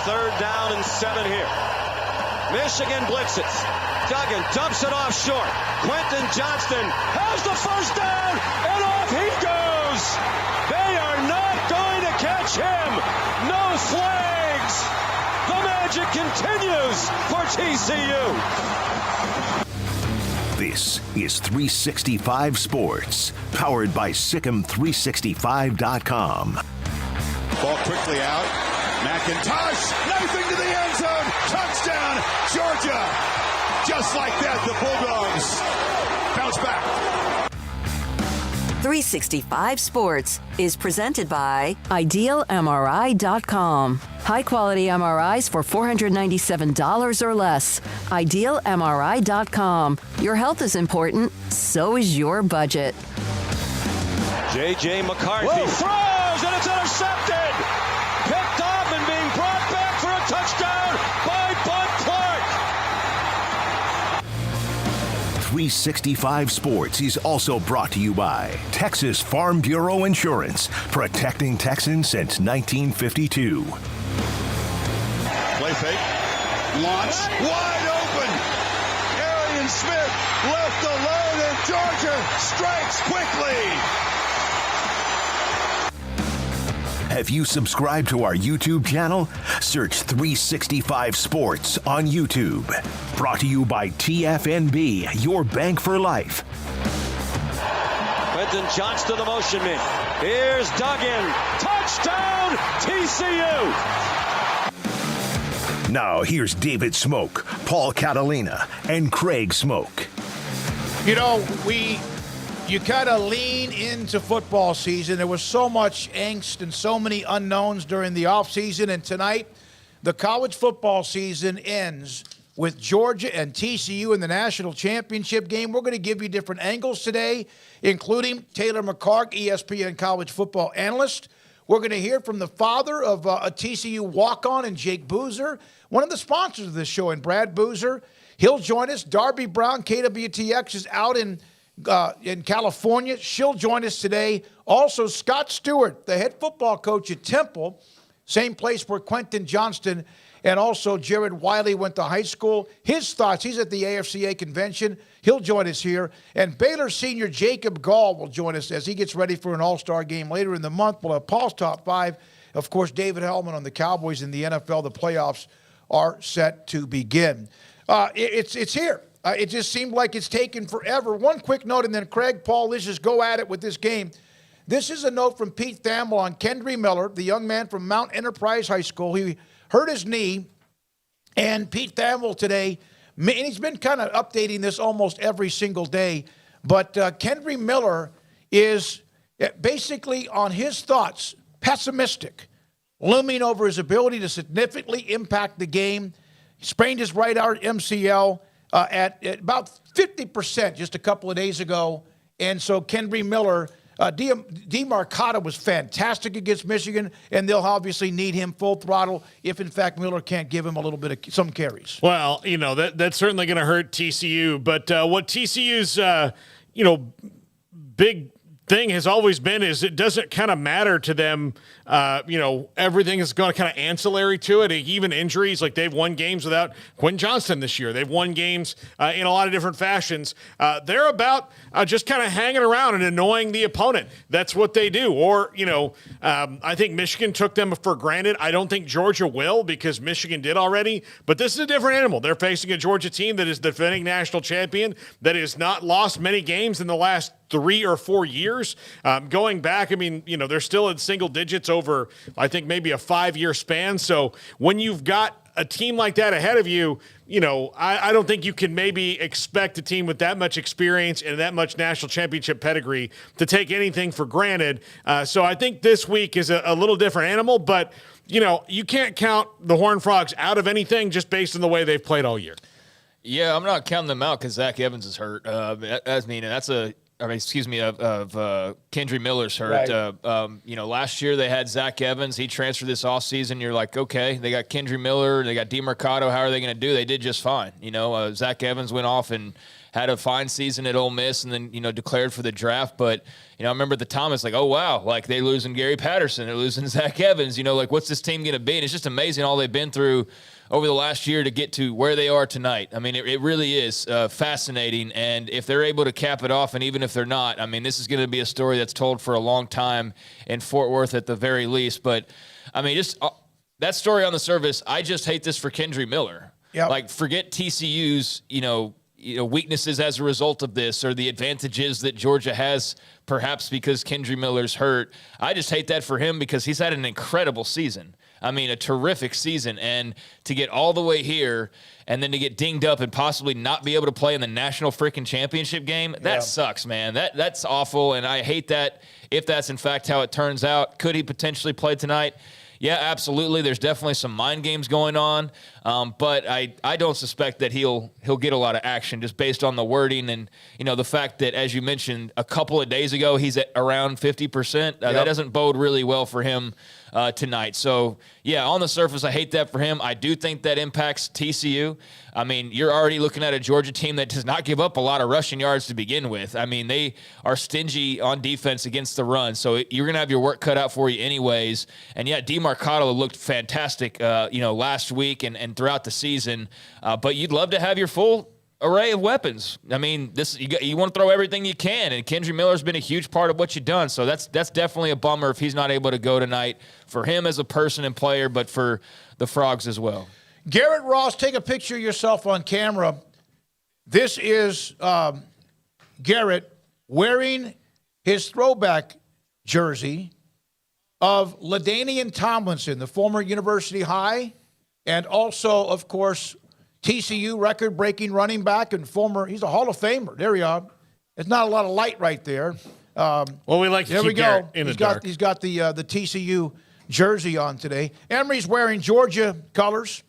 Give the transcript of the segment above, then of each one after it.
Third down and 7 here. Michigan blitzes. Duggan dumps it off short. Quentin Johnston has the first down, and off he goes. They are not going to catch him. No flags. The magic continues for TCU. This is 365 Sports, powered by Sikkim365.com. Ball quickly out. McIntosh, knifing to the end zone. Touchdown, Georgia. Just like that, the Bulldogs bounce back. 365 Sports is presented by IdealMRI.com. High-quality MRIs for $497 or less. IdealMRI.com. Your health is important, so is your budget. J.J. McCarthy throws, and it's intercepted. Picked off and being brought back for a touchdown by Bud Clark. 365 Sports is also brought to you by Texas Farm Bureau Insurance, protecting Texans since 1952. Play fake, launch, wide open. Arian Smith left alone, and Georgia strikes quickly. Have you subscribed to our YouTube channel? Search 365 Sports on YouTube. Brought to you by TFNB, your bank for life. Quentin Johnston, the motion man. Here's Duggan. Touchdown, TCU. Now here's David Smoak, Paul Catalina, and Craig Smoak. You know, you kind of lean into football season. There was so much angst and so many unknowns during the offseason, and tonight the college football season ends with Georgia and TCU in the national championship game. We're going to give you different angles today, including Taylor McHargue, ESPN college football analyst. We're going to hear from the father of a TCU walk-on and Jake Boozer, one of the sponsors of this show, and Brad Boozer. He'll join us. Darby Brown, KWTX, is out in California. She'll join us today. Also, Scott Stewart, the head football coach at Temple, same place where Quentin Johnston and also Jared Wiley went to high school. His thoughts, he's at the AFCA convention. He'll join us here. And Baylor senior Jacob Gall will join us as he gets ready for an all-star game later in the month. We'll have Paul's top five. Of course, David Helman on the Cowboys in the NFL. The playoffs are set to begin. It's here. It just seemed like it's taken forever. One quick note, and then Craig, Paul, let's just go at it with this game. This is a note from Pete Thamel on Kendry Miller, the young man from Mount Enterprise High School. He hurt his knee, and Pete Thamel today, and he's been kind of updating this almost every single day, but Kendry Miller is basically on his thoughts, pessimistic, looming over his ability to significantly impact the game. He sprained his right arm MCL. At about 50% just a couple of days ago. And so Kendry Miller, Demar Hamlin was fantastic against Michigan, and they'll obviously need him full throttle if, in fact, Miller can't give him a little bit of some carries. Well, that's certainly going to hurt TCU. But what TCU's, big thing has always been is it doesn't kind of matter to them. Everything is going to kind of ancillary to it. Even injuries, like they've won games without Quentin Johnston this year. They've won games in a lot of different fashions. They're about just kind of hanging around and annoying the opponent. That's what they do. Or, I think Michigan took them for granted. I don't think Georgia will because Michigan did already. But this is a different animal. They're facing a Georgia team that is the defending national champion, that has not lost many games in the last 3 or 4 years. Going back, I mean, they're still in single digits over, I think, maybe a 5-year span. So when you've got a team like that ahead of you, I don't think you can maybe expect a team with that much experience and that much national championship pedigree to take anything for granted. So I think this week is a little different animal, but you can't count the Horned Frogs out of anything just based on the way they've played all year. Yeah, I'm not counting them out because Zach Evans is hurt. Kendry Miller's hurt. Right. Last year they had Zach Evans. He transferred this offseason. You're like, okay, they got Kendry Miller. They got Demar Hamlin. How are they going to do? They did just fine. Zach Evans went off and had a fine season at Ole Miss and then, declared for the draft. But, I remember at the time it's like, oh, wow, like they losing Gary Patterson. They're losing Zach Evans. What's this team going to be? And it's just amazing all they've been through over the last year to get to where they are tonight. I mean, it really is fascinating. And if they're able to cap it off, and even if they're not, I mean, this is going to be a story that's told for a long time in Fort Worth at the very least. But, I mean, just that story on the surface, I just hate this for Kendry Miller. Yep. Like, forget TCU's, weaknesses as a result of this or the advantages that Georgia has perhaps because Kendry Miller's hurt. I just hate that for him because he's had an incredible season. I mean, a terrific season. And to get all the way here and then to get dinged up and possibly not be able to play in the national freaking championship game, that sucks, man. That's awful, and I hate that if that's in fact how it turns out. Could he potentially play tonight? Yeah, absolutely. There's definitely some mind games going on, but I don't suspect that he'll get a lot of action just based on the wording and the fact that, as you mentioned, a couple of days ago he's at around 50%. That doesn't bode really well for him tonight. So, yeah, on the surface, I hate that for him. I do think that impacts TCU. I mean, you're already looking at a Georgia team that does not give up a lot of rushing yards to begin with. I mean, they are stingy on defense against the run, so you're going to have your work cut out for you anyways. And, yeah, Demar Hamlin looked fantastic, last week and throughout the season. But you'd love to have your full array of weapons. I mean, you want to throw everything you can, and Kendry Miller's been a huge part of what you've done. So that's definitely a bummer if he's not able to go tonight for him as a person and player, but for the Frogs as well. Garrett Ross, take a picture of yourself on camera. This is Garrett wearing his throwback jersey of LaDainian Tomlinson, the former University High, and also, of course, TCU record-breaking running back and he's a Hall of Famer. There you are. There's not a lot of light right there. Well, we like to keep Garrett in the dark. He's got the TCU jersey on today. Emery's wearing Georgia colors.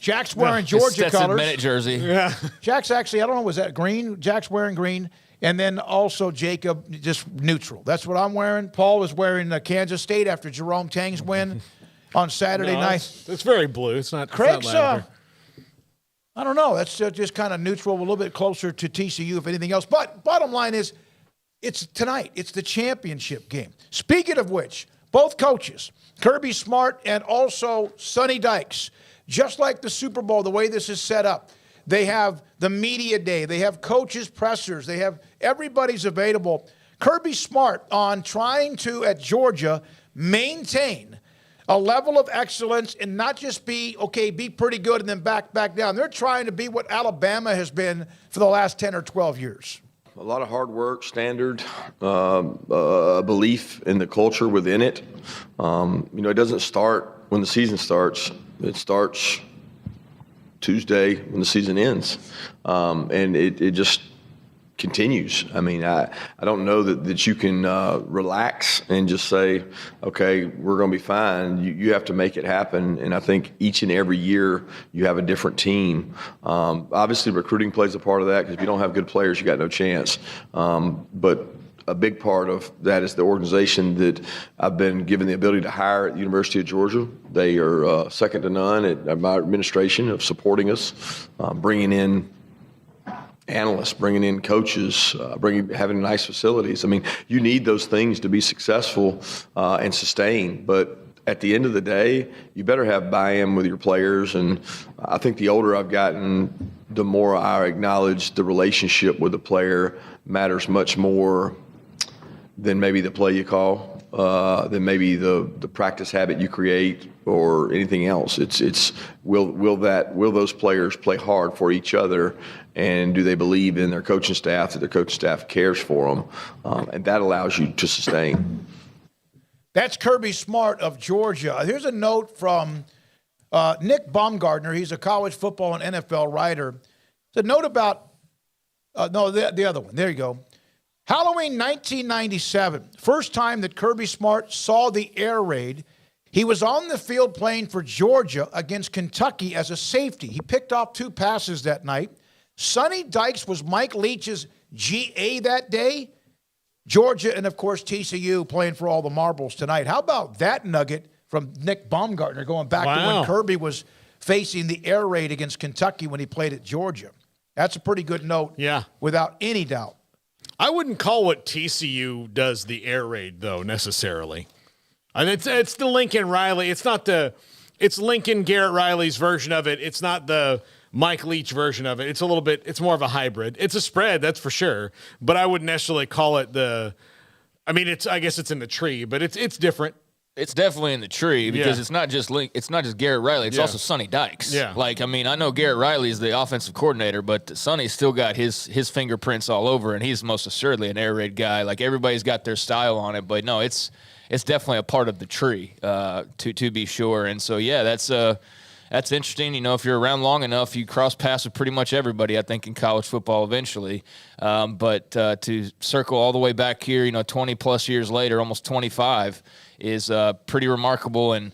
Jack's wearing Georgia colors. Bennett jersey. Yeah. Jack's actually, I don't know, was that green? Jack's wearing green. And then also Jacob, just neutral. That's what I'm wearing. Paul is wearing Kansas State after Jerome Tang's win on Saturday night. It's very blue. It's not. Craig's, I don't know. That's just kind of neutral, a little bit closer to TCU, if anything else. But bottom line is, it's tonight. It's the championship game. Speaking of which, both coaches, Kirby Smart and also Sonny Dykes, just like the Super Bowl, the way this is set up, they have the media day. They have coaches' pressers. They have everybody's available. Kirby Smart on trying to, at Georgia, maintain a level of excellence and not just be pretty good and then back down. They're trying to be what Alabama has been for the last 10 or 12 years. A lot of hard work, standard, belief in the culture within it. It doesn't start when the season starts. It starts Tuesday when the season ends. And it just continues. I mean, I don't know that you can relax and just say, okay, we're going to be fine. You have to make it happen. And I think each and every year you have a different team. Obviously, recruiting plays a part of that because if you don't have good players, you got no chance. But a big part of that is the organization that I've been given the ability to hire at the University of Georgia. They are second to none at my administration of supporting us, bringing in analysts, bringing in coaches, having nice facilities. I mean, you need those things to be successful and sustain. But at the end of the day, you better have buy-in with your players. And I think the older I've gotten, the more I acknowledge the relationship with the player matters much more than maybe the play you call. than maybe the practice habit you create or anything else. It's will those players play hard for each other, and do they believe in their coaching staff, that their coaching staff cares for them, and that allows you to sustain. That's Kirby Smart of Georgia. Here's a note from Nick Baumgartner. He's a college football and NFL writer. It's a note about the other one. There you go. Halloween 1997, first time that Kirby Smart saw the air raid. He was on the field playing for Georgia against Kentucky as a safety. He picked off 2 passes that night. Sonny Dykes was Mike Leach's GA that day. Georgia and, of course, TCU playing for all the marbles tonight. How about that nugget from Nick Baumgartner going back to when Kirby was facing the air raid against Kentucky when he played at Georgia? That's a pretty good note, without any doubt. I wouldn't call what TCU does the air raid, though, necessarily. I mean, it's the Lincoln Riley. It's Lincoln Garrett Riley's version of it. It's not the Mike Leach version of it. It's more of a hybrid. It's a spread, that's for sure. But I wouldn't necessarily call it I guess it's in the tree, but it's different. It's definitely in the tree because it's not just Garrett Riley. It's also Sonny Dykes. Yeah. I know Garrett Riley is the offensive coordinator, but Sonny's still got his fingerprints all over, and he's most assuredly an air raid guy. Like, everybody's got their style on it, but no, it's definitely a part of the tree, to be sure. And so, that's interesting. If you're around long enough, you cross paths with pretty much everybody, I think, in college football eventually. But to circle all the way back here, 20-plus years later, almost 25, is pretty remarkable, and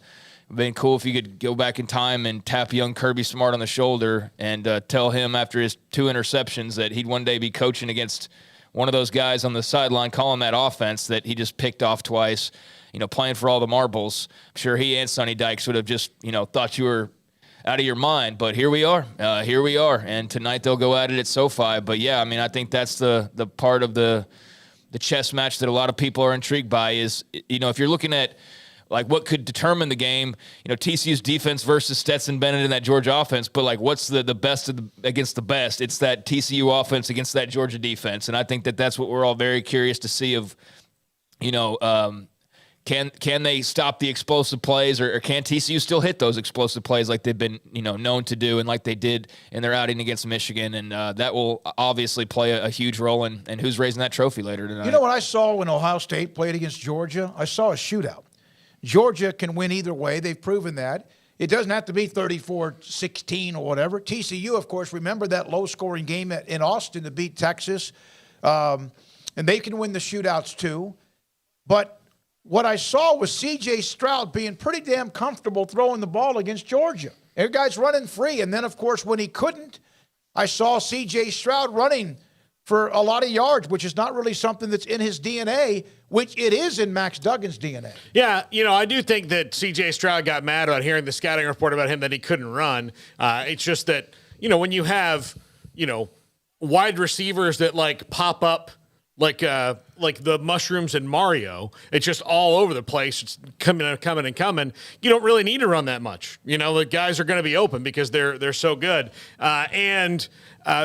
been cool if you could go back in time and tap young Kirby Smart on the shoulder and tell him after his 2 interceptions that he'd one day be coaching against one of those guys on the sideline calling that offense that he just picked off twice, playing for all the marbles. I'm sure he and Sonny Dykes would have just, thought you were out of your mind, but here we are, and tonight they'll go at it at SoFi. But I think that's the part of the chess match that a lot of people are intrigued by is, if you're looking at like what could determine the game, TCU's defense versus Stetson Bennett and that Georgia offense, but like what's the best against the best? It's that TCU offense against that Georgia defense, and I think that's what we're all very curious to see of, Can they stop the explosive plays, or can TCU still hit those explosive plays like they've been known to do and like they did in their outing against Michigan? And that will obviously play a huge role in who's raising that trophy later tonight. You know what I saw when Ohio State played against Georgia? I saw a shootout. Georgia can win either way. They've proven that. It doesn't have to be 34-16 or whatever. TCU, of course, remember that low-scoring game in Austin to beat Texas. And they can win the shootouts too. But what I saw was C.J. Stroud being pretty damn comfortable throwing the ball against Georgia. Every guy's running free. And then, of course, when he couldn't, I saw C.J. Stroud running for a lot of yards, which is not really something that's in his DNA, which it is in Max Duggan's DNA. Yeah, I do think that C.J. Stroud got mad about hearing the scouting report about him that he couldn't run. It's just that, when you have, wide receivers that, like, pop up like the mushrooms in Mario, it's just all over the place. It's coming. You don't really need to run that much. The guys are going to be open because they're so good.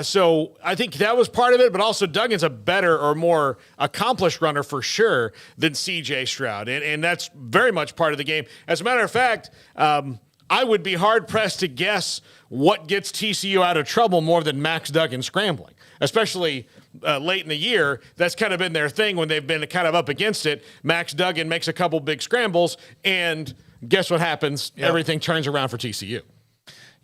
So I think that was part of it, but also Duggan's a better or more accomplished runner for sure than C.J. Stroud, and that's very much part of the game. As a matter of fact, I would be hard-pressed to guess what gets TCU out of trouble more than Max Duggan scrambling, especially late in the year. That's kind of been their thing when they've been kind of up against it. Max Duggan makes a couple big scrambles, and guess what happens? Yep. Everything turns around for TCU.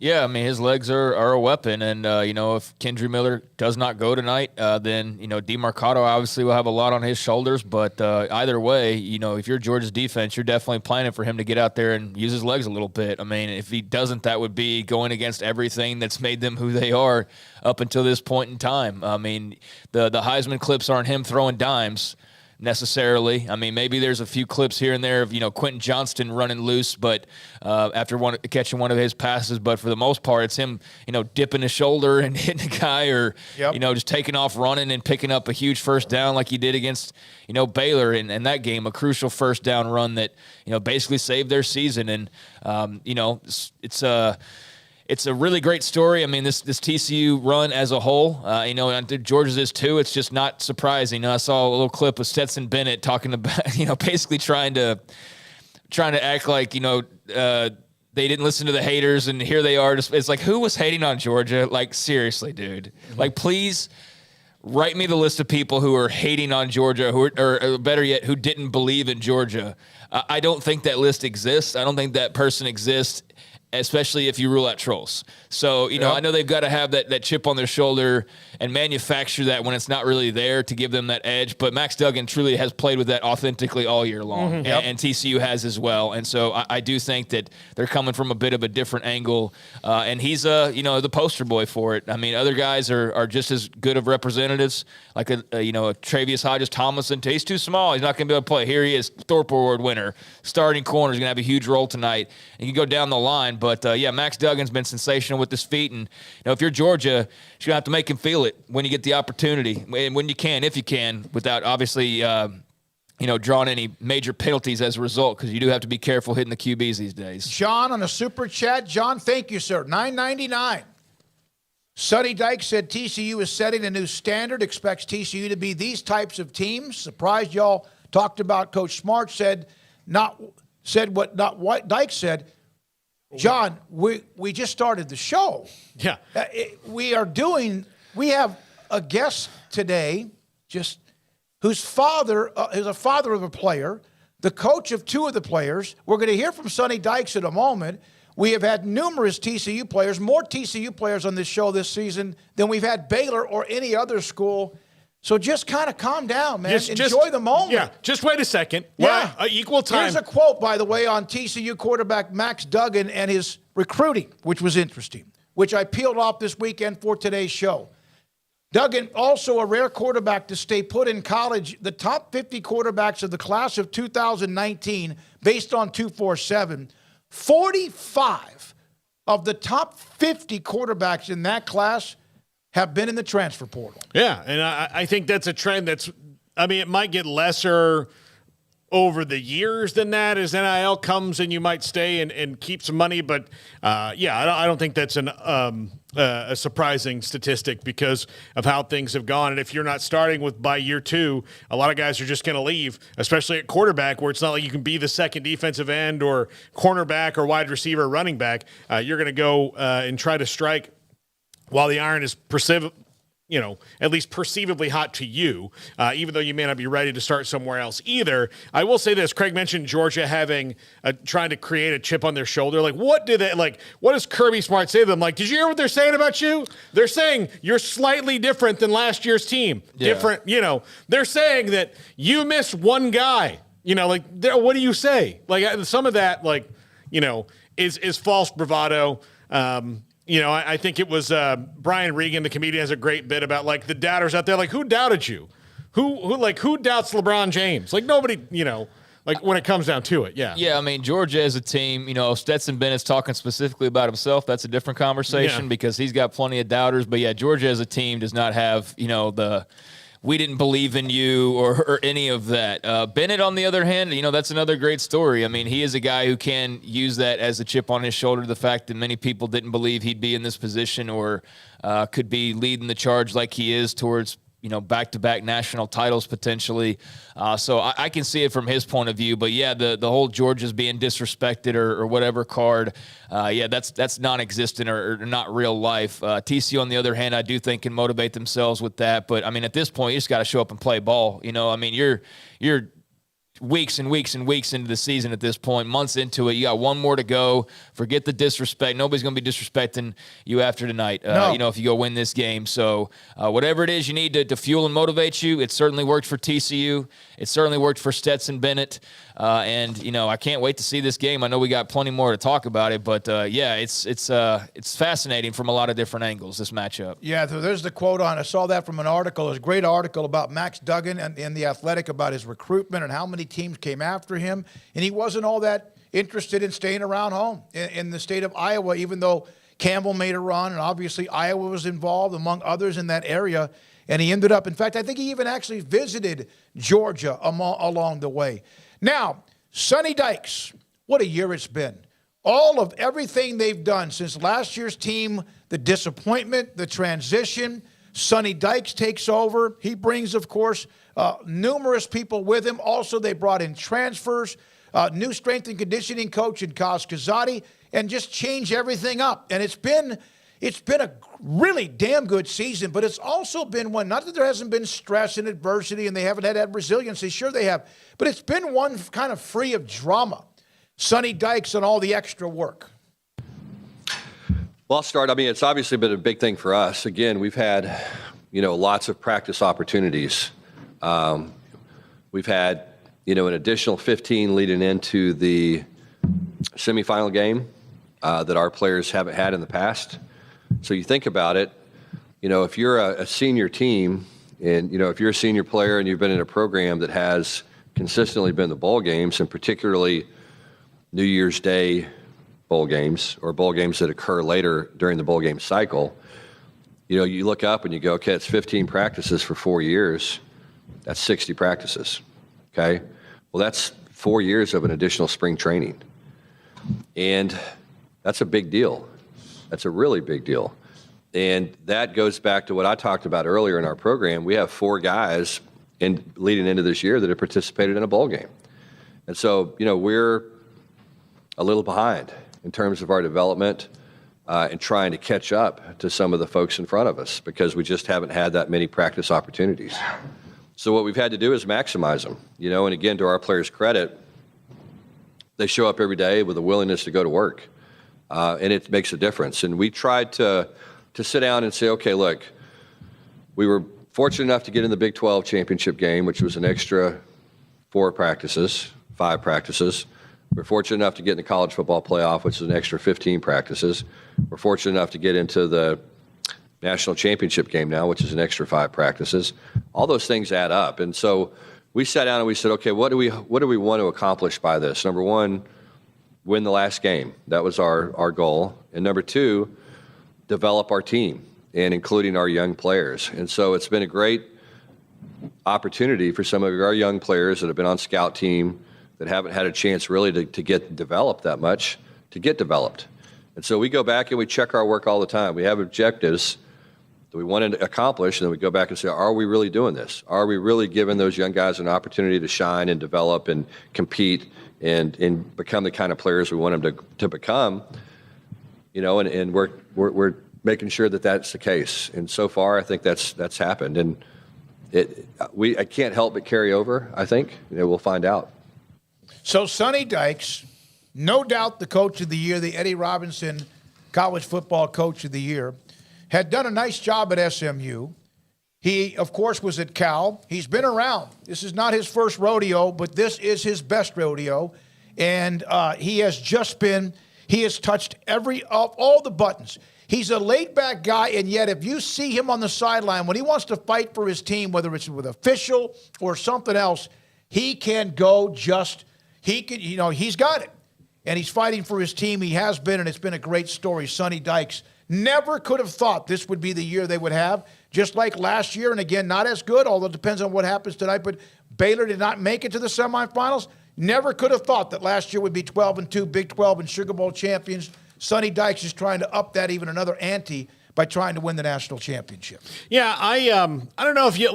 Yeah, his legs are a weapon, and if Kendry Miller does not go tonight, then DeMarcado obviously will have a lot on his shoulders. But either way, if you're Georgia's defense, you're definitely planning for him to get out there and use his legs a little bit. If he doesn't, that would be going against everything that's made them who they are up until this point in time. The Heisman clips aren't him throwing dimes necessarily. Maybe there's a few clips here and there of, Quentin Johnston running loose, but after catching one of his passes, but for the most part, it's him, dipping his shoulder and hitting a guy or, just taking off running and picking up a huge first down like he did against, Baylor in that game, a crucial first down run that, basically saved their season. And, it's a really great story. I mean, this TCU run as a whole, and Georgia's is too. It's just not surprising. I saw a little clip of Stetson Bennett talking about, basically trying to act like, they didn't listen to the haters, and here they are. It's like, who was hating on Georgia? Like, seriously, dude. Like, please write me the list of people who are hating on Georgia, or better yet, who didn't believe in Georgia. I don't think that list exists. I don't think that person exists, especially if you rule out trolls. So, I know they've got to have that chip on their shoulder and manufacture that when it's not really there to give them that edge. But Max Duggan truly has played with that authentically all year long, and TCU has as well. And so I do think that they're coming from a bit of a different angle, and he's the poster boy for it. I mean, other guys are just as good of representatives, like a Travius Hodges-Tomlinson. He's too small. He's not going to be able to play. Here he is, Thorpe Award winner, starting corner. He's going to have a huge role tonight. And you can go down the line, but Max Duggan's been sensational with his feet, and if you're Georgia, you're going to have to make him feel it when you get the opportunity, and when you can, if you can, without obviously drawing any major penalties as a result, because you do have to be careful hitting the QBs these days. John on a super chat. John, thank you, sir. $9.99. Sonny Dykes said TCU is setting a new standard, expects TCU to be these types of teams. Surprised y'all talked about Coach Smart said what Dykes said. John, we just started the show. Yeah. We have a guest today, whose father is a father of a player, the coach of two of the players. We're going to hear from Sonny Dykes in a moment. We have had numerous TCU players, more TCU players on this show this season than we've had Baylor or any other school. So just kind of calm down, man. Enjoy the moment. Yeah, just wait a second. Yeah. Equal time. Here's a quote, by the way, on TCU quarterback Max Duggan and his recruiting, which was interesting, which I peeled off this weekend for today's show. Duggan, also a rare quarterback to stay put in college. The top 50 quarterbacks of the class of 2019, based on 247, 45 of the top 50 quarterbacks in that class have been in the transfer portal. Yeah, and I think that's a trend it might get lesser over the years than that as NIL comes and you might stay and keep some money. But, I don't think that's a surprising statistic because of how things have gone. And if you're not starting by year two, a lot of guys are just going to leave, especially at quarterback, where it's not like you can be the second defensive end or cornerback or wide receiver or running back. You're going to go and try to strike while the iron is at least perceivably hot to you, even though you may not be ready to start somewhere else either. I will say this. Craig mentioned Georgia trying to create a chip on their shoulder. Like, what does Kirby Smart say to them? Like, did you hear what they're saying about you? They're saying you're slightly different than last year's team. Yeah. Different, they're saying that you missed one guy. What do you say? Like, some of that, is false bravado. I think it was Brian Regan, the comedian, has a great bit about the doubters out there. Like, who doubted you? Who doubts LeBron James? Like, nobody, when it comes down to it. Yeah. Yeah. I mean, Georgia as a team, Stetson Bennett's talking specifically about himself. That's a different conversation because he's got plenty of doubters. But yeah, Georgia as a team does not have, the we didn't believe in you or any of that. Bennett, on the other hand, that's another great story. I mean, he is a guy who can use that as a chip on his shoulder, the fact that many people didn't believe he'd be in this position or could be leading the charge like he is towards, back-to-back national titles potentially. So I can see it from his point of view. But, yeah, the whole Georgia's being disrespected or whatever card, that's non-existent or not real life. TCU, on the other hand, I do think can motivate themselves with that. But, I mean, at this point, you just got to show up and play ball. You're weeks and weeks and weeks into the season at this point, months into it. You got one more to go. Forget the disrespect. Nobody's going to be disrespecting you after tonight, if you go win this game. So whatever it is you need to fuel and motivate you, it certainly worked for TCU. It certainly worked for Stetson Bennett. I can't wait to see this game. I know we got plenty more to talk about it, but it's fascinating from a lot of different angles, this matchup. Yeah, so there's the quote I saw that from an article. It was a great article about Max Duggan and in The Athletic about his recruitment and how many teams came after him. And he wasn't all that interested in staying around home in the state of Iowa, even though Campbell made a run and obviously Iowa was involved among others in that area. And he ended up, in fact, I think he even actually visited Georgia along the way. Now, Sonny Dykes, what a year it's been. all of everything they've done since last year's team, the disappointment, the transition. Sonny Dykes takes over. He brings, of course, numerous people with him. Also, they brought in transfers, new strength and conditioning coach in Kaz Kazadi, and just change everything up. And it's been a really damn good season, but it's also been one, not that there hasn't been stress and adversity and they haven't had that resiliency. Sure they have, but it's been one kind of free of drama. Sonny Dykes and all the extra work. Well, I'll start. I mean, it's obviously been a big thing for us. Again, we've had, lots of practice opportunities. We've had, an additional 15 leading into the semifinal game that our players haven't had in the past. So you think about it, if you're a senior team and, if you're a senior player and you've been in a program that has consistently been the bowl games, and particularly New Year's Day bowl games or bowl games that occur later during the bowl game cycle, you look up and you go, okay, it's 15 practices for 4 years. That's 60 practices, okay? Well, that's 4 years of an additional spring training. And that's a big deal. That's a really big deal. And that goes back to what I talked about earlier in our program. We have 4 guys leading into this year that have participated in a bowl game. And so, we're a little behind in terms of our development and trying to catch up to some of the folks in front of us because we just haven't had that many practice opportunities. So what we've had to do is maximize them, and again, to our players' credit, they show up every day with a willingness to go to work, and it makes a difference. And we tried to sit down and say, okay, look, we were fortunate enough to get in the Big 12 championship game, which was an extra 5 practices. We're fortunate enough to get in the college football playoff, which is an extra 15 practices. We're fortunate enough to get into the national championship game now, which is an extra 5 practices. All those things add up. And so we sat down and we said, okay, what do we want to accomplish by this? Number one, win the last game. That was our goal. And number 2, develop our team, and including our young players. And so it's been a great opportunity for some of our young players that have been on scout team that haven't had a chance really to get developed that much, to get developed. And so we go back and we check our work all the time. We have objectives that we want to accomplish, and then we go back and say, are we really doing this? Are we really giving those young guys an opportunity to shine and develop and compete and become the kind of players we want them to become? And we're making sure that that's the case. And so far, I think that's happened. And I can't help but carry over, I think. We'll find out. So Sonny Dykes, no doubt the coach of the year, the Eddie Robinson College Football Coach of the Year, had done a nice job at SMU. He, of course, was at Cal. He's been around. This is not his first rodeo, but this is his best rodeo. And he has touched all the buttons. He's a laid-back guy, and yet if you see him on the sideline, when he wants to fight for his team, whether it's with official or something else, he can go he's got it. And he's fighting for his team. He has been, and it's been a great story. Sonny Dykes never could have thought this would be the year they would have, just like last year. And again, not as good, although it depends on what happens tonight. But Baylor did not make it to the semifinals. Never could have thought that last year would be 12-2, Big 12 and Sugar Bowl champions. Sonny Dykes is trying to up that even another ante by trying to win the national championship. Yeah, I don't know if you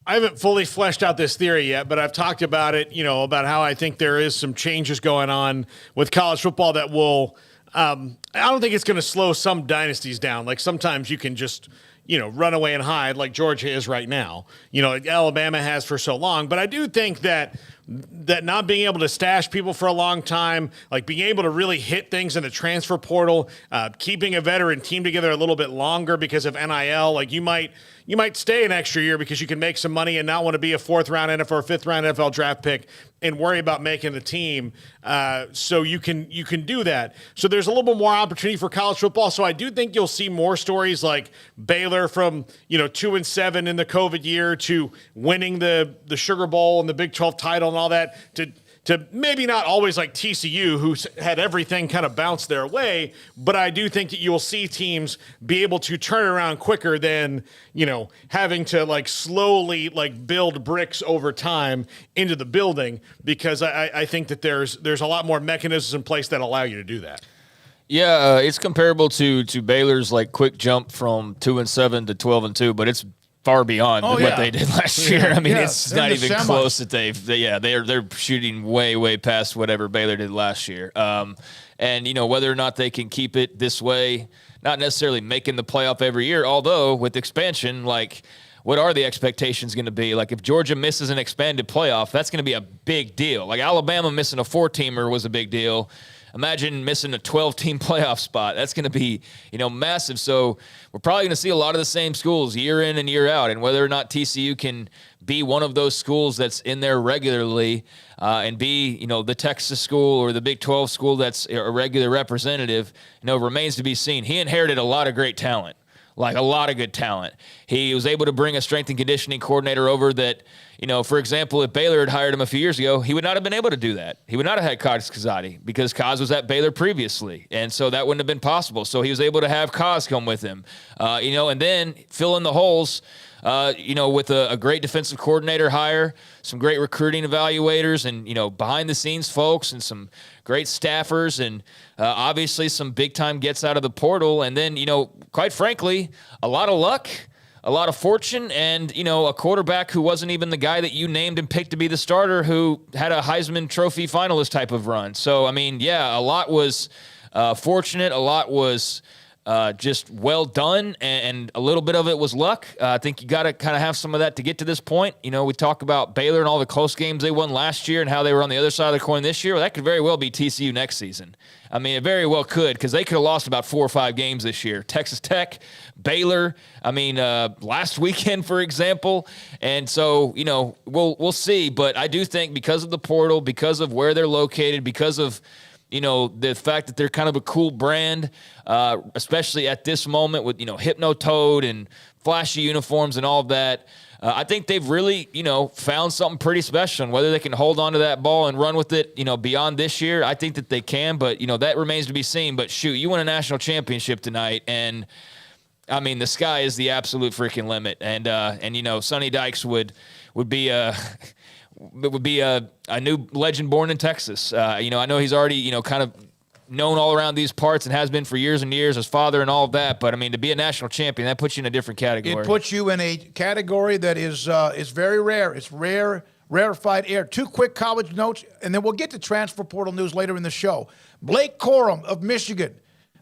I haven't fully fleshed out this theory yet, but I've talked about it, about how I think there is some changes going on with college football that will, I don't think it's going to slow some dynasties down. Like sometimes you can just, run away and hide like Georgia is right now, like Alabama has for so long. But I do think that not being able to stash people for a long time, like being able to really hit things in the transfer portal, keeping a veteran team together a little bit longer because of NIL, like you might stay an extra year because you can make some money and not want to be a 4th-round NFL or 5th-round NFL draft pick and worry about making the team. So you can do that. So there's a little bit more opportunity for college football. So I do think you'll see more stories like Baylor from 2-7 in the COVID year to winning the Sugar Bowl and the Big 12 title and all that, to to maybe not always like TCU, who's had everything kind of bounce their way, but I do think that you will see teams be able to turn around quicker than, having to like slowly like build bricks over time into the building, because I think that there's a lot more mechanisms in place that allow you to do that. Yeah, it's comparable to Baylor's like quick jump from 2-7 to 12-2, but it's far beyond what they did last year. I mean, it's not even close that they're shooting way past whatever Baylor did last year. And whether or not they can keep it this way, not necessarily making the playoff every year, although with expansion, like, what are the expectations going to be? Like, if Georgia misses an expanded playoff, that's going to be a big deal. Like, Alabama missing a 4-teamer was a big deal. Imagine missing a 12-team playoff spot. That's going to be, massive. So we're probably going to see a lot of the same schools year in and year out. And whether or not TCU can be one of those schools that's in there regularly and be, the Texas school or the Big 12 school that's a regular representative, remains to be seen. He inherited a lot of great talent. Like a lot of good talent. He was able to bring a strength and conditioning coordinator over that, for example, if Baylor had hired him a few years ago, he would not have been able to do that. He would not have had Kaz Kazadi because Kaz was at Baylor previously. And so that wouldn't have been possible. So he was able to have Kaz come with him, and then fill in the holes, with a great defensive coordinator hire, some great recruiting evaluators and, behind the scenes folks and some great staffers and obviously some big time gets out of the portal. And then, quite frankly, a lot of luck, a lot of fortune, and, a quarterback who wasn't even the guy that you named and picked to be the starter who had a Heisman Trophy finalist type of run. So, I mean, yeah, a lot was fortunate. A lot was just well done, and a little bit of it was luck. I think you got to kind of have some of that to get to this point. We talk about Baylor and all the close games they won last year and how they were on the other side of the coin this year. Well, that could very well be TCU next season. I mean, it very well could, because they could have lost about 4 or 5 games this year. Texas Tech, Baylor, last weekend, for example. And so, we'll see. But I do think because of the portal, because of where they're located, because of the fact that they're kind of a cool brand, especially at this moment with, Hypno-Toad and flashy uniforms and all of that, I think they've really, found something pretty special. And whether they can hold on to that ball and run with it, beyond this year, I think that they can. But, that remains to be seen. But, shoot, you win a national championship tonight, and, I mean, the sky is the absolute freaking limit. And Sonny Dykes would be a new legend born in Texas. I know he's already, kind of known all around these parts and has been for years and years, his father and all of that. But, I mean, to be a national champion, that puts you in a different category. It puts you in a category that is very rare. It's rarefied air. 2 quick college notes, and then we'll get to transfer portal news later in the show. Blake Corum of Michigan,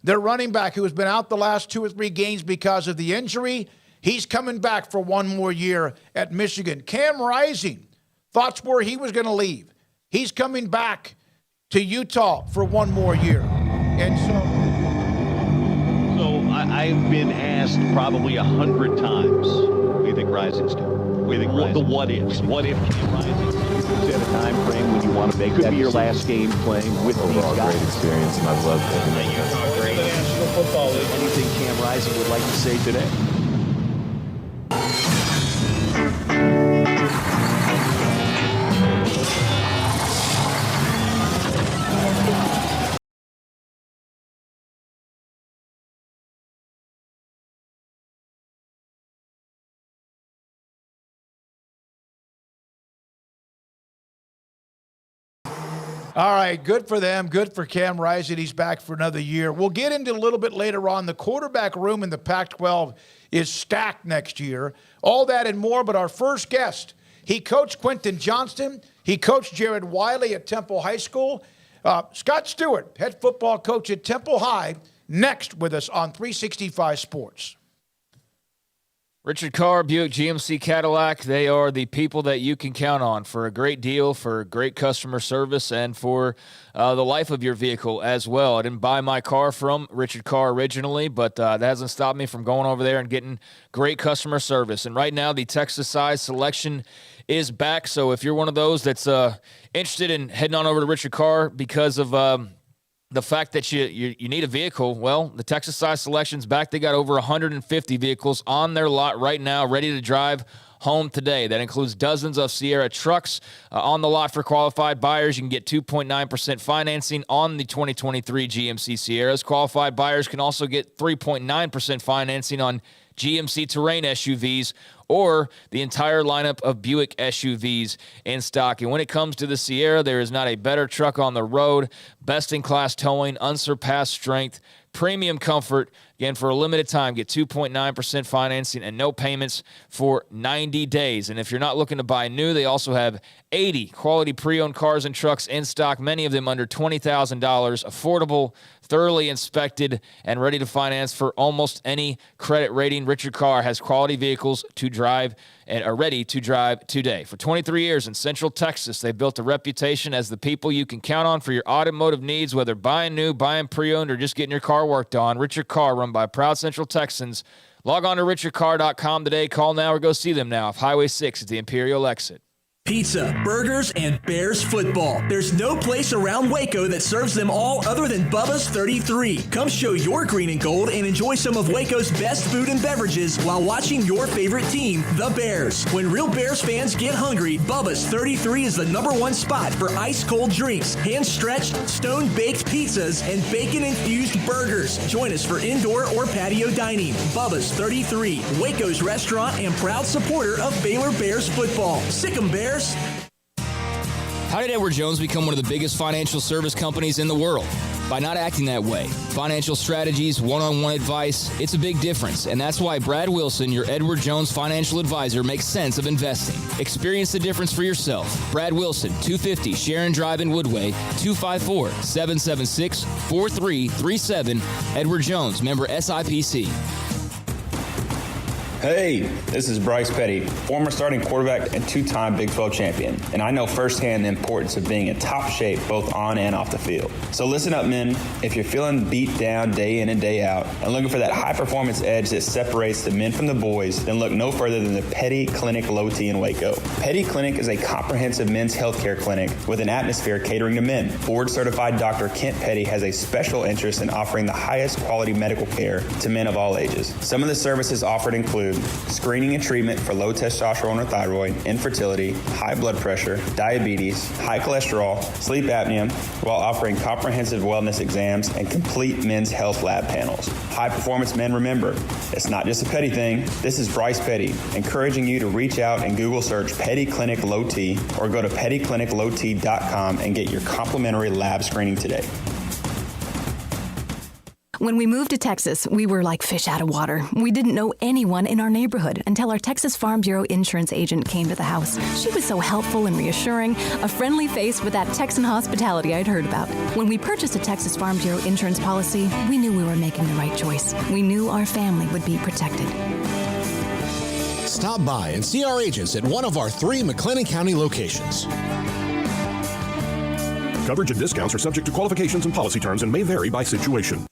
their running back who has been out the last 2 or 3 games because of the injury, he's coming back for 1 more year at Michigan. Cam Rising, thoughts were he was going to leave. He's coming back to Utah for 1 more year. And so I've been asked probably 100 times, what do you think Rising's doing? What do you think Rising? The what ifs. What if Rising is at a time frame when you want to make could be your last game playing with these guys? Great experience, and I've loved it. Great National Football League. Anything Cam Rising would like to say today? All right, good for them. Good for Cam Rising. He's back for another year. We'll get into a little bit later on. The quarterback room in the Pac-12 is stacked next year. All that and more, but our first guest, he coached Quentin Johnston. He coached Jared Wiley at Temple High School. Scott Stewart, head football coach at Temple High, next with us on 365 Sports. Richard Carr, Buick GMC Cadillac, they are the people that you can count on for a great deal, for great customer service, and for the life of your vehicle as well. I didn't buy my car from Richard Carr originally, but that hasn't stopped me from going over there and getting great customer service. And right now, the Texas size selection is back, so if you're one of those that's interested in heading on over to Richard Carr because of the fact that you need a vehicle, well, the Texas size selection's back. They got over 150 vehicles on their lot right now, ready to drive home today. That includes dozens of Sierra trucks on the lot for qualified buyers. You can get 2.9% financing on the 2023 GMC Sierras. Qualified buyers can also get 3.9% financing on GMC Terrain SUVs or the entire lineup of Buick SUVs in stock. And when it comes to the Sierra, there is not a better truck on the road. Best-in-class towing, unsurpassed strength, premium comfort. Again, for a limited time, get 2.9% financing and no payments for 90 days. And if you're not looking to buy new, they also have 80 quality pre-owned cars and trucks in stock, many of them under $20,000, affordable, thoroughly inspected, and ready to finance for almost any credit rating. Richard Carr has quality vehicles to drive and are ready to drive today. For 23 years in Central Texas, they've built a reputation as the people you can count on for your automotive needs, whether buying new, buying pre-owned, or just getting your car worked on. Richard Carr, run by proud Central Texans. Log on to richardcarr.com today. Call now or go see them now off Highway 6 at the Imperial exit. Pizza, burgers, and Bears football. There's no place around Waco that serves them all other than Bubba's 33. Come show your green and gold and enjoy some of Waco's best food and beverages while watching your favorite team, the Bears. When real Bears fans get hungry, Bubba's 33 is the #1 spot for ice-cold drinks, hand-stretched, stone-baked pizzas, and bacon-infused burgers. Join us for indoor or patio dining. Bubba's 33, Waco's restaurant and proud supporter of Baylor Bears football. Sick 'em, Bears. How did Edward Jones become one of the biggest financial service companies in the world? By not acting that way. Financial strategies, one-on-one advice, it's a big difference. And that's why Brad Wilson, your Edward Jones financial advisor, makes sense of investing. Experience the difference for yourself. Brad Wilson, 250 Sharon Drive in Woodway, 254-776-4337. Edward Jones, member SIPC. Hey, this is Bryce Petty, former starting quarterback and two-time Big 12 champion, and I know firsthand the importance of being in top shape both on and off the field. So listen up, men. If you're feeling beat down day in and day out and looking for that high-performance edge that separates the men from the boys, then look no further than the Petty Clinic Low T in Waco. Petty Clinic is a comprehensive men's healthcare clinic with an atmosphere catering to men. Board-certified Dr. Kent Petty has a special interest in offering the highest quality medical care to men of all ages. Some of the services offered include screening and treatment for low testosterone or thyroid, infertility, high blood pressure, diabetes, high cholesterol, sleep apnea, while offering comprehensive wellness exams and complete men's health lab panels. High performance men, remember, it's not just a Petty thing. This is Bryce Petty, encouraging you to reach out and Google search Petty Clinic Low T or go to pettycliniclowt.com and get your complimentary lab screening today. When we moved to Texas, we were like fish out of water. We didn't know anyone in our neighborhood until our Texas Farm Bureau insurance agent came to the house. She was so helpful and reassuring, a friendly face with that Texan hospitality I'd heard about. When we purchased a Texas Farm Bureau insurance policy, we knew we were making the right choice. We knew our family would be protected. Stop by and see our agents at one of our 3 McLennan County locations. Coverage and discounts are subject to qualifications and policy terms and may vary by situation.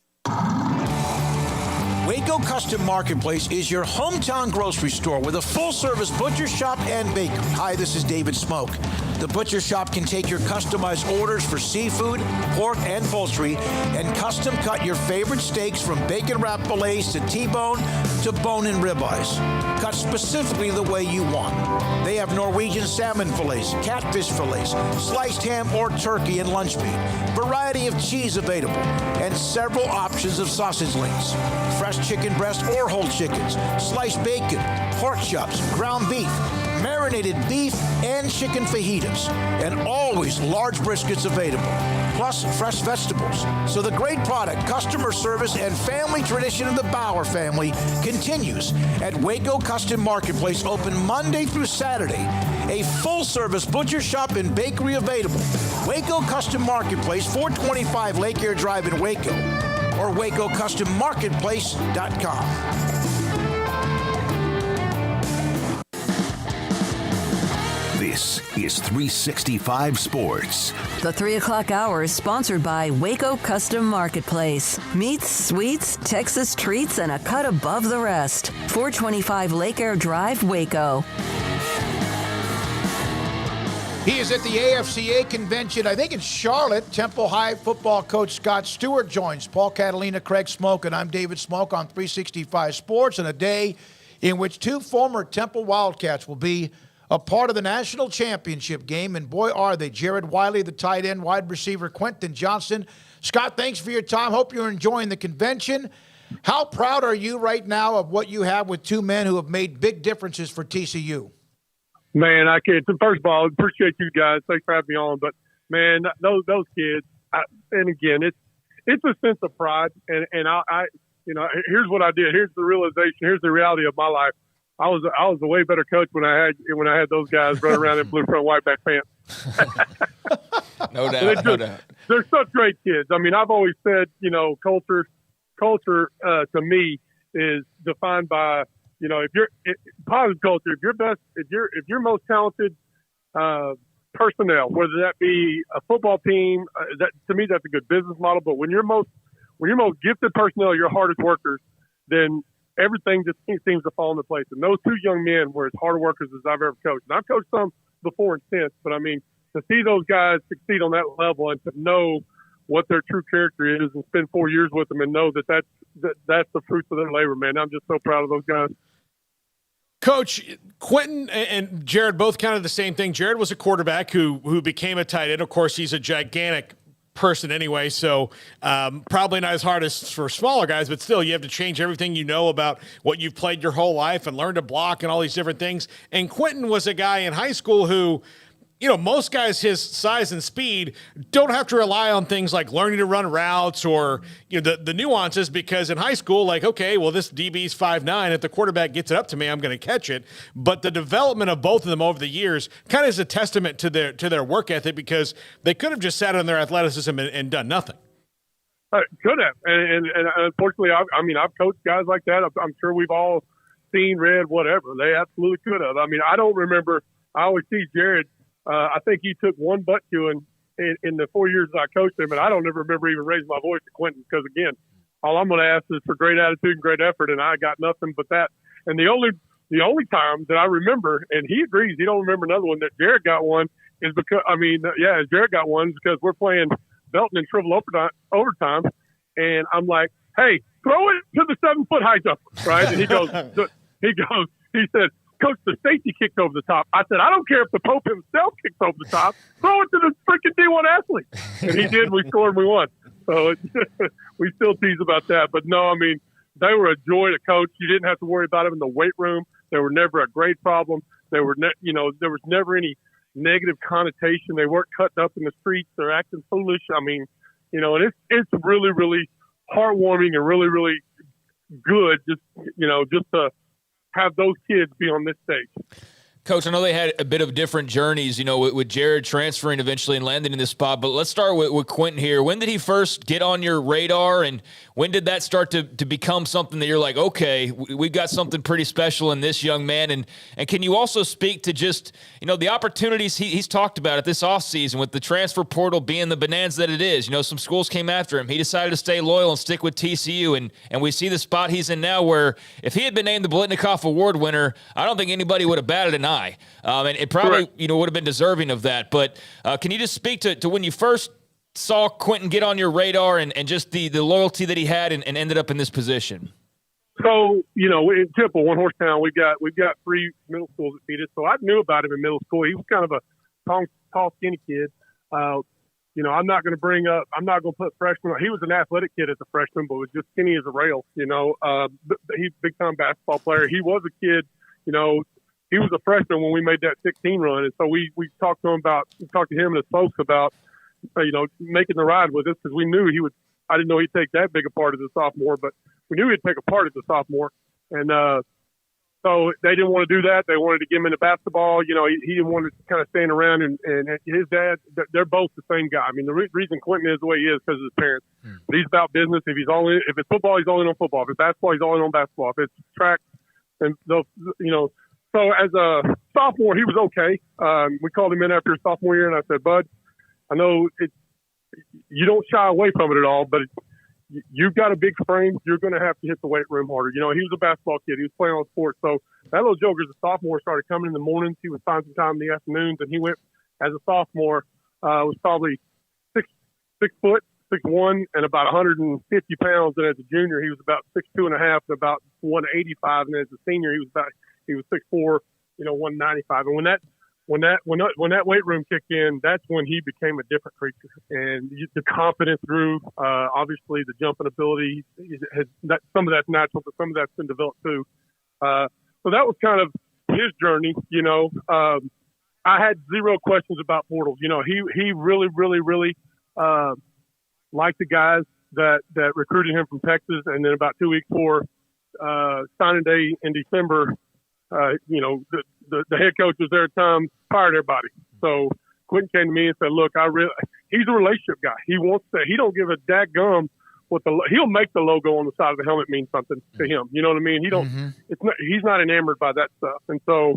Waco Custom Marketplace is your hometown grocery store with a full-service butcher shop and bakery. Hi, this is David Smoak. The butcher shop can take your customized orders for seafood, pork, and poultry and custom cut your favorite steaks from bacon-wrapped fillets to T-bone to bone-in ribeyes. Cut specifically the way you want. They have Norwegian salmon fillets, catfish fillets, sliced ham or turkey and lunch meat, variety of cheese available, and several options of sausage links. Fresh chicken breast or whole chickens, sliced bacon, pork chops, ground beef, marinated beef, and chicken fajitas, and always large briskets available, plus fresh vegetables. So the great product, customer service, and family tradition of the Bauer family continues at Waco Custom Marketplace, open Monday through Saturday. A full-service butcher shop and bakery available. Waco Custom Marketplace, 425 Lake Air Drive in Waco, or WacoCustomMarketplace.com. This is 365 Sports. The 3 o'clock hour is sponsored by Waco Custom Marketplace. Meats, sweets, Texas treats, and a cut above the rest. 425 Lake Air Drive, Waco. He is at the AFCA convention, I think in Charlotte. Temple High football coach Scott Stewart joins Catalina, Craig Smoak, and I'm David Smoak on 365 Sports. And a day in which 2 former Temple Wildcats will be a part of the national championship game, and boy, are they. Jared Wiley, the tight end, wide receiver, Quentin Johnston. Scott, thanks for your time. Hope you're enjoying the convention. How proud are you right now of what you have with 2 men who have made big differences for TCU? Man, I can't. First of all, appreciate you guys. Thanks for having me on. But, man, those kids, and again, it's a sense of pride. And I here's what I did. Here's the realization. Here's the reality of my life. I was a way better coach when I had those guys running around in blue front white back pants. No doubt. They're such great kids. I mean, I've always said, culture to me is defined by, positive culture. If you're most talented personnel, whether that be a football team, that to me that's a good business model. But when you're most gifted personnel, your hardest workers, then everything just seems to fall into place. And those 2 young men were as hard workers as I've ever coached. And I've coached some before and since, but I mean, to see those guys succeed on that level and to know what their true character is and spend 4 years with them and know that's the fruits of their labor, man. I'm just so proud of those guys. Coach, Quentin and Jared both kind of the same thing. Jared was a quarterback who became a tight end. Of course, he's a gigantic person anyway, so probably not as hard as for smaller guys, but still you have to change everything you know about what you've played your whole life and learn to block and all these different things. And Quentin was a guy in high school who, most guys his size and speed don't have to rely on things like learning to run routes or, the nuances, because in high school, like, okay, well, this DB's 5'9". If the quarterback gets it up to me, I'm going to catch it. But the development of both of them over the years kind of is a testament to their work ethic, because they could have just sat on their athleticism and done nothing. Could have. And unfortunately, I've coached guys like that. I'm sure we've all seen, read, whatever. They absolutely could have. I mean, I don't remember. I always see Jared. I think he took one butt chewing in the 4 years that I coached him, and I don't ever remember even raising my voice to Quentin, because, again, all I'm going to ask is for great attitude and great effort, and I got nothing but that. And the only time that I remember, and he agrees, he don't remember another one, that Jared got one is because, Jared got one is because we're playing Belton in triple overtime, and I'm like, hey, throw it to the 7-foot high jumper, right? And he said, Coach, the safety kicked over the top. I said, I don't care if the Pope himself kicks over the top. Throw it to the freaking D1 athlete. And he did. We scored and we won. So we still tease about that. But, no, I mean, they were a joy to coach. You didn't have to worry about them in the weight room. They were never a grade problem. There was never any negative connotation. They weren't cutting up in the streets. They're acting foolish. I mean, and it's really, really heartwarming and really, really good just to have those kids be on this stage. Coach, I know they had a bit of different journeys, with Jared transferring eventually and landing in this spot, but let's start with Quentin here. When did he first get on your radar, and when did that start to become something that you're like, okay, we've got something pretty special in this young man? And can you also speak to just, the opportunities he's talked about at this offseason with the transfer portal being the bonanza that it is? Some schools came after him. He decided to stay loyal and stick with TCU, and we see the spot he's in now where if he had been named the Blitnikoff Award winner, I don't think anybody would have batted an eye. And it probably, would have been deserving of that. But can you just speak to when you first saw Quentin get on your radar and just the loyalty that he had and ended up in this position? So, in Temple, one horse town, we've got 3 middle schools that feed us. So I knew about him in middle school. He was kind of a tall, skinny kid. I'm not going to put freshman. He was an athletic kid as a freshman, but was just skinny as a rail. He's a big time basketball player. He was a kid, he was a freshman when we made that 16 run. And so we talked to him and his folks about, making the ride with us, because we knew I didn't know he'd take that big a part as a sophomore, but we knew he'd take a part as a sophomore. And, so they didn't want to do that. They wanted to get him into basketball. He didn't want to kind of stand around, and his dad, they're both the same guy. I mean, the reason Quentin is the way he is because of his parents. But he's about business. If it's football, he's all in on football. If it's basketball, he's all in on basketball. If it's track, and so as a sophomore, he was okay. We called him in after his sophomore year, and I said, Bud, I know you don't shy away from it at all, but you've got a big frame. You're going to have to hit the weight room harder. He was a basketball kid. He was playing on sports. So that little joker as a sophomore started coming in the mornings. He would find some time in the afternoons, and he went as a sophomore, was probably 6 foot, 6'1" and about 150 pounds, and as a junior he was about 6'2" and a half and about 185, and as a senior he was 6'4", 195. And when that weight room kicked in, that's when he became a different creature, and the confidence grew. Obviously, the jumping ability some of that's natural, but some of that's been developed too. So that was kind of his journey. I had zero questions about Bortles. He really, really, really liked the guys that recruited him from Texas, and then about 2 weeks before signing day in December, the head coach was there at the time, fired everybody. So Quentin came to me and said, "Look, he's a relationship guy. He don't give a dadgum he'll make the logo on the side of the helmet mean something to him. You know what I mean? He's not enamored by that stuff." And so,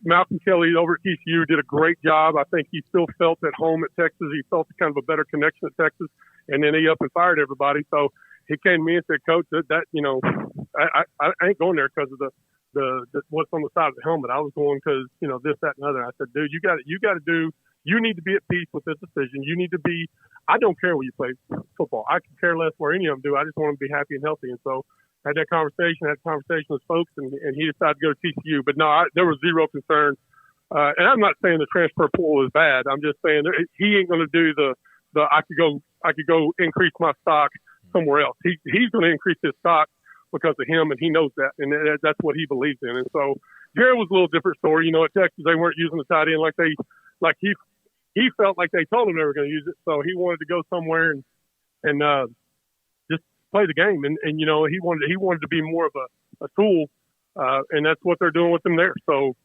Malcolm Kelly over at TCU did a great job. I think he still felt at home at Texas. He felt kind of a better connection at Texas, and then he up and fired everybody. So he came to me and said, "Coach, I ain't going there because of the what's on the side of the helmet. I was going because this, that, and other." I said, "Dude, you need to be at peace with this decision. You need to be. I don't care where you play football. I can care less where any of them do. I just want them to be happy and healthy." And so I had that conversation with folks, and he decided to go to TCU. But no, there was zero concern. And I'm not saying the transfer pool is bad. I'm just saying he ain't going to do the I could go increase my stock somewhere else. He's going to increase his stock because of him, and he knows that, and that's what he believes in. And so Jared was a little different story. At Texas, they weren't using the tight end like he felt like they told him they were going to use it. So he wanted to go somewhere and just play the game. And he wanted to be more of a tool, and that's what they're doing with him there. So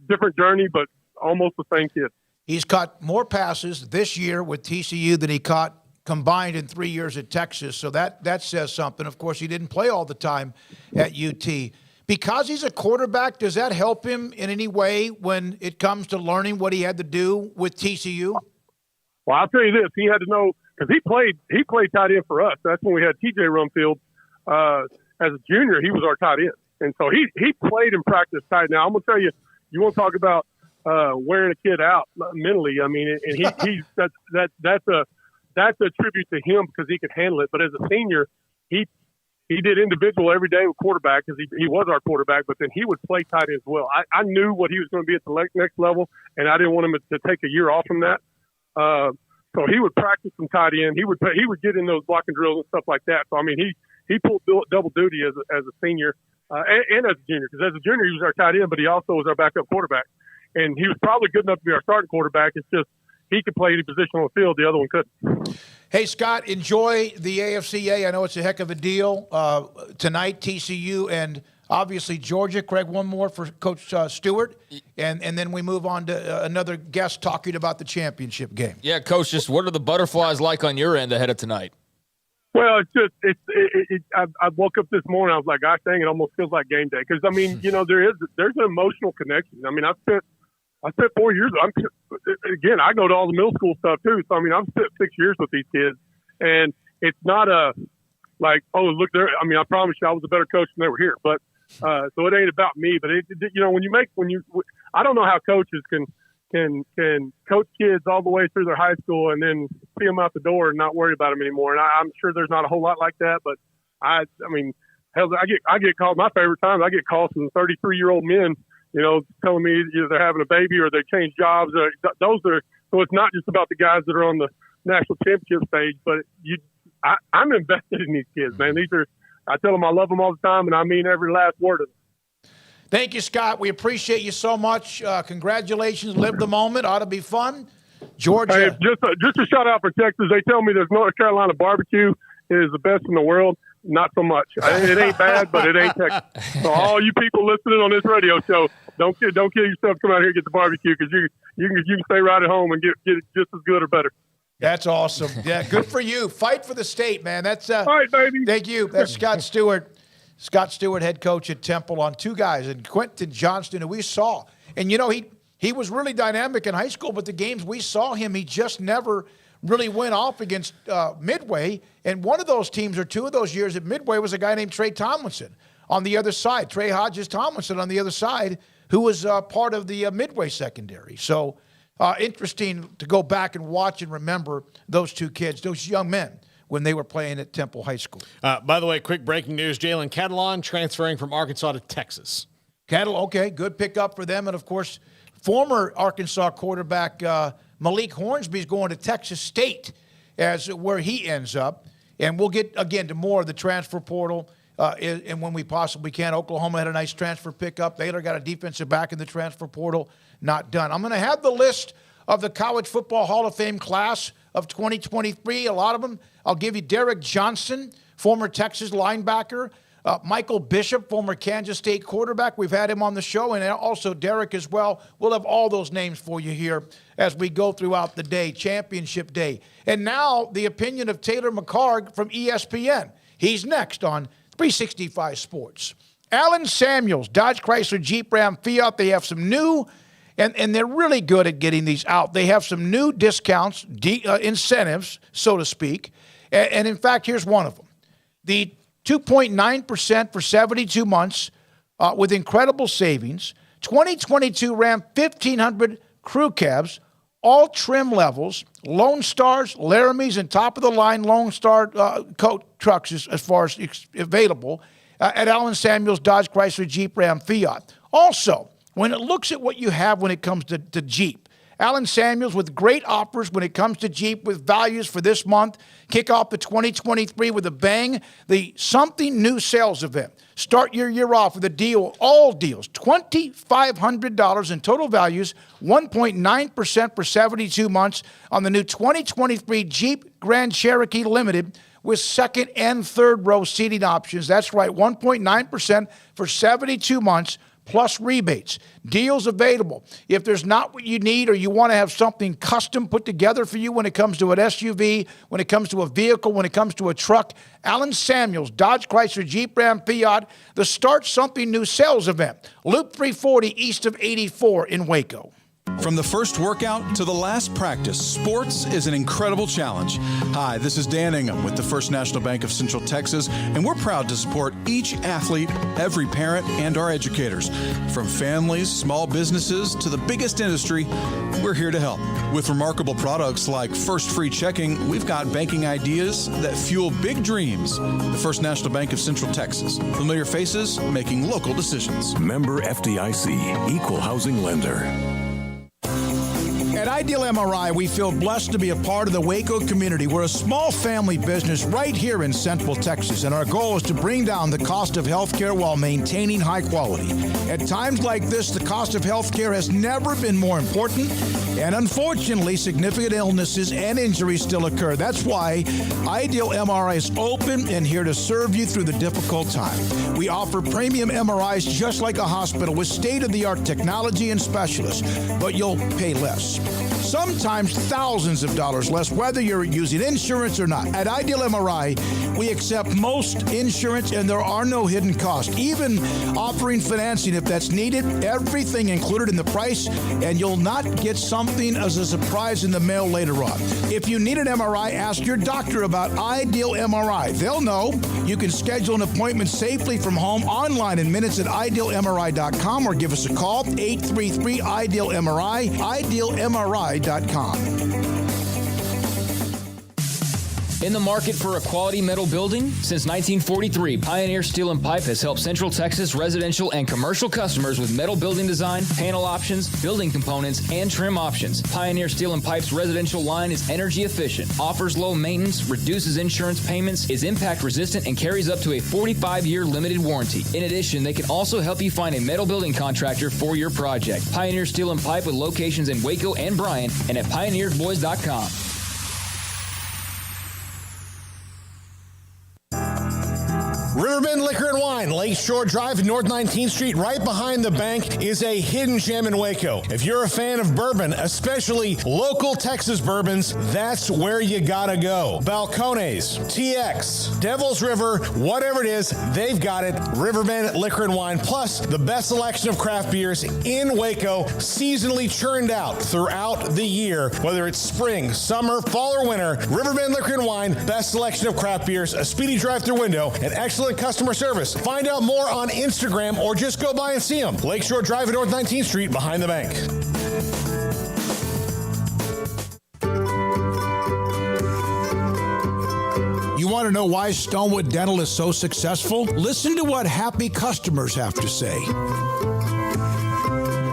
different journey, but almost the same kid. He's caught more passes this year with TCU than he caught combined in 3 years at Texas. So that says something. Of course, he didn't play all the time at UT. Because he's a quarterback, does that help him in any way when it comes to learning what he had to do with TCU? Well, I'll tell you this. He had to know because he played tight end for us. That's when we had TJ Rumfield. As a junior, he was our tight end. And so he played and practiced tight end. Now, I'm going to tell you, you want to talk about wearing a kid out mentally. I mean, and that's a tribute to him because he could handle it. But as a senior, he did individual every day with quarterback because he was our quarterback, but then he would play tight end as well. I knew what he was going to be at the next level, and I didn't want him to take a year off from that. So he would practice some tight end. He would get in those blocking drills and stuff like that. So, I mean, he pulled double duty as a senior and as a junior because as a junior he was our tight end, but he also was our backup quarterback. And he was probably good enough to be our starting quarterback. It's just he could play any position on the field. The other one couldn't. Hey, Scott, enjoy the AFCA. I know it's a heck of a deal. Tonight, TCU and obviously Georgia. Craig, one more for Coach Stewart. And then we move on to another guest talking about the championship game. Yeah, Coach, just what are the butterflies like on your end ahead of tonight? Well, I woke up this morning. I was like, gosh dang, it almost feels like game day. Because, I mean, there's an emotional connection. I mean, I spent 4 years. Again, I go to all the middle school stuff too. So I mean, I've spent 6 years with these kids, and it's not like, oh, look there. I mean, I promise you, I was a better coach when they were here. But so it ain't about me. But I don't know how coaches can coach kids all the way through their high school and then see them out the door and not worry about them anymore. And I'm sure there's not a whole lot like that. But I mean, hell, I get called. My favorite times, I get calls from 33-year-old men. Telling me they're having a baby or they changed jobs. So it's not just about the guys that are on the national championship stage, but I'm invested in these kids, man. I tell them I love them all the time, and I mean every last word of it. Thank you, Scott. We appreciate you so much. Congratulations. Live the moment. Ought to be fun. Georgia. Hey, just a shout out for Texas. They tell me there's North Carolina barbecue is the best in the world. Not so much. It ain't bad, but it ain't Texas. So all you people listening on this radio show, don't kill yourself. Come out here and get the barbecue because you can stay right at home and get it just as good or better. That's awesome. Yeah, good for you. Fight for the state, man. That's all right, baby. Thank you. That's Scott Stewart. Scott Stewart, head coach at Temple, on two guys, and Quentin Johnston, who we saw. And he was really dynamic in high school, but the games we saw him, he just never really went off against Midway. And one of those teams, or two of those years at Midway, was a guy named Trey Tomlinson on the other side. Trey Hodges Tomlinson on the other side, who was part of the Midway secondary. So interesting to go back and watch and remember those two kids, those young men, when they were playing at Temple High School. By the way, quick breaking news, Jalen Catalan transferring from Arkansas to Texas. Okay, good pickup for them. And, of course, former Arkansas quarterback Malik Hornsby is going to Texas State as where he ends up. And we'll get, again, to more of the transfer portal and when we possibly can. Oklahoma had a nice transfer pickup. Baylor got a defensive back in the transfer portal. Not done. I'm going to have the list of the College Football Hall of Fame class of 2023. A lot of them. I'll give you Derek Johnson, former Texas linebacker. Michael Bishop, former Kansas State quarterback. We've had him on the show, and also Derek as well. We'll have all those names for you here as we go throughout the day, championship day. And now the opinion of Taylor McHargue from ESPN. He's next on 365 Sports. Allen Samuels, Dodge Chrysler Jeep Ram Fiat. They have some new, and they're really good at getting these out. They have some new discounts, incentives, so to speak. And in fact, here's one of them. The 2.9% for 72 months with incredible savings. 2022 Ram 1500 crew cabs, all trim levels, Lone Stars, Laramies, and top-of-the-line Lone Star coat trucks as far as available at Allen Samuels Dodge Chrysler Jeep Ram Fiat. Also, when it looks at what you have when it comes to Jeep, Allen Samuels with great offers when it comes to Jeep with values for this month. Kick off the 2023 with a bang. The Something New sales event. Start your year off with a deal, all deals, $2,500 in total values, 1.9% for 72 months on the new 2023 Jeep Grand Cherokee Limited with second and third row seating options. That's right, 1.9% for 72 months. Plus rebates. Deals available. If there's not what you need or you want to have something custom put together for you when it comes to an SUV, when it comes to a vehicle, when it comes to a truck, Allen Samuels, Dodge Chrysler Jeep Ram Fiat, the Start Something New sales event. Loop 340 east of 84 in Waco. From the first workout to the last practice, sports is an incredible challenge. Hi, this is Dan Ingham with the First National Bank of Central Texas, and we're proud to support each athlete, every parent, and our educators. From families, small businesses, to the biggest industry, we're here to help. With remarkable products like First Free Checking, we've got banking ideas that fuel big dreams. The First National Bank of Central Texas. Familiar faces making local decisions. Member FDIC, Equal Housing Lender. At Ideal MRI, we feel blessed to be a part of the Waco community. We're a small family business right here in Central Texas, and our goal is to bring down the cost of healthcare while maintaining high quality. At times like this, the cost of healthcare has never been more important, and unfortunately, significant illnesses and injuries still occur. That's why Ideal MRI is open and here to serve you through the difficult time. We offer premium MRIs just like a hospital with state-of-the-art technology and specialists, but you'll pay less. Sometimes thousands of dollars less, whether you're using insurance or not. At Ideal MRI, we accept most insurance and there are no hidden costs. Even offering financing if that's needed, everything included in the price, and you'll not get something as a surprise in the mail later on. If you need an MRI, ask your doctor about Ideal MRI. They'll know. You can schedule an appointment safely from home online in minutes at idealmri.com or give us a call, 833-IDEAL-MRI, idealmri.com. In the market for a quality metal building? Since 1943, Pioneer Steel & Pipe has helped Central Texas residential and commercial customers with metal building design, panel options, building components, and trim options. Pioneer Steel & Pipe's residential line is energy efficient, offers low maintenance, reduces insurance payments, is impact resistant, and carries up to a 45-year limited warranty. In addition, they can also help you find a metal building contractor for your project. Pioneer Steel & Pipe with locations in Waco and Bryan and at pioneersboys.com. Riverbend Liquor and Wine, Lakeshore Drive and North 19th Street, right behind the bank, is a hidden gem in Waco. If you're a fan of bourbon, especially local Texas bourbons, that's where you gotta go. Balcones, TX, Devil's River, whatever it is, they've got it. Riverbend Liquor and Wine, plus the best selection of craft beers in Waco, seasonally churned out throughout the year. Whether it's spring, summer, fall, or winter, Riverbend Liquor and Wine, best selection of craft beers, a speedy drive-through window, and excellent customer service. Find out more on Instagram or just go by and see them. Lakeshore Drive at North 19th Street behind the bank. want to know why Stonewood Dental is so successful? Listen to what happy customers have to say.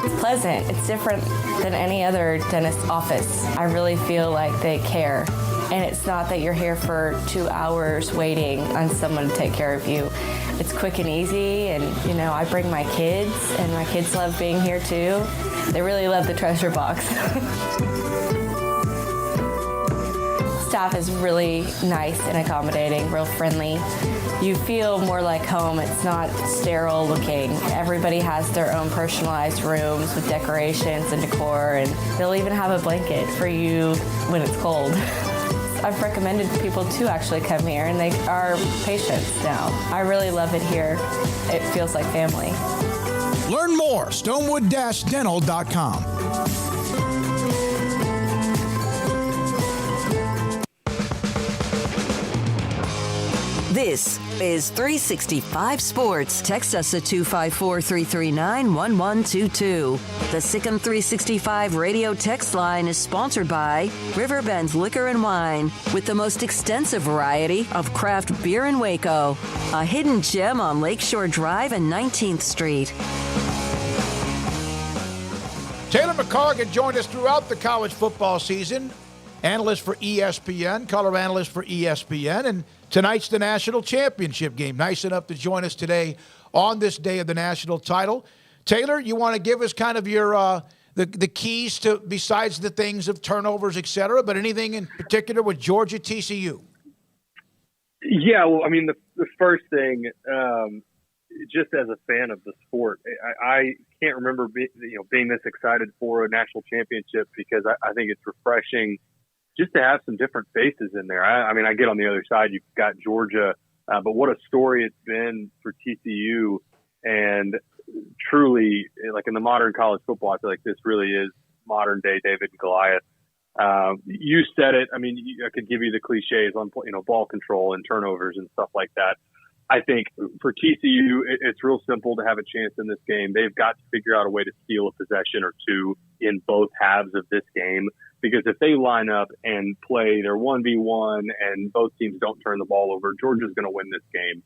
It's pleasant. It's different than any other dentist office. I really feel like they care. And it's not that you're here for 2 hours waiting on someone to take care of you. It's quick and easy, and I bring my kids, and my kids love being here too. They really love the treasure box. Staff is really nice and accommodating, real friendly. You feel more like home. It's not sterile looking. Everybody has their own personalized rooms with decorations and decor, and they'll even have a blanket for you when it's cold. I've recommended people to actually come here, and they are patients now. I really love it here. It feels like family. Learn more, stonewood-dental.com. This is 365 Sports. Text us at 254-339-1122. The Sikkim 365 radio text line is sponsored by Riverbend Liquor and Wine, with the most extensive variety of craft beer in Waco. A hidden gem on Lakeshore Drive and 19th Street. Taylor McHargue had joined us throughout the college football season. Analyst for ESPN, color analyst for ESPN, and tonight's the national championship game. Nice enough to join us today on this day of the national title. Taylor, you want to give us kind of your the keys to, besides the things of turnovers, et cetera, but anything in particular with Georgia TCU? Yeah, well, I mean, the first thing, just as a fan of the sport, I can't remember being this excited for a national championship, because I think it's refreshing just to have some different faces in there. I mean, I get on the other side, you've got Georgia, but what a story it's been for TCU. And truly, like in the modern college football, I feel like this really is modern day David and Goliath. You said it. I mean, I could give you the cliches on, ball control and turnovers and stuff like that. I think for TCU, it's real simple to have a chance in this game. They've got to figure out a way to steal a possession or two in both halves of this game, because if they line up and play their 1v1 and both teams don't turn the ball over, Georgia's going to win this game.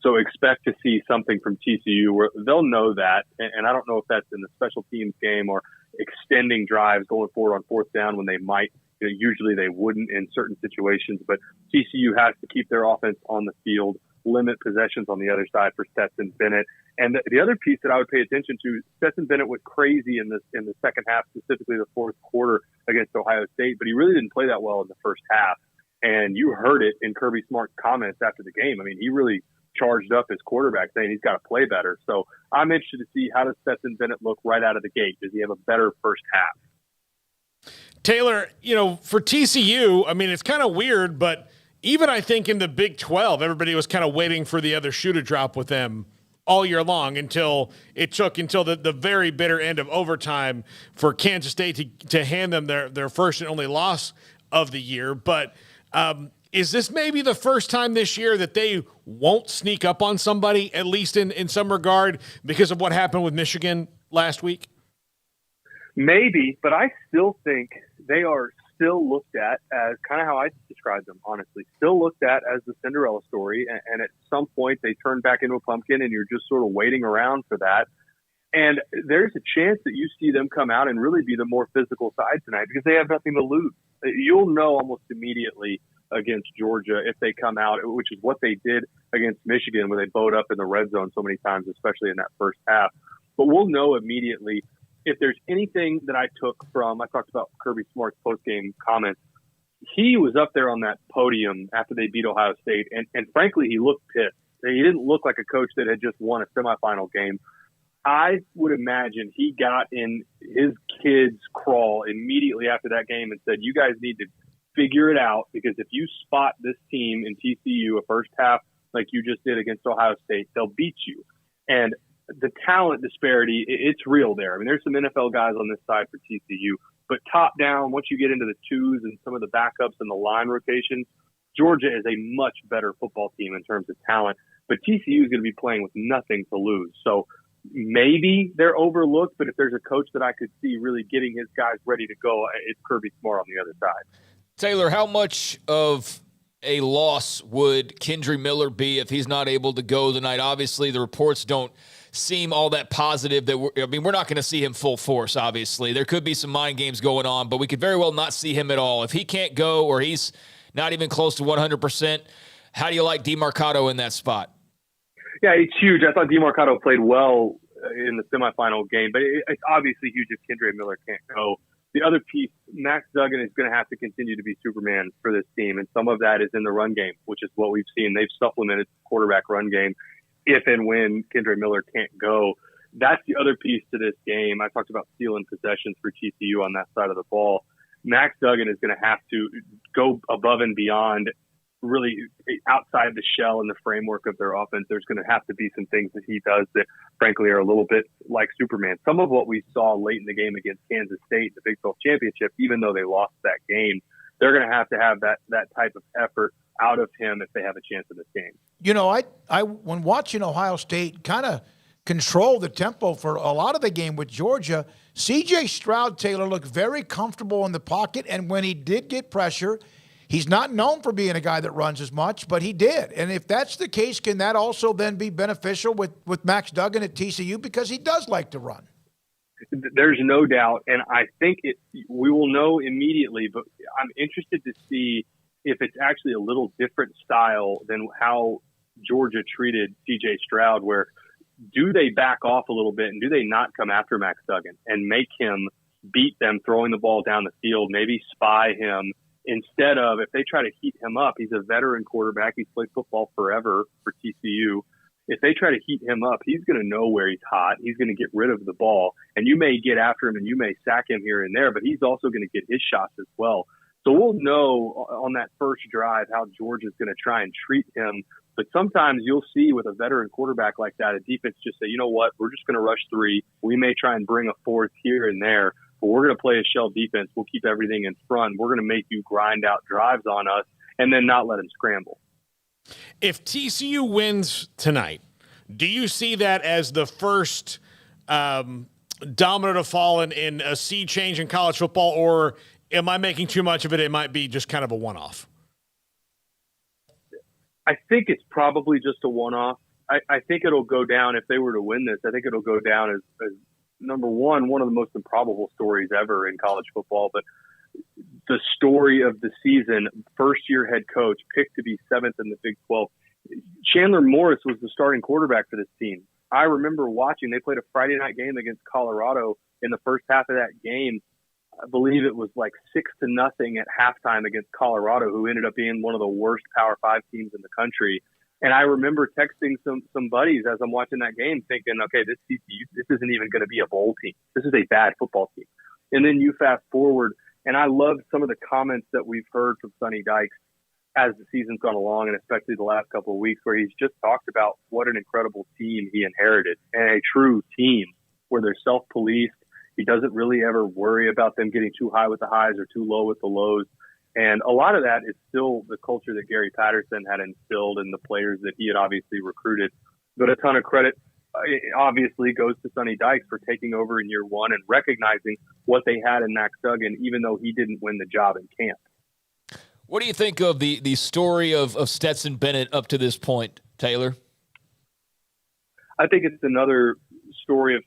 So expect to see something from TCU where they'll know that. And I don't know if that's in the special teams game or extending drives going forward on fourth down when they might. Usually they wouldn't in certain situations, but TCU has to keep their offense on the field, limit possessions on the other side for Stetson Bennett. And the other piece that I would pay attention to, Stetson Bennett went crazy in the second half, specifically the fourth quarter against Ohio State, but he really didn't play that well in the first half. And you heard it in Kirby Smart's comments after the game. I mean, he really charged up his quarterback, saying he's got to play better. So I'm interested to see, how does Stetson Bennett look right out of the gate? Does he have a better first half? Taylor, for TCU, I mean, it's kind of weird, but even I think in the Big 12, everybody was kind of waiting for the other shoe to drop with them all year long, until the very bitter end of overtime for Kansas State to hand them their first and only loss of the year. But is this maybe the first time this year that they won't sneak up on somebody, at least in some regard, because of what happened with Michigan last week? Maybe, but I still think they are still looked at as kind of how I describe them, honestly, still looked at as the Cinderella story. And at some point they turn back into a pumpkin, and you're just sort of waiting around for that. And there's a chance that you see them come out and really be the more physical side tonight, because they have nothing to lose. You'll know almost immediately against Georgia if they come out, which is what they did against Michigan, where they bowed up in the red zone so many times, especially in that first half. But we'll know immediately if there's anything that I took from, I talked about Kirby Smart's post-game comments. He was up there on that podium after they beat Ohio State, and frankly, he looked pissed. He didn't look like a coach that had just won a semifinal game. I would imagine he got in his kids' crawl immediately after that game and said, you guys need to figure it out, because if you spot this team in TCU a first half like you just did against Ohio State, they'll beat you. And the talent disparity, it's real there. I mean, there's some NFL guys on this side for TCU, but top down, once you get into the twos and some of the backups and the line rotations, Georgia is a much better football team in terms of talent, but TCU is going to be playing with nothing to lose. So maybe they're overlooked, but if there's a coach that I could see really getting his guys ready to go, it's Kirby Smart on the other side. Taylor, how much of a loss would Kendry Miller be if he's not able to go tonight? Obviously, the reports don't seem all that positive. We're not going to see him full force, obviously. There could be some mind games going on, but we could very well not see him at all. If he can't go or he's not even close to 100%, how do you like DeMarcado in that spot? Yeah, it's huge. I thought DeMarcado played well in the semifinal game, but it's obviously huge if Kendry Miller can't go. The other piece, Max Duggan is going to have to continue to be Superman for this team, and some of that is in the run game, which is what we've seen. They've supplemented the quarterback run game if and when Kendry Miller can't go. That's the other piece to this game. I talked about stealing possessions for TCU on that side of the ball. Max Duggan is going to have to go above and beyond, really outside the shell and the framework of their offense. There's going to have to be some things that he does that, frankly, are a little bit like Superman. Some of what we saw late in the game against Kansas State in the Big 12 championship, even though they lost that game, they're going to have that type of effort out of him if they have a chance in this game. You know, I when watching Ohio State kind of control the tempo for a lot of the game with Georgia, C.J. Stroud, Taylor, looked very comfortable in the pocket, and when he did get pressure, he's not known for being a guy that runs as much, but he did. And if that's the case, can that also then be beneficial with Max Duggan at TCU? Because he does like to run. There's no doubt, and I think we will know immediately, but I'm interested to see if it's actually a little different style than how Georgia treated C.J. Stroud, where do they back off a little bit and do they not come after Max Duggan and make him beat them throwing the ball down the field, maybe spy him, instead of, if they try to heat him up, he's a veteran quarterback. He's played football forever for TCU. If they try to heat him up, he's going to know where he's hot. He's going to get rid of the ball. And you may get after him and you may sack him here and there, but he's also going to get his shots as well. So we'll know on that first drive how Georgia's going to try and treat him. But sometimes you'll see with a veteran quarterback like that, a defense just say, you know what, we're just going to rush three. We may try and bring a fourth here and there, but we're going to play a shell defense. We'll keep everything in front. We're going to make you grind out drives on us and then not let them scramble. If TCU wins tonight, do you see that as the first domino to fall in a sea change in college football, or am I making too much of it? It might be just kind of a one-off. I think it's probably just a one-off. I think it'll go down, if they were to win this, I think it'll go down as number one of the most improbable stories ever in college football. But the story of the season, first-year head coach, picked to be seventh in the Big 12. Chandler Morris was the starting quarterback for this team. I remember watching, they played a Friday night game against Colorado. In the first half of that game, I believe it was like 6-0 at halftime against Colorado, who ended up being one of the worst Power 5 teams in the country. And I remember texting some buddies as I'm watching that game thinking, okay, this isn't even going to be a bowl team. This is a bad football team. And then you fast forward, and I love some of the comments that we've heard from Sonny Dykes as the season's gone along, and especially the last couple of weeks, where he's just talked about what an incredible team he inherited, and a true team where they're self-policed. He doesn't really ever worry about them getting too high with the highs or too low with the lows. And a lot of that is still the culture that Gary Patterson had instilled in the players that he had obviously recruited. But a ton of credit obviously goes to Sonny Dykes for taking over in year one and recognizing what they had in Max Duggan, even though he didn't win the job in camp. What do you think of the story of Stetson Bennett up to this point, Taylor? I think it's another story of,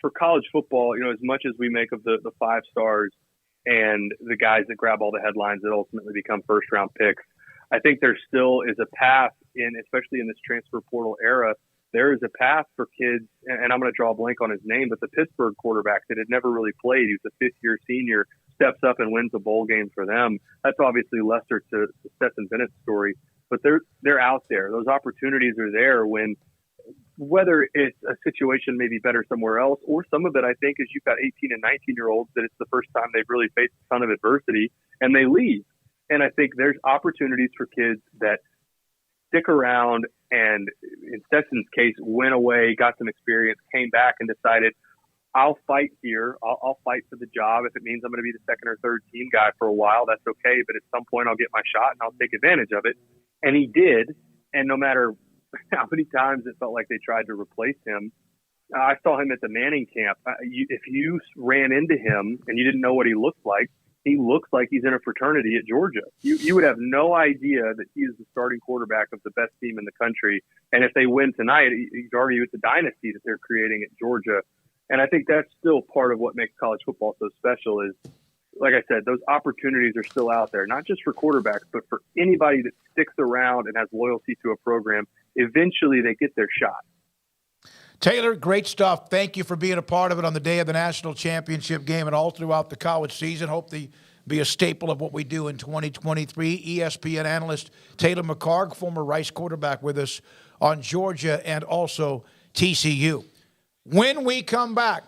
for college football, as much as we make of the 5 stars and the guys that grab all the headlines that ultimately become first-round picks, I think there still is a path, especially in this transfer portal era, there is a path for kids, and I'm going to draw a blank on his name, but the Pittsburgh quarterback that had never really played, he was a 5th-year senior, steps up and wins a bowl game for them. That's obviously lesser to Stetson Bennett's story, but they're out there. Those opportunities are there when, whether it's a situation maybe better somewhere else, or some of it, I think, is you've got 18 and 19-year-olds that it's the first time they've really faced a ton of adversity, and they leave. And I think there's opportunities for kids that stick around and, in Stetson's case, went away, got some experience, came back and decided, I'll fight here. I'll fight for the job. If it means I'm going to be the second or third team guy for a while, that's okay. But at some point I'll get my shot and I'll take advantage of it. And he did. And no matter how many times it felt like they tried to replace him, I saw him at the Manning camp. If you ran into him and you didn't know what he looked like, he looks like he's in a fraternity at Georgia. You would have no idea that he is the starting quarterback of the best team in the country. And if they win tonight, he's already with the dynasty that they're creating at Georgia. And I think that's still part of what makes college football so special is, like I said, those opportunities are still out there, not just for quarterbacks, but for anybody that sticks around and has loyalty to a program. Eventually they get their shot. Taylor, great stuff. Thank you for being a part of it on the day of the national championship game and all throughout the college season. Hope to be a staple of what we do in 2023. ESPN analyst Taylor McHargue, former Rice quarterback, with us on Georgia and also TCU. When we come back,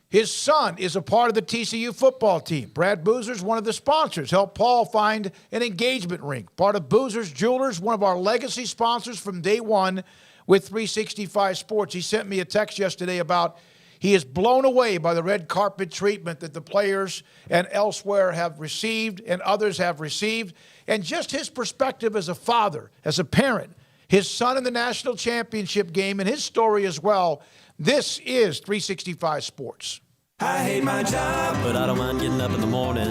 his son is a part of the TCU football team. Brad Boozer's one of the sponsors. Helped Paul find an engagement ring. Part of Boozer's Jewelers, one of our legacy sponsors from day one with 365 Sports. He sent me a text yesterday about he is blown away by the red carpet treatment that the players and elsewhere have received and others have received. And just his perspective as a father, as a parent, his son in the national championship game, and his story as well. This is 365 Sports. I hate my job, but I don't mind getting up in the morning.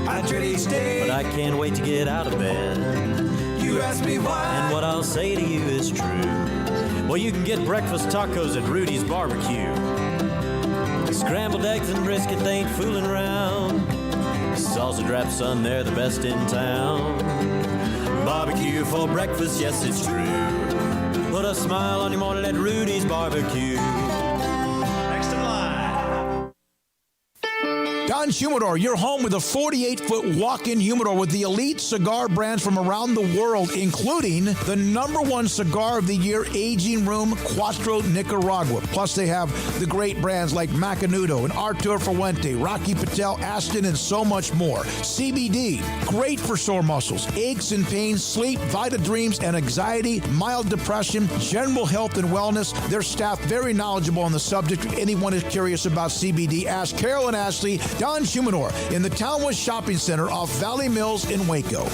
I dread each day, but I can't wait to get out of bed. You ask me why, and what I'll say to you is true. Well, you can get breakfast tacos at Rudy's Barbecue. Scrambled eggs and brisket, they ain't fooling around. Salsa drap, son, they're the best in town. Barbecue for breakfast, yes, it's true. Put a smile on your morning at Rudy's Barbecue. Next in line. Don Humidor, your home with a 48-foot walk-in humidor with the elite cigar brands from around the world, including the #1 cigar of the year, Aging Room Cuatro Nicaragua. Plus, they have the great brands like Macanudo and Artur Fuente, Rocky Patel, Aston, and so much more. CBD, great for sore muscles, aches and pains, sleep, Vita Dreams, and anxiety, mild depression, general health and wellness. Their staff very knowledgeable on the subject. If anyone is curious about CBD, ask Carol and Ashley. Don Humidor in the Townwest Shopping Center off Valley Mills in Waco.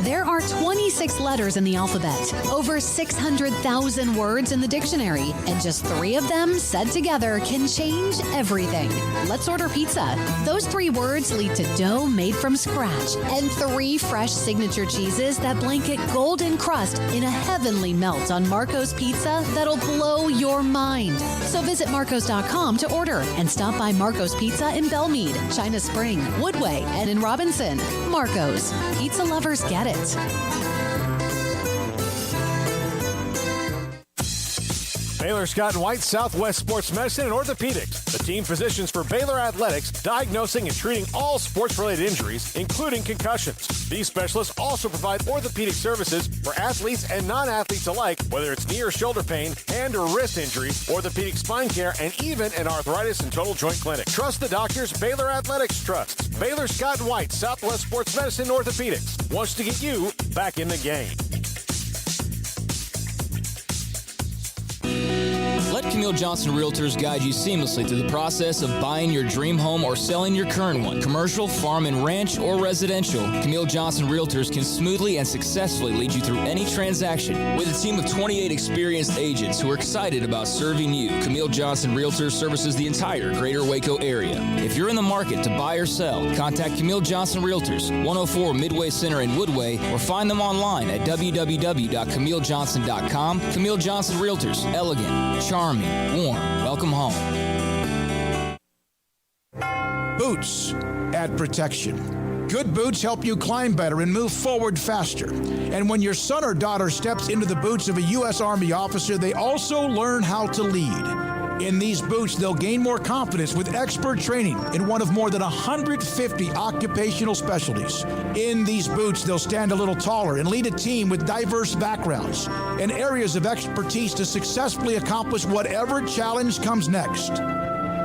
There are 26 letters in the alphabet, over 600,000 words in the dictionary, and just 3 of them said together can change everything. Let's order pizza. Those 3 words lead to dough made from scratch and 3 fresh signature cheeses that blanket golden crust in a heavenly melt on Marco's Pizza that'll blow your mind. So visit Marcos.com to order and stop by Marco's Pizza in Belmead, China Spring, Woodway, and in Robinson. Marco's. Pizza lovers get it. Baylor Scott & White, Southwest Sports Medicine and Orthopedics, the team physicians for Baylor Athletics, diagnosing and treating all sports-related injuries, including concussions. These specialists also provide orthopedic services for athletes and non-athletes alike, whether it's knee or shoulder pain, hand or wrist injuries, orthopedic spine care, and even an arthritis and total joint clinic. Trust the doctors Baylor Athletics trusts. Baylor Scott & White, Southwest Sports Medicine and Orthopedics wants to get you back in the game. Let Camille Johnson Realtors guide you seamlessly through the process of buying your dream home or selling your current one. Commercial, farm and ranch, or residential, Camille Johnson Realtors can smoothly and successfully lead you through any transaction. With a team of 28 experienced agents who are excited about serving you, Camille Johnson Realtors services the entire greater Waco area. If you're in the market to buy or sell, contact Camille Johnson Realtors, 104 Midway Center in Woodway, or find them online at www.camillejohnson.com. Camille Johnson Realtors, elegant, charming, warm. Welcome home. Boots add protection. Good boots help you climb better and move forward faster. And when your son or daughter steps into the boots of a U.S. Army officer, they also learn how to lead. In these boots, they'll gain more confidence with expert training in one of more than 150 occupational specialties. In these boots, they'll stand a little taller and lead a team with diverse backgrounds and areas of expertise to successfully accomplish whatever challenge comes next.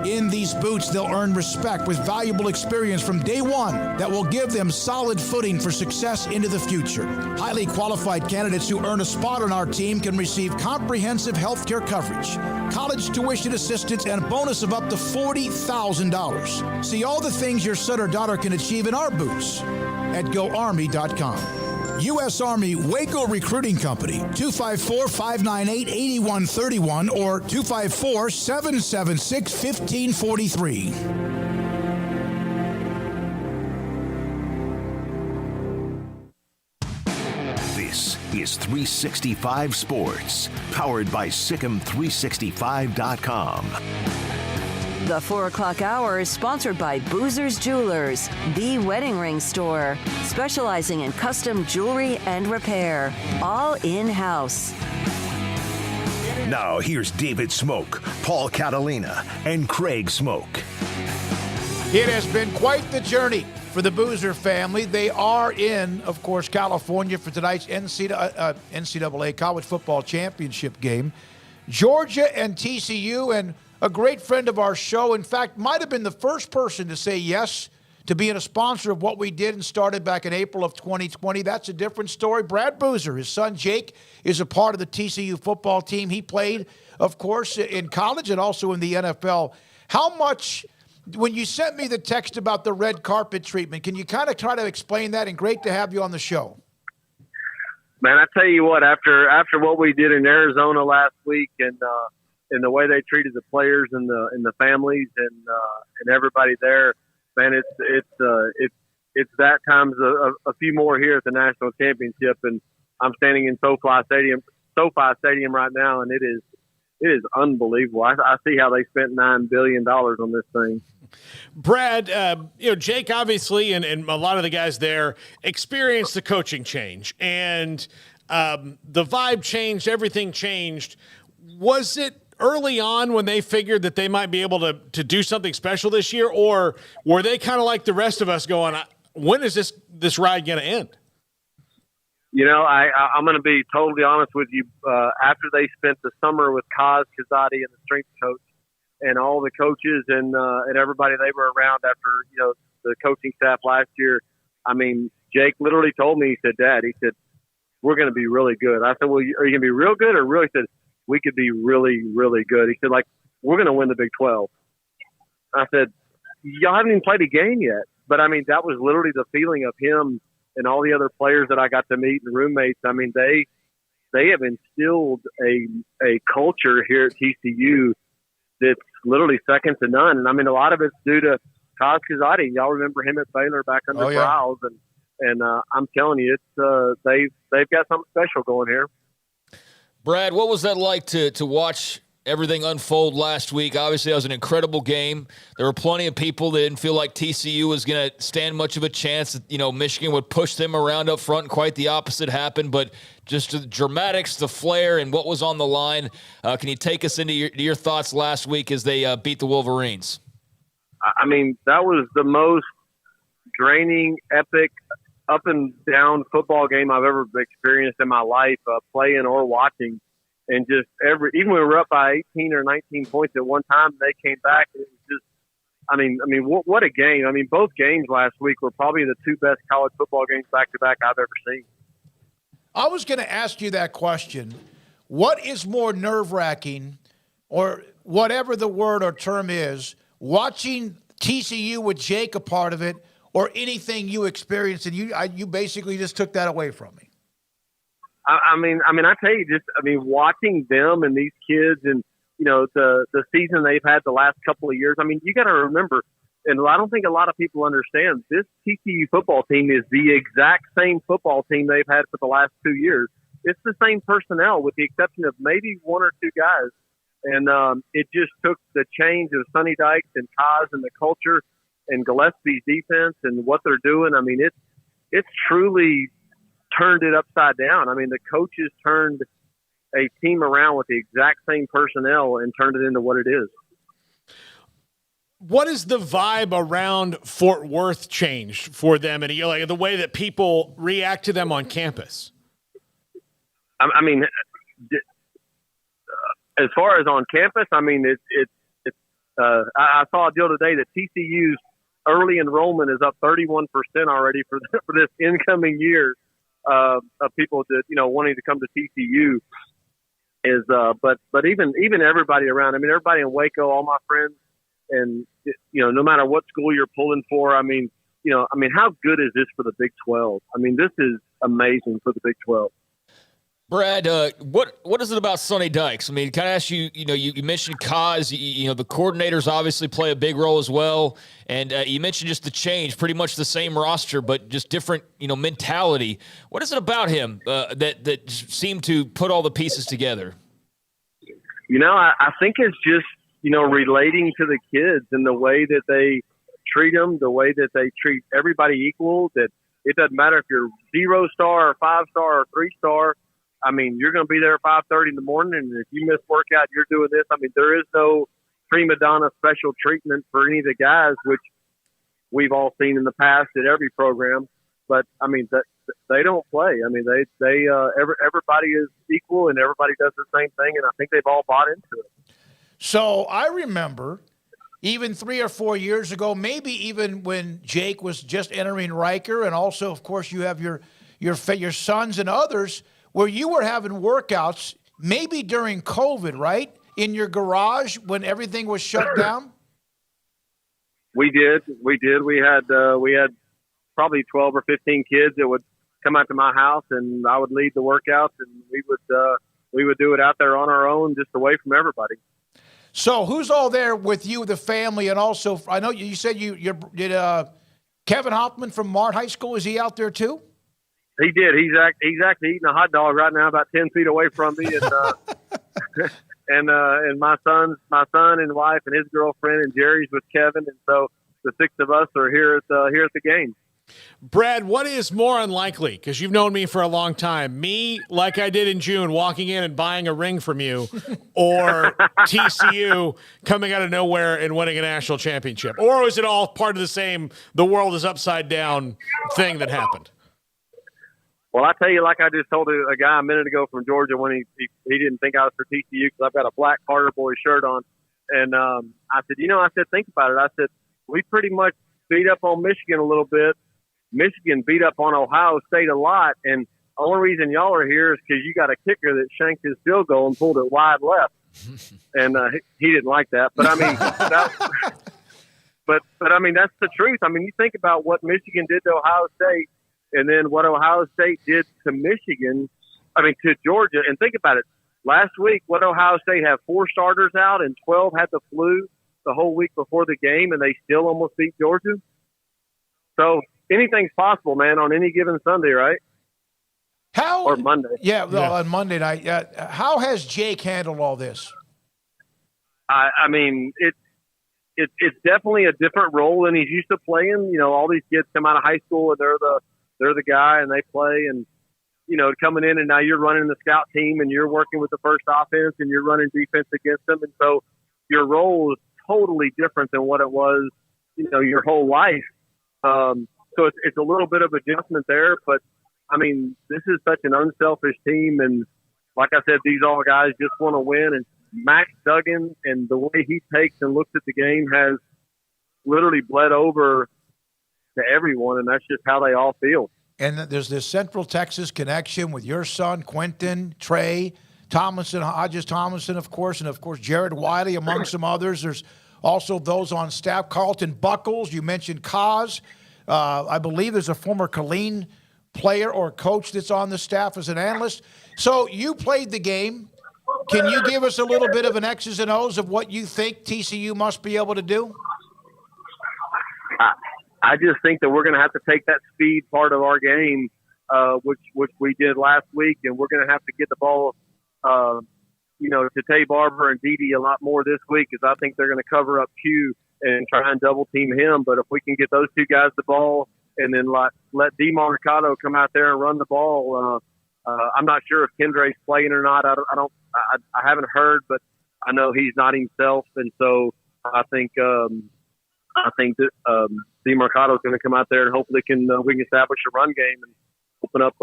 In these boots, they'll earn respect with valuable experience from day one that will give them solid footing for success into the future. Highly qualified candidates who earn a spot on our team can receive comprehensive health care coverage, college tuition assistance, and a bonus of up to $40,000. See all the things your son or daughter can achieve in our boots at GoArmy.com. U.S. Army Waco Recruiting Company, 254-598-8131 or 254-776-1543. This is 365 Sports, powered by Sikkim365.com. The 4 o'clock hour is sponsored by Boozer's Jewelers, the wedding ring store, specializing in custom jewelry and repair, all in-house. Now here's David Smoak, Paul Catalina, and Craig Smoak. It has been quite the journey for the Boozer family. They are in, of course, California for tonight's NCAA College Football Championship game. Georgia and TCU, and a great friend of our show, in fact, might have been the first person to say yes to being a sponsor of what we did and started back in April of 2020. That's a different story. Brad Boozer, his son Jake, is a part of the TCU football team. He played, of course, in college and also in the NFL. How much, when you sent me the text about the red carpet treatment, can you kind of try to explain that? And great to have you on the show. Man, I tell you what, after what we did in Arizona last week and the way they treated the players and the families and everybody there, man, it's that times a few more here at the national championship, and I'm standing in SoFi Stadium right now, and it is unbelievable. I see how they spent $9 billion on this thing. Brad, Jake obviously and a lot of the guys there experienced the coaching change, and the vibe changed, everything changed. Was it early on when they figured that they might be able to do something special this year, or were they kind of like the rest of us going, when is this ride going to end? I'm going to be totally honest with you. After they spent the summer with Kaz Kazadi and the strength coach and all the coaches and everybody they were around after, the coaching staff last year, I mean, Jake literally told me, he said, Dad, we're going to be really good. I said, well, are you going to be real good or really? He said, we could be really, really good. He said, we're going to win the Big 12. I said, y'all haven't even played a game yet. But, I mean, that was literally the feeling of him and all the other players that I got to meet and roommates. I mean, they have instilled a culture here at TCU that's literally second to none. And, I mean, a lot of it's due to Kaz Kazadi. Y'all remember him at Baylor back under Browse. And I'm telling you, they've got something special going here. Brad, what was that like to watch everything unfold last week? Obviously, that was an incredible game. There were plenty of people that didn't feel like TCU was going to stand much of a chance. Michigan would push them around up front, and quite the opposite happened. But just the dramatics, the flair, and what was on the line. Can you take us into your thoughts last week as they beat the Wolverines? I mean, that was the most draining, epic, up and down football game I've ever experienced in my life, playing or watching. And just even when we were up by 18 or 19 points at one time, they came back. And it was just, I mean, what a game. I mean, both games last week were probably the two best college football games back to back I've ever seen. I was going to ask you that question. What is more nerve-wracking, or whatever the word or term is, watching TCU with Jake a part of it, or anything you experienced, and you basically just took that away from me? I mean, I tell you, watching them and these kids, and the season they've had the last couple of years. I mean, you got to remember, and I don't think a lot of people understand, this TCU football team is the exact same football team they've had for the last 2 years. It's the same personnel, with the exception of maybe one or two guys, and it just took the change of Sonny Dykes and Kaz and the culture and Gillespie's defense and what they're doing. I mean, it's truly turned it upside down. I mean, the coaches turned a team around with the exact same personnel and turned it into what it is. What is the vibe around Fort Worth changed for them, and like the way that people react to them on campus? I mean, as far as on campus, I mean, I saw a deal today that TCU's early enrollment is up 31% already for this incoming year of people that wanting to come to TCU. But even everybody around. I mean, everybody in Waco, all my friends, and no matter what school you're pulling for. I mean, I mean, how good is this for the Big 12? I mean, this is amazing for the Big 12. Brad, what is it about Sonny Dykes? I mean, can I ask you, you mentioned Kaz, the coordinators obviously play a big role as well. And you mentioned just the change, pretty much the same roster, but just different, mentality. What is it about him that seemed to put all the pieces together? I think it's just, relating to the kids and the way that they treat them, the way that they treat everybody equal, that it doesn't matter if you're 0-star or 5-star or 3-star. I mean, you're going to be there at 5:30 in the morning, and if you miss workout, you're doing this. I mean, there is no prima donna special treatment for any of the guys, which we've all seen in the past at every program. But I mean, they don't play. I mean, everybody is equal, and everybody does the same thing, and I think they've all bought into it. So I remember, even 3 or 4 years ago, maybe even when Jake was just entering Riker, and also, of course, you have your sons and others, where you were having workouts, maybe during COVID, right? In your garage when everything was shut down? We did. We had probably 12 or 15 kids that would come out to my house, and I would lead the workouts, and we would do it out there on our own, just away from everybody. So who's all there with you, the family, and also, I know you said you did Kevin Hoffman from Mart High School, is he out there too? He did. He's actually eating a hot dog right now, about 10 feet away from me, and and my son and wife and his girlfriend and Jerry's with Kevin, and so the 6 of us are here at the game. Brad, what is more unlikely? Because you've known me for a long time. Me, like I did in June, walking in and buying a ring from you, or TCU coming out of nowhere and winning a national championship? Or is it all part of the same, the world is upside down thing that happened? Well, I tell you, like I just told a guy a minute ago from Georgia when he didn't think I was for TCU because I've got a black Carter Boy shirt on. And I said, think about it. I said, we pretty much beat up on Michigan a little bit. Michigan beat up on Ohio State a lot. And the only reason y'all are here is because you got a kicker that shanked his field goal and pulled it wide left. And he didn't like that. But, I mean, but I mean, that's the truth. I mean, you think about what Michigan did to Ohio State, and then what Ohio State did to Georgia. And think about it. Last week, what Ohio State had 4 starters out and 12 had the flu the whole week before the game, and they still almost beat Georgia. So anything's possible, man, on any given Sunday, right? Or Monday. Yeah, well, on Monday night. How has Jake handled all this? I mean, it's definitely a different role than he's used to playing. All these kids come out of high school and they're the guy and they play, and coming in and now you're running the scout team and you're working with the first offense and you're running defense against them, and so your role is totally different than what it was your whole life. So it's a little bit of adjustment there, but I mean, this is such an unselfish team, and like I said, these all guys just want to win. And Max Duggan and the way he takes and looks at the game has literally bled over to everyone, and that's just how they all feel. And there's this Central Texas connection with your son, Quentin, Trey, Tomlinson, Hodges Tomlinson, of course, and, of course, Jared Wiley, among some others. There's also those on staff. Carlton Buckles, you mentioned Kaz. I believe there's a former Colleen player or coach that's on the staff as an analyst. So you played the game. Can you give us a little bit of an X's and O's of what you think TCU must be able to do? I just think that we're going to have to take that speed part of our game, which we did last week, and we're going to have to get the ball, to Tay Barber and Dede a lot more this week, because I think they're going to cover up Q and try and double team him. But if we can get those 2 guys the ball and then let Demar Hamlin come out there and run the ball, I'm not sure if Kendre's playing or not. I haven't heard, but I know he's not himself, and so I think that Demar Hamlin is going to come out there and hopefully we can establish a run game and open up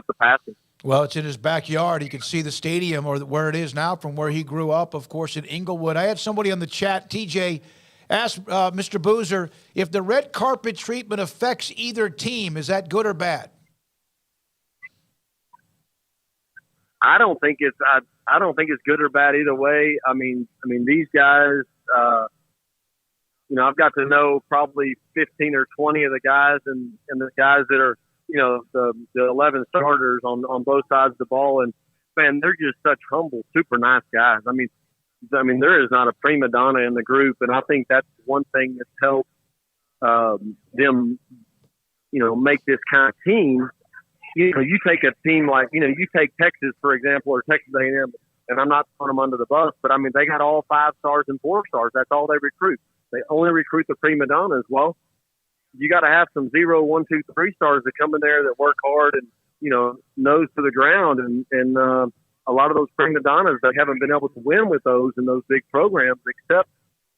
the passing. Well, it's in his backyard. He can see the stadium or where it is now from where he grew up, of course, in Inglewood. I had somebody on the chat, TJ, ask Mr. Boozer if the red carpet treatment affects either team. Is that good or bad? I don't think it's good or bad either way. I mean these guys, I've got to know probably 15 or 20 of the guys and the guys that are, the 11 starters on both sides of the ball. And, man, they're just such humble, super nice guys. I mean, there is not a prima donna in the group, and I think that's one thing that's helped them, make this kind of team. You take a team like, you take Texas, for example, or Texas A&M, and I'm not throwing them under the bus, but, they got all 5 stars and 4 stars. That's all they recruit. They only recruit the prima donnas. Well, you got to have some 0, 1, 2, 3 stars that come in there that work hard and, nose to the ground. And a lot of those prima donnas, they haven't been able to win with those in those big programs, except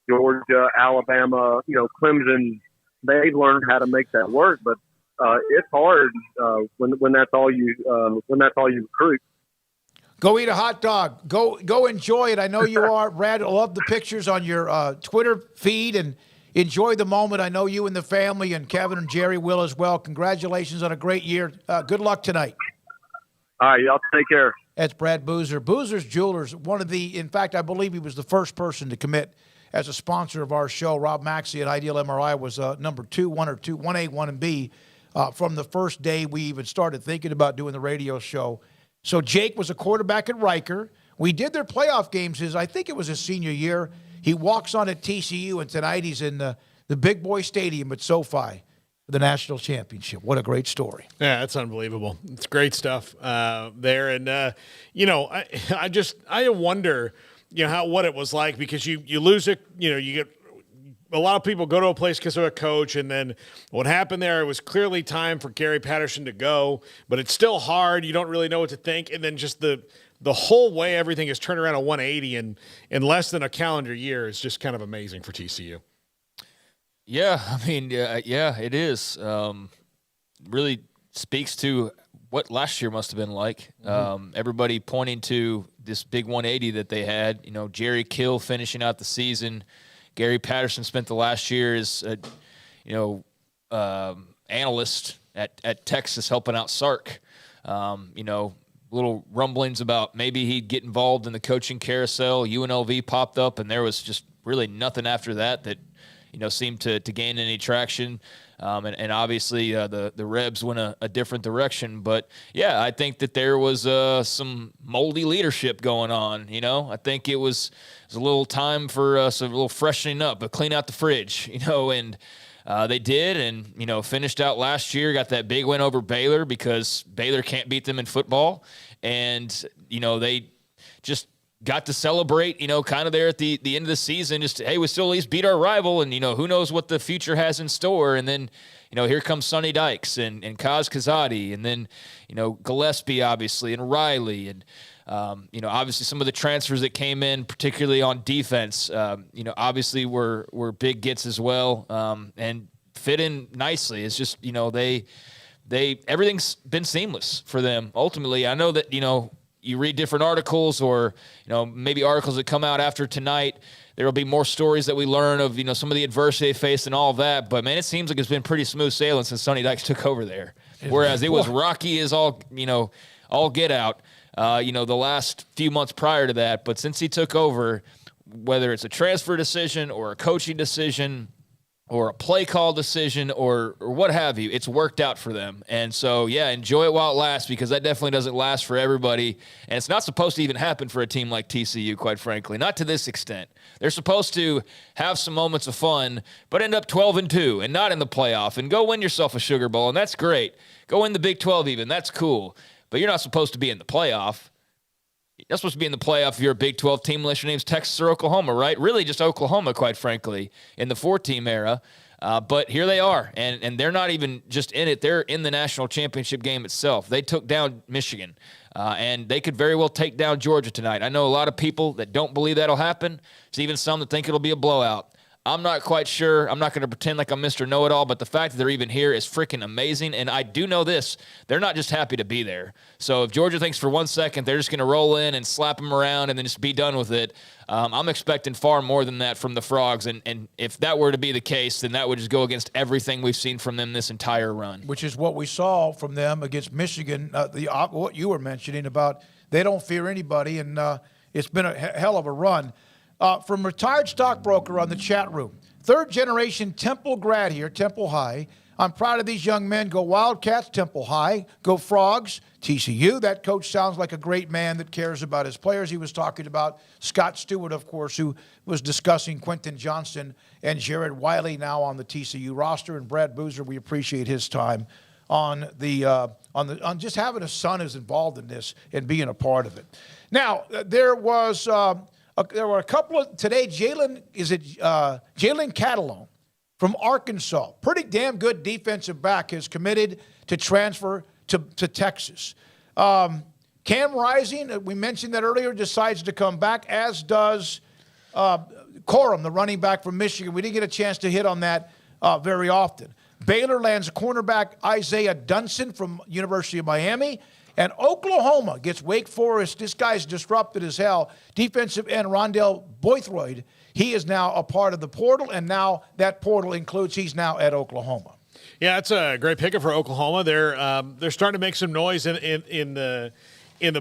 Georgia, Alabama, Clemson. They've learned how to make that work, but it's hard when that's all you recruit. Go eat a hot dog. Go enjoy it. I know you are. Brad, I love the pictures on your Twitter feed, and enjoy the moment. I know you and the family and Kevin and Jerry will as well. Congratulations on a great year. Good luck tonight. All right, y'all take care. That's Brad Boozer. Boozer's Jewelers, in fact, I believe he was the first person to commit as a sponsor of our show. Rob Maxey at Ideal MRI was number 2, 1A, 1 and B from the first day we even started thinking about doing the radio show. So Jake was a quarterback at Riker. We did their playoff games I think it was his senior year. He walks on at TCU, and tonight he's in the big boy stadium at SoFi for the national championship. What a great story. Yeah, that's unbelievable. It's great stuff there. And, I wonder, what it was like, because you lose it, you get a lot of people go to a place because of a coach, and then what happened there, it was clearly time for Gary Patterson to go, but it's still hard. You don't really know what to think. And then just the whole way everything is turned around a 180 in less than a calendar year is just kind of amazing for TCU. Yeah, it is. Really speaks to what last year must have been like. Everybody pointing to this big 180 that they had. Jerry Kill finishing out the season. Gary Patterson spent the last year as analyst at Texas helping out Sark. Little rumblings about maybe he'd get involved in the coaching carousel. UNLV popped up, and there was just really nothing after that seemed to gain any traction. And obviously the Rebs went a different direction. But, yeah, I think that there was some moldy leadership going on. I think it was a little time for some little freshening up, but clean out the fridge, and they did, and, finished out last year, got that big win over Baylor because Baylor can't beat them in football. And, they just got to celebrate, kind of there at the end of the season, just, hey, we still at least beat our rival, and, who knows what the future has in store. And then, here comes Sonny Dykes and Kaz Kazadi, and then, Gillespie, obviously, and Riley, and, obviously some of the transfers that came in, particularly on defense, obviously were big gets as well, and fit in nicely. It's just, they everything's been seamless for them. Ultimately, I know that, you read different articles or, maybe articles that come out after tonight. There will be more stories that we learn of, some of the adversity they faced and all of that. But, man, it seems like it's been pretty smooth sailing since Sonny Dykes took over there. Whereas it was rocky as all get out, the last few months prior to that. But since he took over, whether it's a transfer decision or a coaching decision or a play call decision or what have you, it's worked out for them. And so, yeah, enjoy it while it lasts, because that definitely doesn't last for everybody. And it's not supposed to even happen for a team like TCU, quite frankly, not to this extent. They're supposed to have some moments of fun, but end up 12-2 and not in the playoff, and go win yourself a Sugar Bowl, and that's great. Go win the Big 12 even, that's cool. But you're not supposed to be in the playoff. You're not supposed to be in the playoff if you're a Big 12 team unless your name's Texas or Oklahoma, right? Really just Oklahoma, quite frankly, in the 4-team era. But here they are, and they're not even just in it. They're in the national championship game itself. They took down Michigan, and they could very well take down Georgia tonight. I know a lot of people that don't believe that'll happen. There's even some that think it'll be a blowout. I'm not quite sure. I'm not going to pretend like I'm Mr. Know-It-All, but the fact that they're even here is freaking amazing. And I do know this. They're not just happy to be there. So if Georgia thinks for 1 second they're just going to roll in and slap them around and then just be done with it, I'm expecting far more than that from the Frogs. And if that were to be the case, then that would just go against everything we've seen from them this entire run. Which is what we saw from them against Michigan, what you were mentioning about they don't fear anybody, and it's been a hell of a run. From retired stockbroker on the chat room, third-generation Temple grad here, Temple High. I'm proud of these young men. Go Wildcats, Temple High. Go Frogs, TCU. That coach sounds like a great man that cares about his players. He was talking about Scott Stewart, of course, who was discussing Quentin Johnston and Jared Wiley now on the TCU roster. And Brad Boozer, we appreciate his time on just having a son who's involved in this and being a part of it. Now, there were a couple of today. Jalen Catalon from Arkansas, pretty damn good defensive back, has committed to transfer to Texas. Cam Rising, we mentioned that earlier, decides to come back, as does Corum, the running back from Michigan. We didn't get a chance to hit on that very often. Baylor lands cornerback Isaiah Dunson from University of Miami. And Oklahoma gets Wake Forest. This guy's disrupted as hell. Defensive end Rondell Boythroyd. He is now a part of the portal, and now that portal includes he's now at Oklahoma. Yeah, that's a great pickup for Oklahoma. They're starting to make some noise in the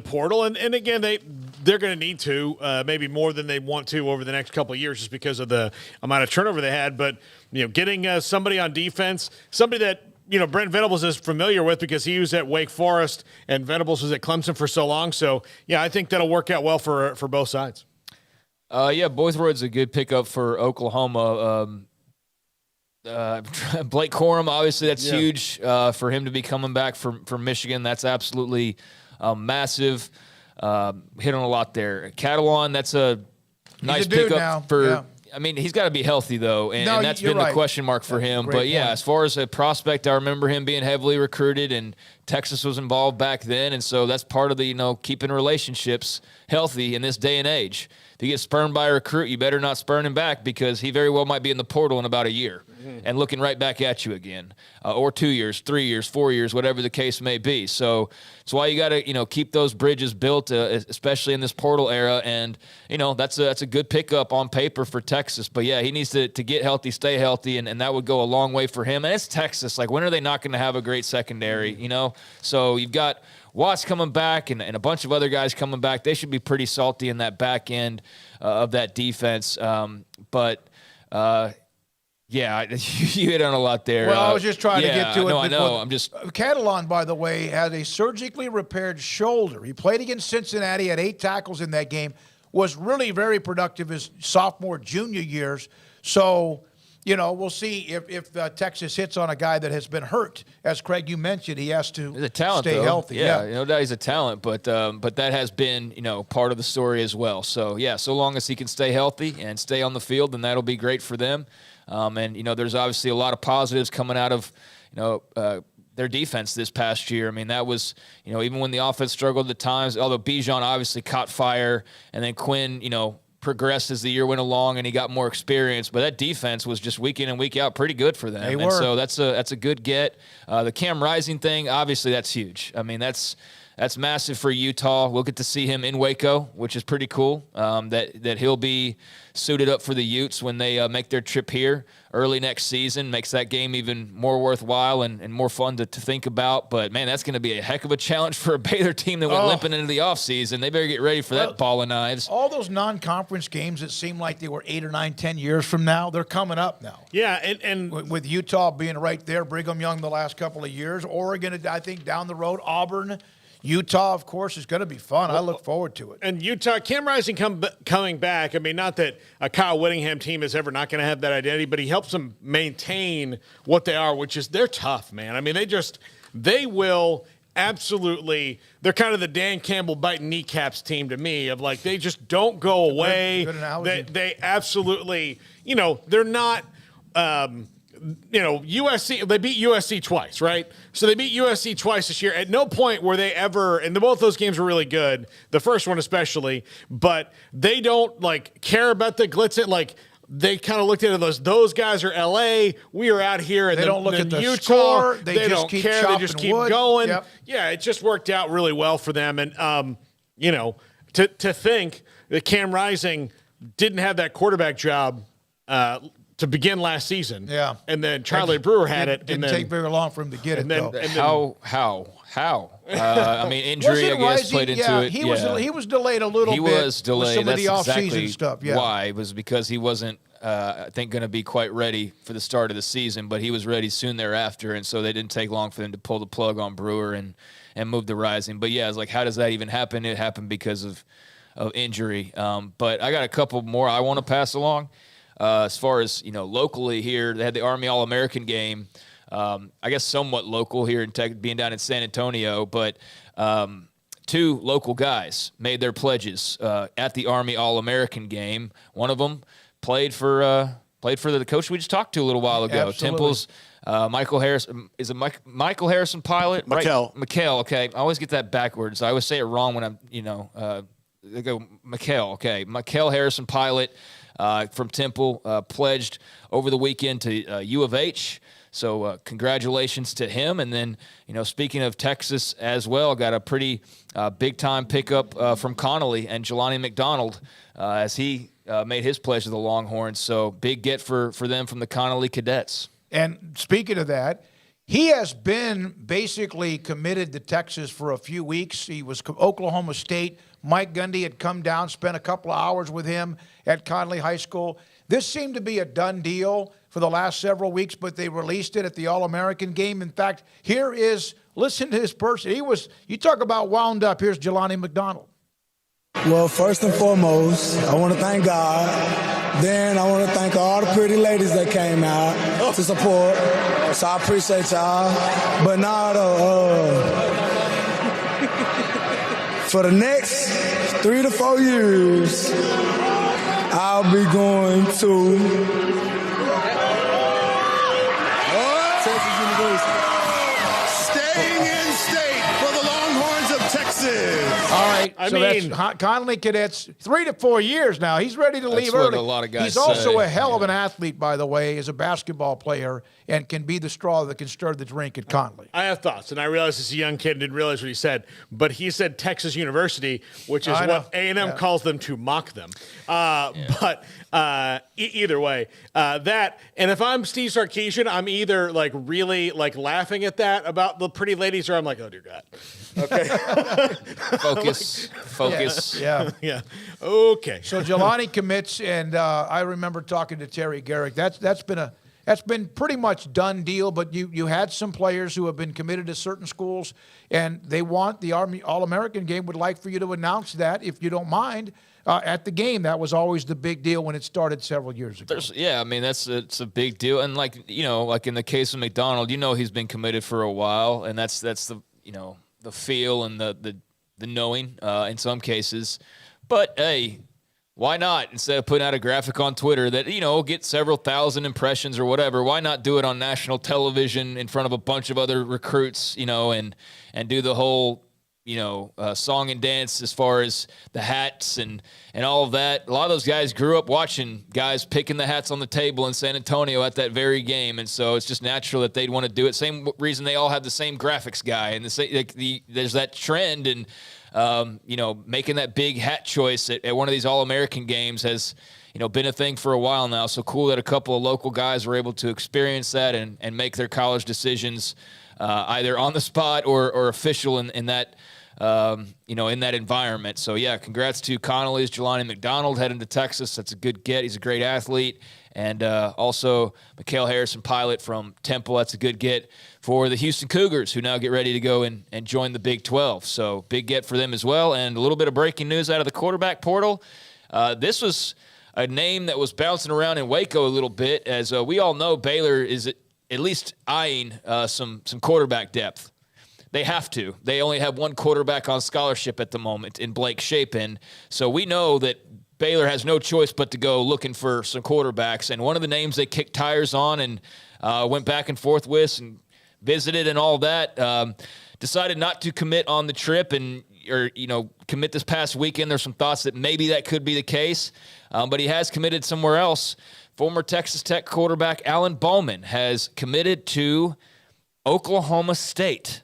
portal, and again they're going to need to maybe more than they want to over the next couple of years, just because of the amount of turnover they had. But getting somebody on defense, somebody that Brent Venables is familiar with because he was at Wake Forest and Venables was at Clemson for so long. So yeah, I think that'll work out well for both sides. Boythroyd's a good pickup for Oklahoma. Blake Corum, obviously, that's huge for him to be coming back from Michigan. That's absolutely massive. Hit on a lot there. Catalan, that's a nice pickup for. Yeah. I mean, he's got to be healthy, though, and that's been the question mark for him. But, yeah, as far as a prospect, I remember him being heavily recruited, and Texas was involved back then, and so that's part of the, keeping relationships healthy in this day and age. If you get spurned by a recruit, you better not spurn him back, because he very well might be in the portal in about a year and looking right back at you again, or 2 years, 3 years, 4 years, whatever the case may be. So that's why you got to, keep those bridges built, especially in this portal era. And, that's a good pickup on paper for Texas. But, yeah, he needs to get healthy, stay healthy, and that would go a long way for him. And it's Texas. Like, when are they not going to have a great secondary, So you've got Watts coming back and a bunch of other guys coming back. They should be pretty salty in that back end of that defense. Yeah, you hit on a lot there. Well, I was just trying to get to it. No, I know. Catalan, by the way, had a surgically repaired shoulder. He played against Cincinnati, had 8 tackles in that game, was really very productive his sophomore, junior years. So, we'll see if Texas hits on a guy that has been hurt. As Craig, you mentioned, he has to he's a talent, stay healthy. Yeah, no doubt he's a talent, but that has been, part of the story as well. So, yeah, so long as he can stay healthy and stay on the field, then that'll be great for them. And there's obviously a lot of positives coming out of, their defense this past year. I mean, that was, even when the offense struggled at times, although Bijan obviously caught fire, and then Quinn, progressed as the year went along and he got more experience, but that defense was just week in and week out pretty good for them. And so that's a good get. The Cam Rising thing, obviously that's huge. I mean, that's massive for Utah. We'll get to see him in Waco, which is pretty cool. That he'll be suited up for the Utes when they make their trip here early next season. Makes that game even more worthwhile and more fun to think about. But, man, that's going to be a heck of a challenge for a Baylor team that went limping into the offseason. They better get ready for that ball of knives. All those non-conference games that seem like they were 8 or 9, 10 years from now, they're coming up now. Yeah, and with Utah being right there, Brigham Young the last couple of years, Oregon, I think, down the road, Auburn, Utah, of course, is going to be fun. I look forward to it. And Utah, Cam Rising coming back. I mean, not that a Kyle Whittingham team is ever not going to have that identity, but he helps them maintain what they are, which is they're tough, man. I mean, they will absolutely – they're kind of the Dan Campbell biting kneecaps team to me of like they just don't go away. Good analogy. They absolutely – they're not USC, they beat USC twice, right? So they beat USC twice this year. At no point were they ever, and both those games were really good, the first one especially, but they don't, care about the glitz. They kind of looked at it as those guys are L.A., we are out here. And they don't look at the Utah, score. They just don't care. They just keep going. Yep. Yeah, it just worked out really well for them. And, to think that Cam Rising didn't have that quarterback job to begin last season. Yeah. And then Charlie Brewer had it. Didn't take very long for him to get it, though. How? I mean, injury, I guess, played into it. He was delayed a little bit. He was delayed. With some That's of the exactly off-season stuff. Yeah. Why? It was because he wasn't I think, going to be quite ready for the start of the season, but he was ready soon thereafter, and so they didn't take long for them to pull the plug on Brewer and move the Rising. But, yeah, it's like, how does that even happen? It happened because of injury. But I got a couple more I want to pass along. As far as, locally here, they had the Army All-American game. I guess somewhat local here in being down in San Antonio, but two local guys made their pledges at the Army All-American game. One of them played for the coach we just talked to a little while ago. Absolutely. Temple's Michael Harrison. Is it Michael Harrison Pilot? McKell. Right? McKell, okay. I always get that backwards. I always say it wrong when I'm, they go McKell, okay. Michael Harrison Pilot from Temple pledged over the weekend to U of H. So congratulations to him. And then, speaking of Texas as well, got a pretty big-time pickup from Connolly and Jelani McDonald as he made his pledge to the Longhorns. So big get for them from the Connolly Cadets. And speaking of that, he has been basically committed to Texas for a few weeks. He was Oklahoma State. Mike Gundy had come down, spent a couple of hours with him at Connolly High School. This seemed to be a done deal for the last several weeks, but they released it at the All-American game. In fact, listen to this person. You talk about wound up. Here's Jelani McDonald. Well, first and foremost, I want to thank God. Then I want to thank all the pretty ladies that came out to support. So I appreciate y'all. But now, for the next 3 to 4 years, I'll be going to Texas University. Staying in state for the Longhorns of Texas. All right, that's Connolly Cadets, 3 to 4 years now. He's ready to leave early. What a lot of guys He's also say. a hell of an athlete, by the way, as a basketball player, and can be the straw that can stir the drink at Connolly. I have thoughts, and I realize this is a young kid and didn't realize what he said, but he said Texas University, which is what A&M calls them to mock them. But either way, that, and if I'm Steve Sarkisian, I'm either like really like laughing at that about the pretty ladies, or I'm like, oh dear God. Okay. Focus. Yeah. Yeah. Okay. So Jelani commits, and I remember talking to Terry Garrick. That's been pretty much done deal, but you had some players who have been committed to certain schools, and they want the Army All-American game, would like for you to announce that, if you don't mind, at the game. That was always the big deal when it started several years ago. It's a big deal. And like in the case of McDonald, he's been committed for a while, and that's the feel and the knowing in some cases. But hey, why not? Instead of putting out a graphic on Twitter that, get several thousand impressions or whatever, why not do it on national television in front of a bunch of other recruits, and do the whole, song and dance as far as the hats and all of that. A lot of those guys grew up watching guys picking the hats on the table in San Antonio at that very game, and so it's just natural that they'd want to do it. Same reason they all have the same graphics guy, and there's that trend, and making that big hat choice at one of these All-American games has, been a thing for a while now. So cool that a couple of local guys were able to experience that and make their college decisions either on the spot or official in that, in that environment. So, yeah, congrats to Connolly's Jelani McDonald heading to Texas. That's a good get. He's a great athlete. And also Michael Harrison Pilot from Temple. That's a good get for the Houston Cougars, who now get ready to go and join the Big 12. So big get for them as well. And a little bit of breaking news out of the quarterback portal. This was a name that was bouncing around in Waco a little bit. As we all know, Baylor is at least eyeing some quarterback depth. They have to. They only have one quarterback on scholarship at the moment in Blake Shapen. So we know that Baylor has no choice but to go looking for some quarterbacks. And one of the names they kicked tires on and went back and forth with and visited and all that, decided not to commit on the trip or commit this past weekend. There's some thoughts that maybe that could be the case, but he has committed somewhere else. Former Texas Tech quarterback Alan Bowman has committed to Oklahoma State.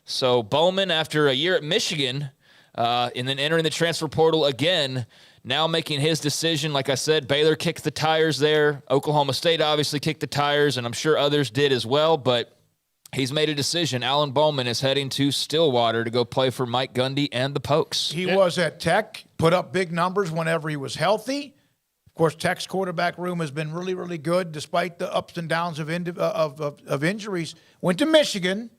So Bowman, after a year at Michigan, and then entering the transfer portal again, now making his decision. Like I said, Baylor kicked the tires there. Oklahoma State obviously kicked the tires, and I'm sure others did as well, but he's made a decision. Alan Bowman is heading to Stillwater to go play for Mike Gundy and the Pokes. He was at Tech, put up big numbers whenever he was healthy. Of course, Tech's quarterback room has been really, really good despite the ups and downs of injuries. Went to Michigan.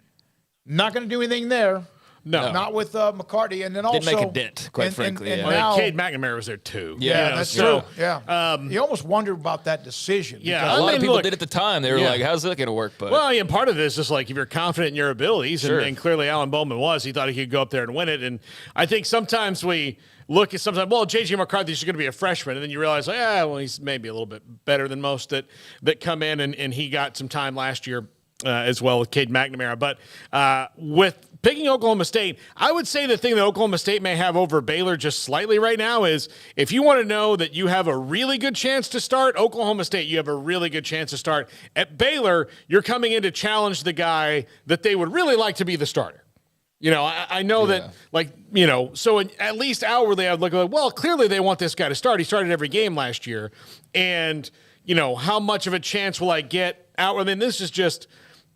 Not going to do anything there. No. Not with McCarty. And then also... Didn't make a dent, quite frankly. And Well, now, Cade McNamara was there, too. Yeah, that's true. Yeah. You almost wonder about that decision. Yeah, a lot of people did at the time. They were like, how's that going to work? But Well, part of it is just like if you're confident in your abilities, and clearly Alan Bowman was, he thought he could go up there and win it. And I think sometimes we look at J.J. McCarthy's going to be a freshman, and then you realize, he's maybe a little bit better than most that come in, and he got some time last year as well with Cade McNamara. But with picking Oklahoma State, I would say the thing that Oklahoma State may have over Baylor just slightly right now is if you want to know that you have a really good chance to start, Oklahoma State, you have a really good chance to start. At Baylor, you're coming in to challenge the guy that they would really like to be the starter. I know that, so at least outwardly I'd look like, well, clearly they want this guy to start. He started every game last year. And, how much of a chance will I get outwardly? And this is just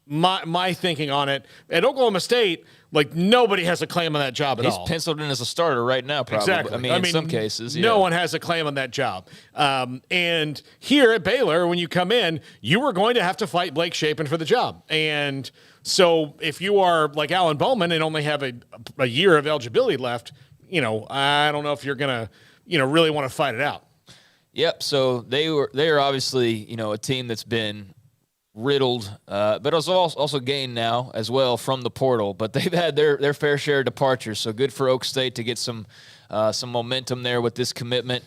my thinking on it. At Oklahoma State, nobody has a claim on that job at all. He's penciled in as a starter right now, probably. Exactly. In some cases, no one has a claim on that job. And here at Baylor, when you come in, you are going to have to fight Blake Shapen for the job. And so if you are like Alan Bowman and only have a year of eligibility left, I don't know if you're going to, really want to fight it out. Yep. So they are obviously, a team that's been riddled, but also gained now as well from the portal. But they've had their fair share of departures. So good for Oak State to get some momentum there with this commitment.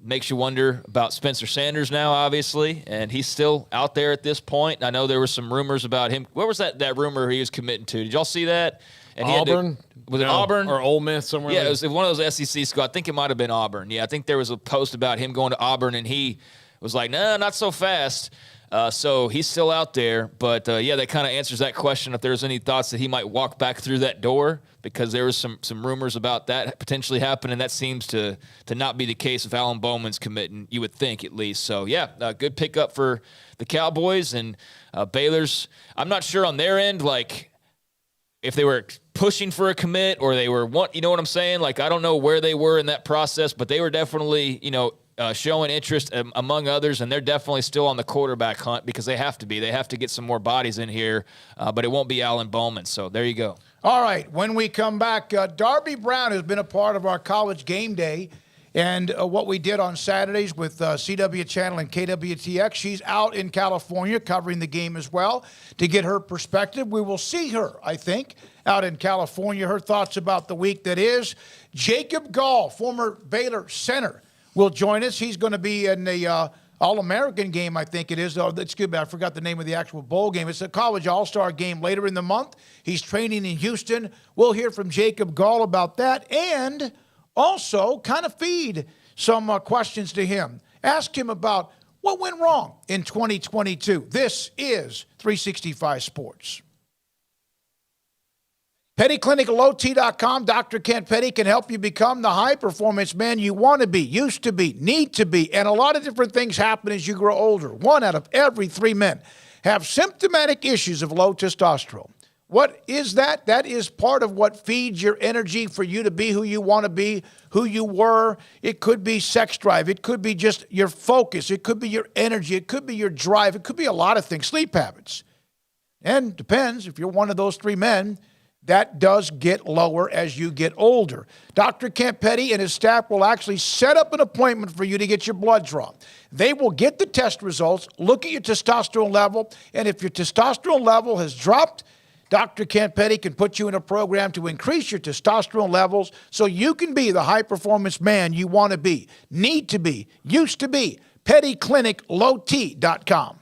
Makes you wonder about Spencer Sanders now, obviously, and he's still out there at this point. I know there were some rumors about him. What was that rumor he was committing to? Did y'all see that? And Auburn? Was it Auburn? Or Ole Miss somewhere? Yeah, it was one of those SEC schools. I think it might have been Auburn. Yeah, I think there was a post about him going to Auburn, and he was like, no, not so fast. So he's still out there. But, that kind of answers that question if there's any thoughts that he might walk back through that door, because there was some rumors about that potentially happening. That seems to not be the case if Alan Bowman's committing, you would think at least. So, good pickup for the Cowboys. And Baylor's, I'm not sure on their end, if they were pushing for a commit or they were you know what I'm saying? I don't know where they were in that process, but they were definitely, showing interest among others, and they're definitely still on the quarterback hunt because they have to be. They have to get some more bodies in here, but it won't be Alan Bowman. So there you go. All right. When we come back, Darby Brown has been a part of our college game day and what we did on Saturdays with CW Channel and KWTX. She's out in California covering the game as well to get her perspective. We will see her, I think, out in California. Her thoughts about the week that is. Jacob Gall, former Baylor center, will join us. He's going to be in the All-American game, I think it is. Oh, excuse me, I forgot the name of the actual bowl game. It's a college all-star game later in the month. He's training in Houston. We'll hear from Jacob Gall about that and also kind of feed some questions to him. Ask him about what went wrong in 2022. This is 365 Sports. PettyClinicalOT.com. Dr. Kent Petty can help you become the high-performance man you want to be, used to be, need to be, and a lot of different things happen as you grow older. 1 out of every 3 men have symptomatic issues of low testosterone. What is that? That is part of what feeds your energy for you to be who you want to be, who you were. It could be sex drive. It could be just your focus. It could be your energy. It could be your drive. It could be a lot of things. Sleep habits. And depends if you're one of those 3 men, that does get lower as you get older. Dr. Kent Petty and his staff will actually set up an appointment for you to get your blood drawn. They will get the test results, look at your testosterone level, and if your testosterone level has dropped, Dr. Kent Petty can put you in a program to increase your testosterone levels so you can be the high-performance man you want to be, need to be, used to be. PettyClinicalOT.com.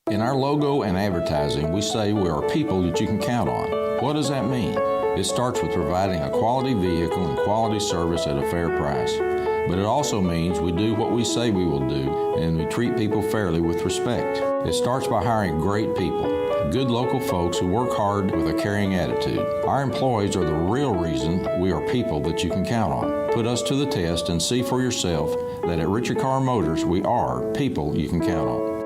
In our logo and advertising, we say we are people that you can count on. What does that mean? It starts with providing a quality vehicle and quality service at a fair price. But it also means we do what we say we will do, and we treat people fairly with respect. It starts by hiring great people, good local folks who work hard with a caring attitude. Our employees are the real reason we are people that you can count on. Put us to the test and see for yourself that at Richard Carr Motors, we are people you can count on.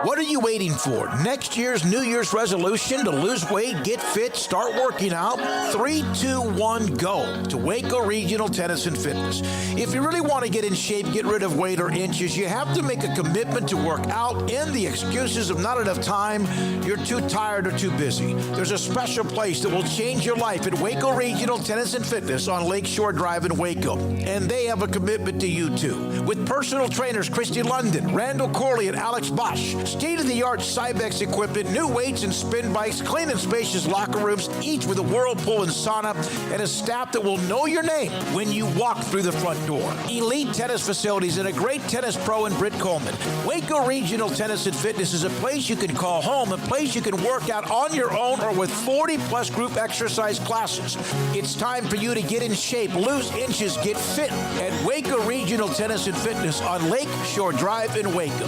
What are you waiting for? Next year's New Year's resolution to lose weight, get fit, start working out? 3, 2, 1, go to Waco Regional Tennis and Fitness. If you really want to get in shape, get rid of weight or inches, you have to make a commitment to work out. End the excuses of not enough time, you're too tired or too busy. There's a special place that will change your life at Waco Regional Tennis and Fitness on Lakeshore Drive in Waco. And they have a commitment to you too. With personal trainers Christy London, Randall Corley, and Alex Bosch. State-of-the-art Cybex equipment, new weights and spin bikes, clean and spacious locker rooms, each with a whirlpool and sauna, and a staff that will know your name when you walk through the front door. Elite tennis facilities and a great tennis pro in Britt Coleman. Waco Regional Tennis and Fitness is a place you can call home, a place you can work out on your own or with 40-plus group exercise classes. It's time for you to get in shape, lose inches, get fit at Waco Regional Tennis and Fitness on Lake Shore Drive in Waco.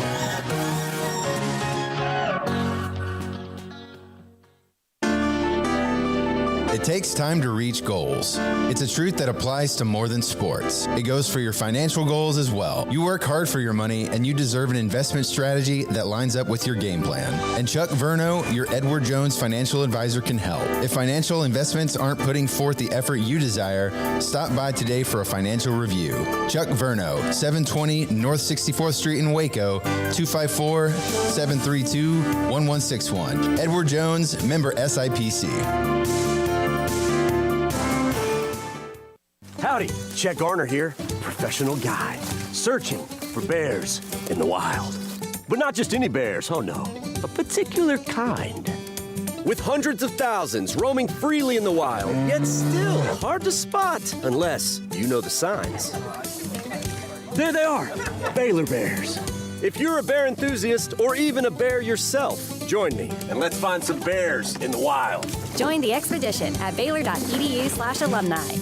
It takes time to reach goals. It's a truth that applies to more than sports. It goes for your financial goals as well. You work hard for your money, and you deserve an investment strategy that lines up with your game plan. And Chuck Verno, your Edward Jones financial advisor, can help. If financial investments aren't putting forth the effort you desire, stop by today for a financial review. Chuck Verno, 720 North 64th Street in Waco, 254-732-1161. Edward Jones, member SIPC. Howdy, Chet Garner here, professional guide, searching for bears in the wild. But not just any bears, oh no, a particular kind. With hundreds of thousands roaming freely in the wild, yet still hard to spot unless you know the signs. There they are, Baylor bears. If you're a bear enthusiast or even a bear yourself, join me and let's find some bears in the wild. Join the expedition at baylor.edu/alumni.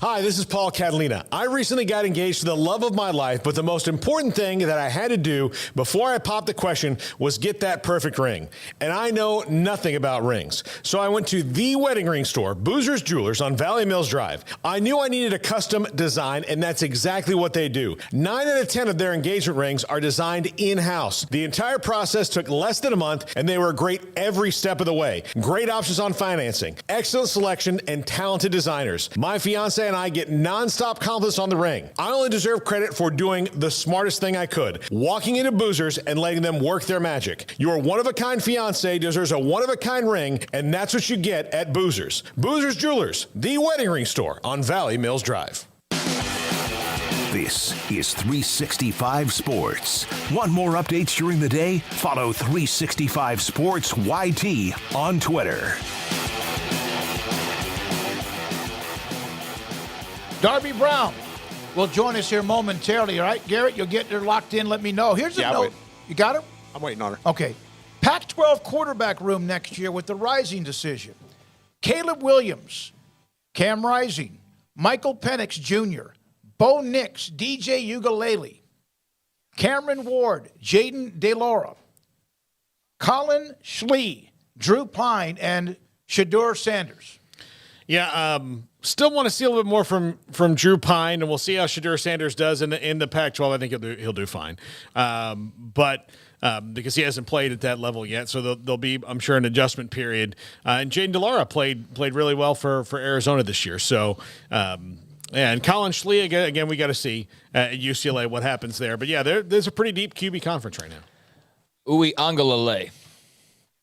Hi, this is Paul Catalina. I recently got engaged to the love of my life, but the most important thing that I had to do before I popped the question was get that perfect ring. And I know nothing about rings. So I went to the wedding ring store, Boozer's Jewelers on Valley Mills Drive. I knew I needed a custom design, and that's exactly what they do. 9 out of 10 of their engagement rings are designed in-house. The entire process took less than a month, and they were great every step of the way. Great options on financing, excellent selection, and talented designers. My fiance and I get nonstop compliments on the ring. I only deserve credit for doing the smartest thing I could, walking into Boozer's and letting them work their magic. Your one-of-a-kind fiance deserves a one-of-a-kind ring, and that's what you get at Boozer's. Boozer's Jewelers, the wedding ring store on Valley Mills Drive. This is 365 Sports. Want more updates during the day? Follow 365 Sports YT on Twitter. Darby Brown will join us here momentarily, all right? Garrett, you'll get her locked in. Let me know. Here's a note. You got her? I'm waiting on her. Okay. Pac-12 quarterback room next year with the Rising decision. Caleb Williams, Cam Rising, Michael Penix Jr., Bo Nix, DJ Ugalele, Cameron Ward, Jaden DeLaura, Colin Schlee, Drew Pine, and Shedeur Sanders. Yeah, still want to see a little bit more from Drew Pine, and we'll see how Shedeur Sanders does in the Pac-12. I think he'll do fine, but because he hasn't played at that level yet, so there'll be, I'm sure, an adjustment period. And Jaden DeLaura played really well for Arizona this year. So, and Colin Schlee again, we got to see at UCLA what happens there. But yeah, there's a pretty deep QB conference right now. Uwe Angalale.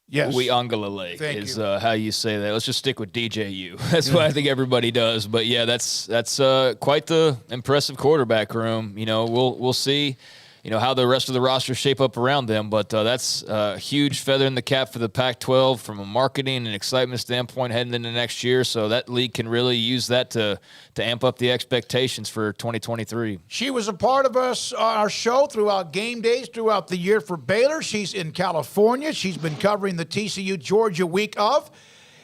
Yes. Uiagalelei is how you say that. Let's just stick with DJU. That's what I think everybody does. But yeah, that's quite the impressive quarterback room. You know, we'll see, you know, how the rest of the roster shape up around them. But that's a huge feather in the cap for the Pac-12 from a marketing and excitement standpoint heading into next year. So that league can really use that to amp up the expectations for 2023. She was a part of our show throughout game days, throughout the year for Baylor. She's in California. She's been covering the TCU Georgia week of.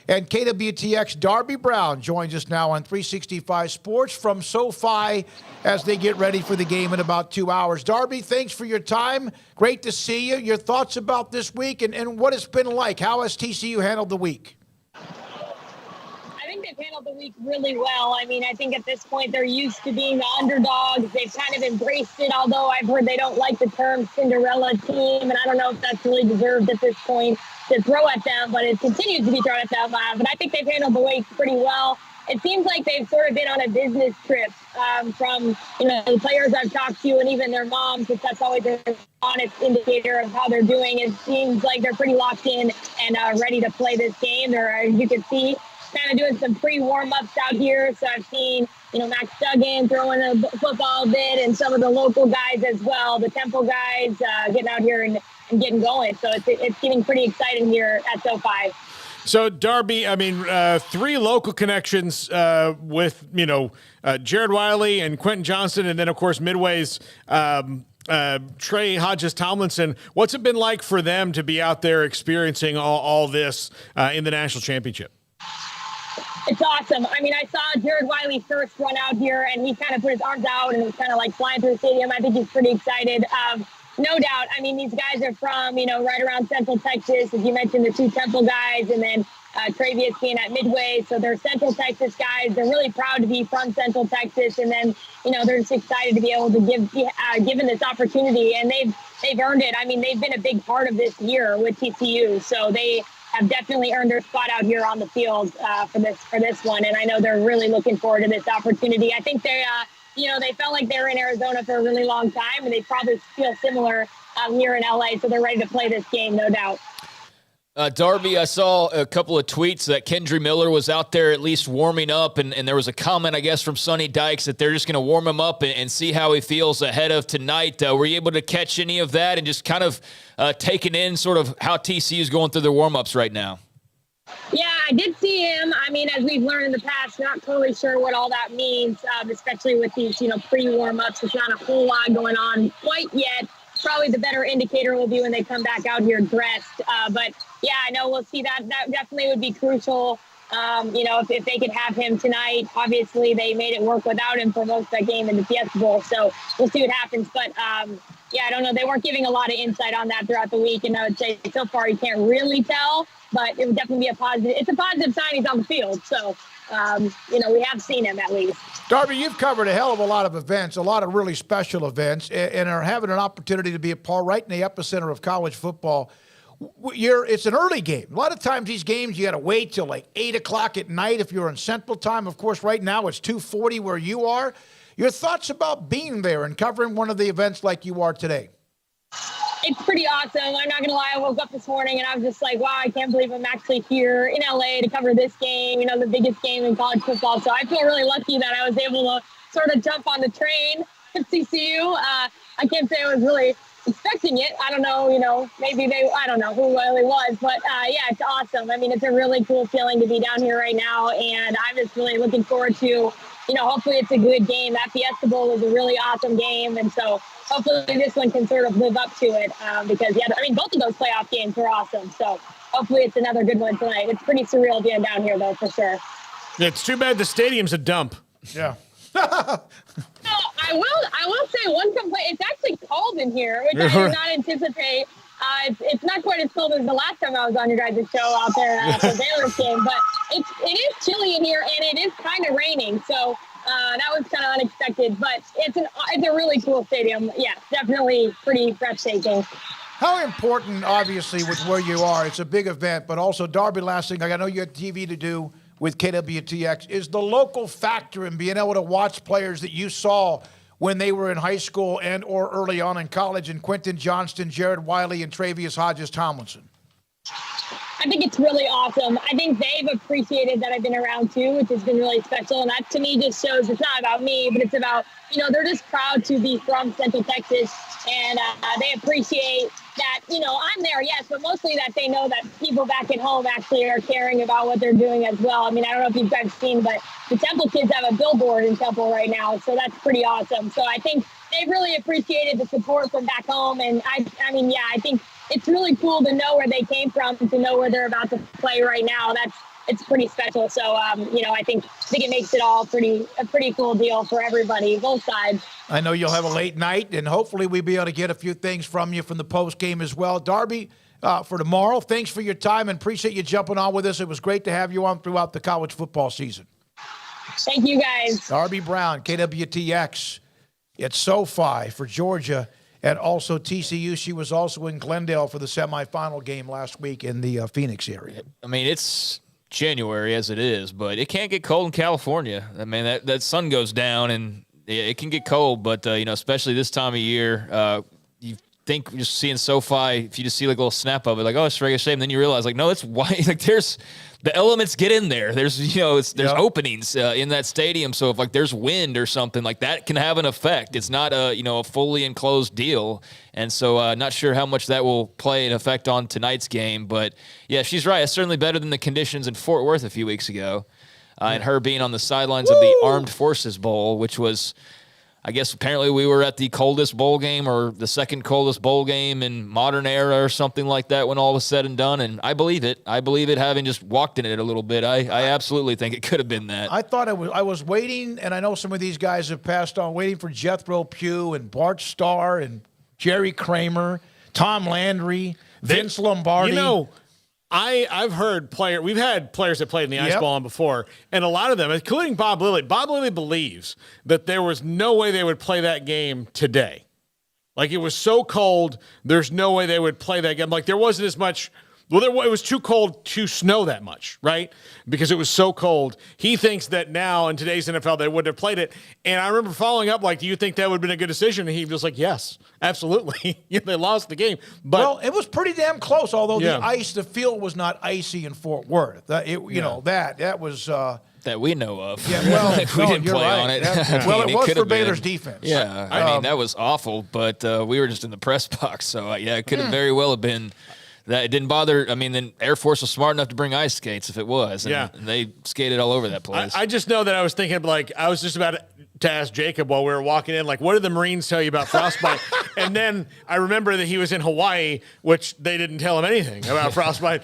And KWTX Darby Brown joins us now on 365 Sports from SoFi as they get ready for the game in about 2 hours. Darby, thanks for your time. Great to see you. Your thoughts about this week and what it's been like. How has TCU handled the week? I think think they've handled the week really well. I mean, I think at this point they're used to being the underdogs. They've kind of embraced it, although I've heard they don't like the term Cinderella team, and I don't know if that's really deserved at this point to throw at them, but it continues to be thrown at them. But I think they've handled the week pretty well. It seems like they've sort of been on a business trip from, the players I've talked to and even their moms, which that's always an honest indicator of how they're doing. It seems like they're pretty locked in and ready to play this game. They're, as you can see, kind of doing some pre-warm-ups out here. So I've seen, Max Duggan throwing the football a bit and some of the local guys as well, the Temple guys getting out here and getting going. So it's getting pretty exciting here at SoFi. So, Darby, I mean, 3 local connections with, Jared Wiley and Quentin Johnston, and then, of course, Midway's Trey Hodges-Tomlinson. What's it been like for them to be out there experiencing all this in the national championship? It's awesome. I mean, I saw Jared Wiley first run out here, and he kind of put his arms out and was kind of like flying through the stadium. I think he's pretty excited. No doubt. I mean, these guys are from, right around Central Texas. As you mentioned, the 2 Temple guys, and then Travius being at Midway. So they're Central Texas guys. They're really proud to be from Central Texas. And then, they're just excited to be able to given this opportunity. And they've earned it. I mean, they've been a big part of this year with TCU. So they have definitely earned their spot out here on the field for this one. And I know they're really looking forward to this opportunity. I think they felt like they were in Arizona for a really long time, and they probably feel similar here in LA, so they're ready to play this game, no doubt. Darby, I saw a couple of tweets that Kendry Miller was out there at least warming up, and there was a comment, I guess, from Sonny Dykes that they're just going to warm him up and see how he feels ahead of tonight. Were you able to catch any of that and just kind of taking in sort of how TCU is going through their warm-ups right now? Yeah, I did see him. I mean, as we've learned in the past, not totally sure what all that means, especially with these, pre-warm-ups. There's not a whole lot going on quite yet. Probably the better indicator will be when they come back out here dressed. But, yeah, I know we'll see that. That definitely would be crucial, if they could have him tonight. Obviously, they made it work without him for most of that game in the Fiesta Bowl. So we'll see what happens. But, yeah, I don't know. They weren't giving a lot of insight on that throughout the week. And I would say so far you can't really tell. But it would definitely be a positive. It's a positive sign he's on the field. So, we have seen him at least. Darby, you've covered a hell of a lot of events, a lot of really special events, and are having an opportunity to be a part right in the epicenter of college football. It's an early game. A lot of times these games you got to wait till like 8 o'clock at night if you're in Central Time. Of course, right now it's 2:40 where you are. Your thoughts about being there and covering one of the events like you are today? It's pretty awesome. I'm not going to lie. I woke up this morning and I was just like, wow, I can't believe I'm actually here in LA to cover this game, the biggest game in college football. So I feel really lucky that I was able to sort of jump on the train at TCU. I can't say I was really expecting it. I don't know, maybe I don't know who really was, but yeah, it's awesome. I mean, it's a really cool feeling to be down here right now. And I'm just really looking forward to, hopefully it's a good game. That Fiesta Bowl was a really awesome game. And so hopefully this one can sort of live up to it because, yeah, I mean, both of those playoff games were awesome. So hopefully it's another good one tonight. It's pretty surreal being down here, though, for sure. It's too bad the stadium's a dump. Yeah. I will say one complaint. It's actually cold in here, which I did not anticipate. It's not quite as cold as the last time I was on your guys' show out there for Baylor's game, but it is chilly in here, and it is kind of raining. So that was kind of unexpected, but it's a really cool stadium. Yeah, definitely pretty breathtaking. How important, obviously, with where you are, it's a big event, but also, Darby, last thing, I know you had TV to do with KWTX, is the local factor in being able to watch players that you saw when they were in high school and or early on in college, and Quentin Johnston, Jared Wiley, and Travius Hodges-Tomlinson. I think it's really awesome. I think they've appreciated that I've been around too, which has been really special. And that to me just shows it's not about me, but it's about, they're just proud to be from Central Texas. And they appreciate that, I'm there, yes, but mostly that they know that people back at home actually are caring about what they're doing as well. I mean, I don't know if you guys have seen, but the Temple kids have a billboard in Temple right now. So that's pretty awesome. So I think they've really appreciated the support from back home. And I think it's really cool to know where they came from, to know where they're about to play right now. It's pretty special. So, I think it makes it all a pretty cool deal for everybody, both sides. I know you'll have a late night, and hopefully we'll be able to get a few things from you from the post game as well. Darby, for tomorrow. Thanks for your time and appreciate you jumping on with us. It was great to have you on throughout the college football season. Thank you, guys. Darby Brown, KWTX at SoFi for Georgia, and also TCU. She was also in Glendale for the semifinal game last week in the Phoenix area. I mean, it's January as it is, but it can't get cold in California. I mean, that sun goes down and it can get cold, but especially this time of year, you think just seeing SoFi, if you just see like a little snap of it, like, oh, it's regular shape, and then you realize like, no, it's white. Like there's the elements get in there. There's there's openings in that stadium, so if like there's wind or something like that can have an effect. It's not a fully enclosed deal, and so not sure how much that will play an effect on tonight's game. But yeah, she's right. It's certainly better than the conditions in Fort Worth a few weeks ago, and her being on the sidelines of the Armed Forces Bowl, which was, I guess apparently we were at the coldest bowl game or the second coldest bowl game in modern era or something like that when all was said and done. And I believe it. I believe it, having just walked in it a little bit. I absolutely think it could have been that. I thought I was waiting, and I know some of these guys have passed on, waiting for Jethro Pugh and Bart Starr and Jerry Kramer, Tom Landry, Vince Lombardi. I've heard we've had players that played in the ice ball on before, and a lot of them, including Bob Lilly believes that there was no way they would play that game today. Like, it was so cold, there's no way they would play that game. Like, there wasn't as much. Well, it was too cold to snow that much, right? Because it was so cold. He thinks that now in today's NFL they wouldn't have played it. And I remember following up, like, do you think that would have been a good decision? And he was like, yes, absolutely. They lost the game. But well, it was pretty damn close, although the field was not icy in Fort Worth. That was that we know of. Yeah, well, we didn't play on it. Well, it was for Baylor's defense. Yeah, I mean, that was awful, but we were just in the press box. So, it could have very well have been that. It didn't bother. I mean, then Air Force was smart enough to bring ice skates if it was. And they skated all over that place. I just know that I was thinking, like, I was just about to ask Jacob while we were walking in, like, what did the Marines tell you about frostbite? And then I remember that he was in Hawaii, which they didn't tell him anything about frostbite.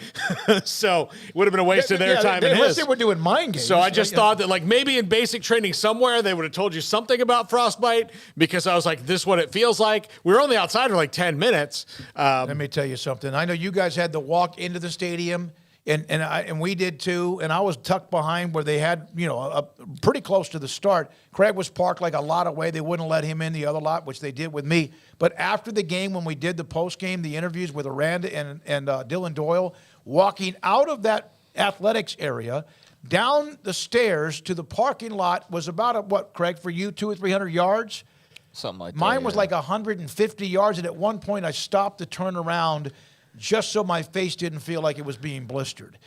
So it would have been a waste of their time and his. They were doing mind games. So I just thought that, like, maybe in basic training somewhere they would have told you something about frostbite, because I was like, this is what it feels like. We were only outside for like 10 minutes. Let me tell you something. I know you guys had to walk into the stadium. And we did too, and I was tucked behind where they had, pretty close to the start. Craig was parked like a lot away. They wouldn't let him in the other lot, which they did with me. But after the game, when we did the post game, the interviews with Aranda and Dylan Doyle, walking out of that athletics area, down the stairs to the parking lot was about what, Craig, for you, 200 or 300 yards? Something like that. Mine was like 150 yards, and at one point I stopped to turn around just so my face didn't feel like it was being blistered.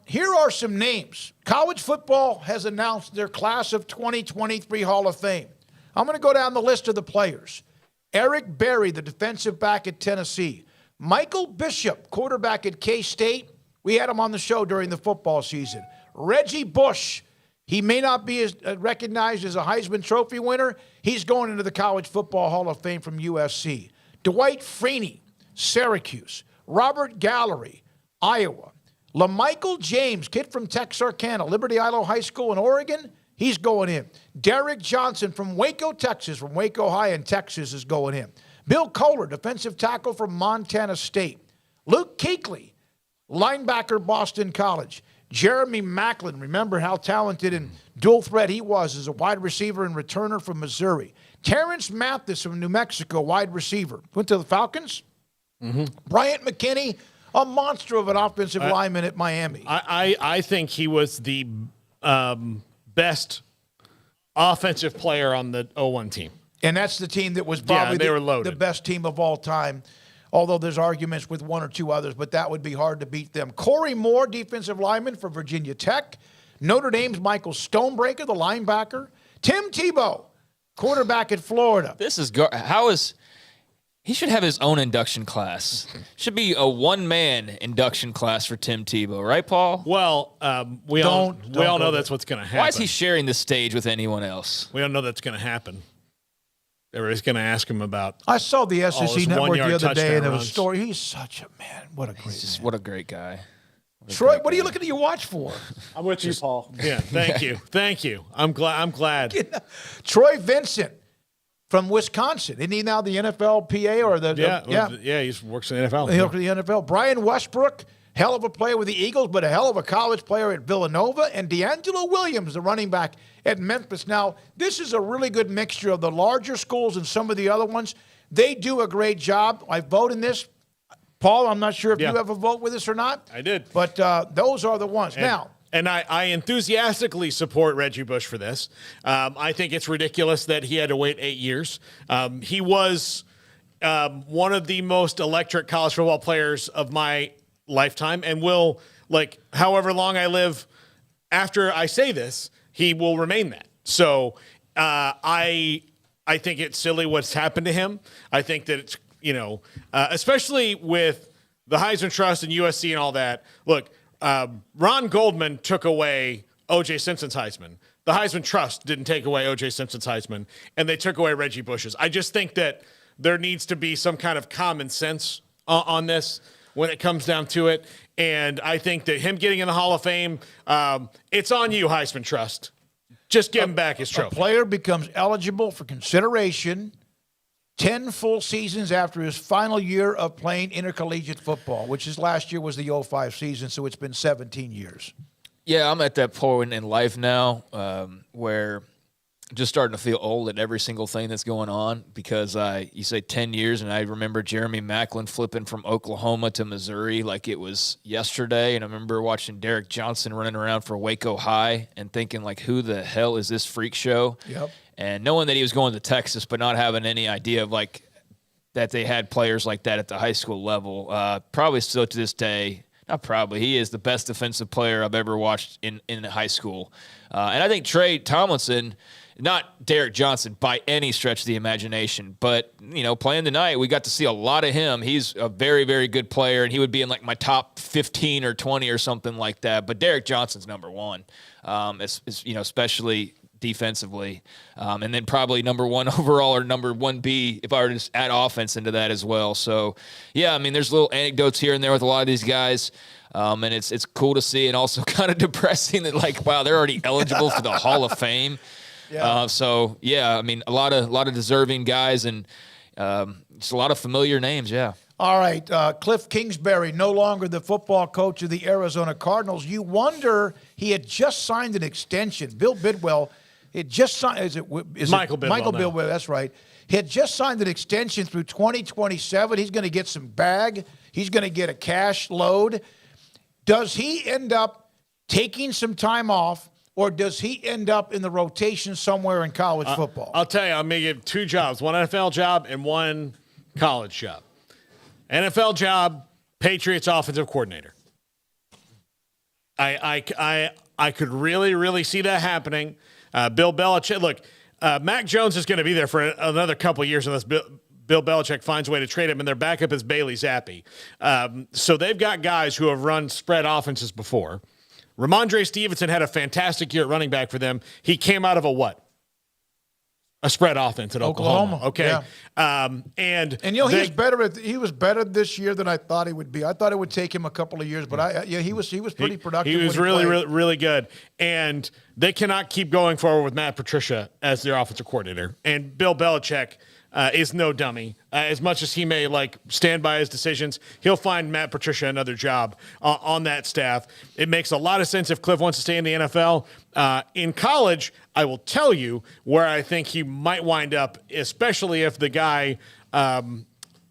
Here are some names. College football has announced their class of 2023 Hall of Fame. I'm going to go down the list of the players. Eric Berry, the defensive back at Tennessee. Michael Bishop, quarterback at K-State. We had him on the show during the football season. Reggie Bush. He may not be as recognized as a Heisman Trophy winner. He's going into the College Football Hall of Fame from USC. Dwight Freeney, Syracuse. Robert Gallery, Iowa. LaMichael James, kid from Texarkana, Liberty Island High School in Oregon, he's going in. Derek Johnson from Waco, Texas, from Waco High in Texas is going in. Bill Kohler, defensive tackle from Montana State. Luke Kuechly, linebacker, Boston College. Jeremy Macklin, remember how talented and dual threat he was as a wide receiver and returner from Missouri. Terrence Mathis from New Mexico, wide receiver. Went to the Falcons. Mm-hmm. Bryant McKinney, a monster of an offensive lineman at Miami. I think he was the best offensive player on the 01 team. And that's the team that was probably the best team of all time, although there's arguments with one or two others, but that would be hard to beat them. Corey Moore, defensive lineman for Virginia Tech. Notre Dame's Michael Stonebreaker, the linebacker. Tim Tebow, quarterback at Florida. He should have his own induction class. Should be a one-man induction class for Tim Tebow, right, Paul? Well, we all know that's what's going to happen. Why is he sharing the stage with anyone else? We don't know that's going to happen. Everybody's going to ask him about. I saw the SEC Network the other day, and there was a story. Runs. He's such a man. What a great man. What a great guy. Troy, what are you looking at your watch for? I'm with you, Paul. Yeah, thank you. I'm glad. Troy Vincent, from Wisconsin. Isn't he now the NFL PA or the he works in the NFL. He works in the NFL. Brian Westbrook, hell of a player with the Eagles, but a hell of a college player at Villanova. And D'Angelo Williams, the running back at Memphis. Now, this is a really good mixture of the larger schools and some of the other ones. They do a great job. I vote in this. Paul, I'm not sure if you have a vote with us or not. I did. But those are the ones. And I enthusiastically support Reggie Bush for this. I think it's ridiculous that he had to wait 8 years. He was one of the most electric college football players of my lifetime, and will, like, however long I live after I say this, he will remain that. So I think it's silly what's happened to him. I think that it's, especially with the Heisman Trust and USC and all that. Look, Ron Goldman took away O.J. Simpson's Heisman. The Heisman Trust didn't take away O.J. Simpson's Heisman, and they took away Reggie Bush's. I just think that there needs to be some kind of common sense on this when it comes down to it. And I think that him getting in the Hall of Fame, it's on you, Heisman Trust. Just give him back his trophy. A player becomes eligible for consideration 10 full seasons after his final year of playing intercollegiate football, which is last year was the 05 season, so it's been 17 years. Yeah, I'm at that point in life now where I'm just starting to feel old at every single thing that's going on, because you say 10 years, and I remember Jeremy Maclin flipping from Oklahoma to Missouri like it was yesterday, and I remember watching Derek Johnson running around for Waco High and thinking, like, who the hell is this freak show? Yep. And knowing that he was going to Texas, but not having any idea of, like, that they had players like that at the high school level. Probably still to this day, not probably, he is the best defensive player I've ever watched in high school. And I think Trey Tomlinson, not Derek Johnson by any stretch of the imagination, but, playing tonight, we got to see a lot of him. He's a very, very good player, and he would be in, like, my top 15 or 20 or something like that. But Derek Johnson's number one, especially defensively, and then probably number one overall or number 1B if I were to just add offense into that as well. So, yeah, I mean, there's little anecdotes here and there with a lot of these guys, and it's cool to see, and also kind of depressing that, like, wow, they're already eligible for the Hall of Fame. Yeah. I mean, a lot of deserving guys, and just a lot of familiar names. Yeah. All right, Cliff Kingsbury, no longer the football coach of the Arizona Cardinals. You wonder, he had just signed an extension. Bill Bidwell, it just signed. Is Michael Bidwell? Michael Bidwell, that's right. He had just signed an extension through 2027. He's going to get some bag. He's going to get a cash load. Does he end up taking some time off, or does he end up in the rotation somewhere in college football? I'll tell you, I'm going to give two jobs, one NFL job and one college job. NFL job, Patriots offensive coordinator. I could really, really see that happening. Bill Belichick, look, Mac Jones is going to be there for another couple of years unless Bill Belichick finds a way to trade him, and their backup is Bailey Zappi. So they've got guys who have run spread offenses before. Ramondre Stevenson had a fantastic year at running back for them. He came out of a spread offense at Oklahoma. Okay. Yeah. And he was better this year than I thought he would be. I thought it would take him a couple of years, but he was pretty productive. He was really good. And they cannot keep going forward with Matt Patricia as their offensive coordinator. And Bill Belichick is no dummy. As much as he may stand by his decisions, he'll find Matt Patricia another job on that staff. It makes a lot of sense if Cliff wants to stay in the NFL. In college, I will tell you where I think he might wind up, especially if the guy,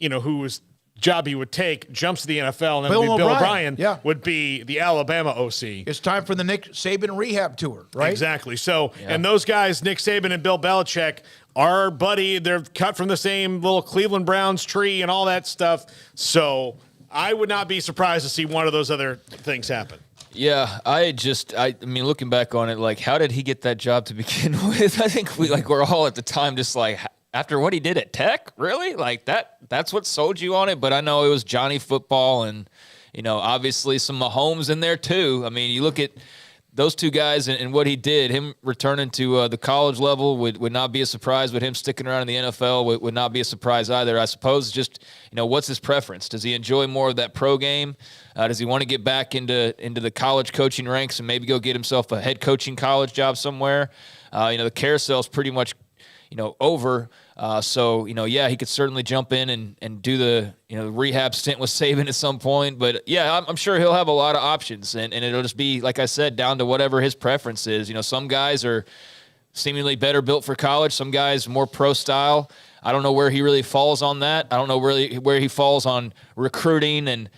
whose job he would take jumps to the NFL, and then Bill O'Brien would be the Alabama OC. It's time for the Nick Saban rehab tour, right? Exactly. So, and those guys, Nick Saban and Bill Belichick, are buddy. They're cut from the same little Cleveland Browns tree and all that stuff. So I would not be surprised to see one of those other things happen. Yeah, I mean, looking back on it, how did he get that job to begin with? I think we're all at the time just after what he did at Tech, really? That's what sold you on it? But I know it was Johnny Football and, obviously some Mahomes in there too. I mean, you look at those two guys and what he did, him returning to the college level would not be a surprise, but him sticking around in the NFL would not be a surprise either. I suppose just, what's his preference? Does he enjoy more of that pro game? Does he want to get back into the college coaching ranks and maybe go get himself a head coaching college job somewhere? The carousel's pretty much, over. So, he could certainly jump in and do the, rehab stint with Saban at some point. But, I'm sure he'll have a lot of options. And it'll just be, like I said, down to whatever his preference is. Some guys are seemingly better built for college. Some guys more pro style. I don't know where he really falls on that. I don't know really where he falls on recruiting. And,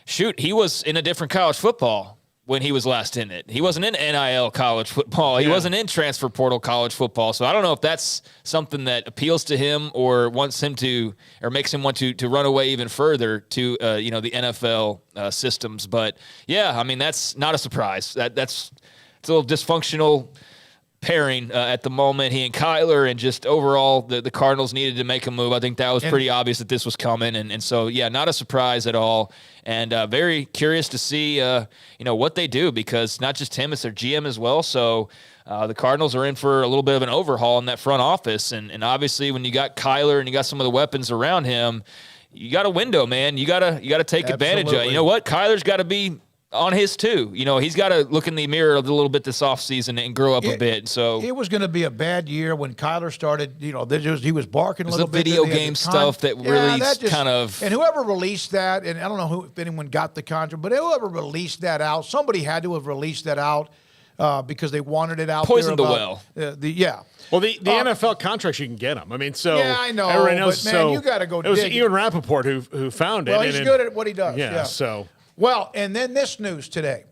he was in a different college football when he was last in it. He wasn't in NIL college football. He wasn't in transfer portal college football. So I don't know if that's something that appeals to him or wants him to, or makes him want to run away even further to, the NFL systems. But that's not a surprise. It's a little dysfunctional pairing at the moment, he and Kyler, and just overall the Cardinals needed to make a move. I think that was pretty obvious that this was coming. And so, not a surprise at all. And very curious to see, what they do, because not just him, it's their GM as well. So the Cardinals are in for a little bit of an overhaul in that front office. And obviously when you got Kyler and you got some of the weapons around him, you got a window, man. You gotta take advantage of it. You know what? Kyler's got to be on his too. He's got to look in the mirror a little bit this offseason and grow up a bit. So it was going to be a bad year when Kyler started. He was barking a little bit. Video game stuff that really kind of. And whoever released that, and I don't know if anyone got the contract, but whoever released that out, somebody had to have released that out because they wanted it out. Poisoned the well. Well, the NFL contracts, you can get them. I mean, so I know. Everybody knows. But man, so you got to go. It was Ian Rappaport who found it. Well, he's good at what he does. Yeah. So. Well, and then this news today.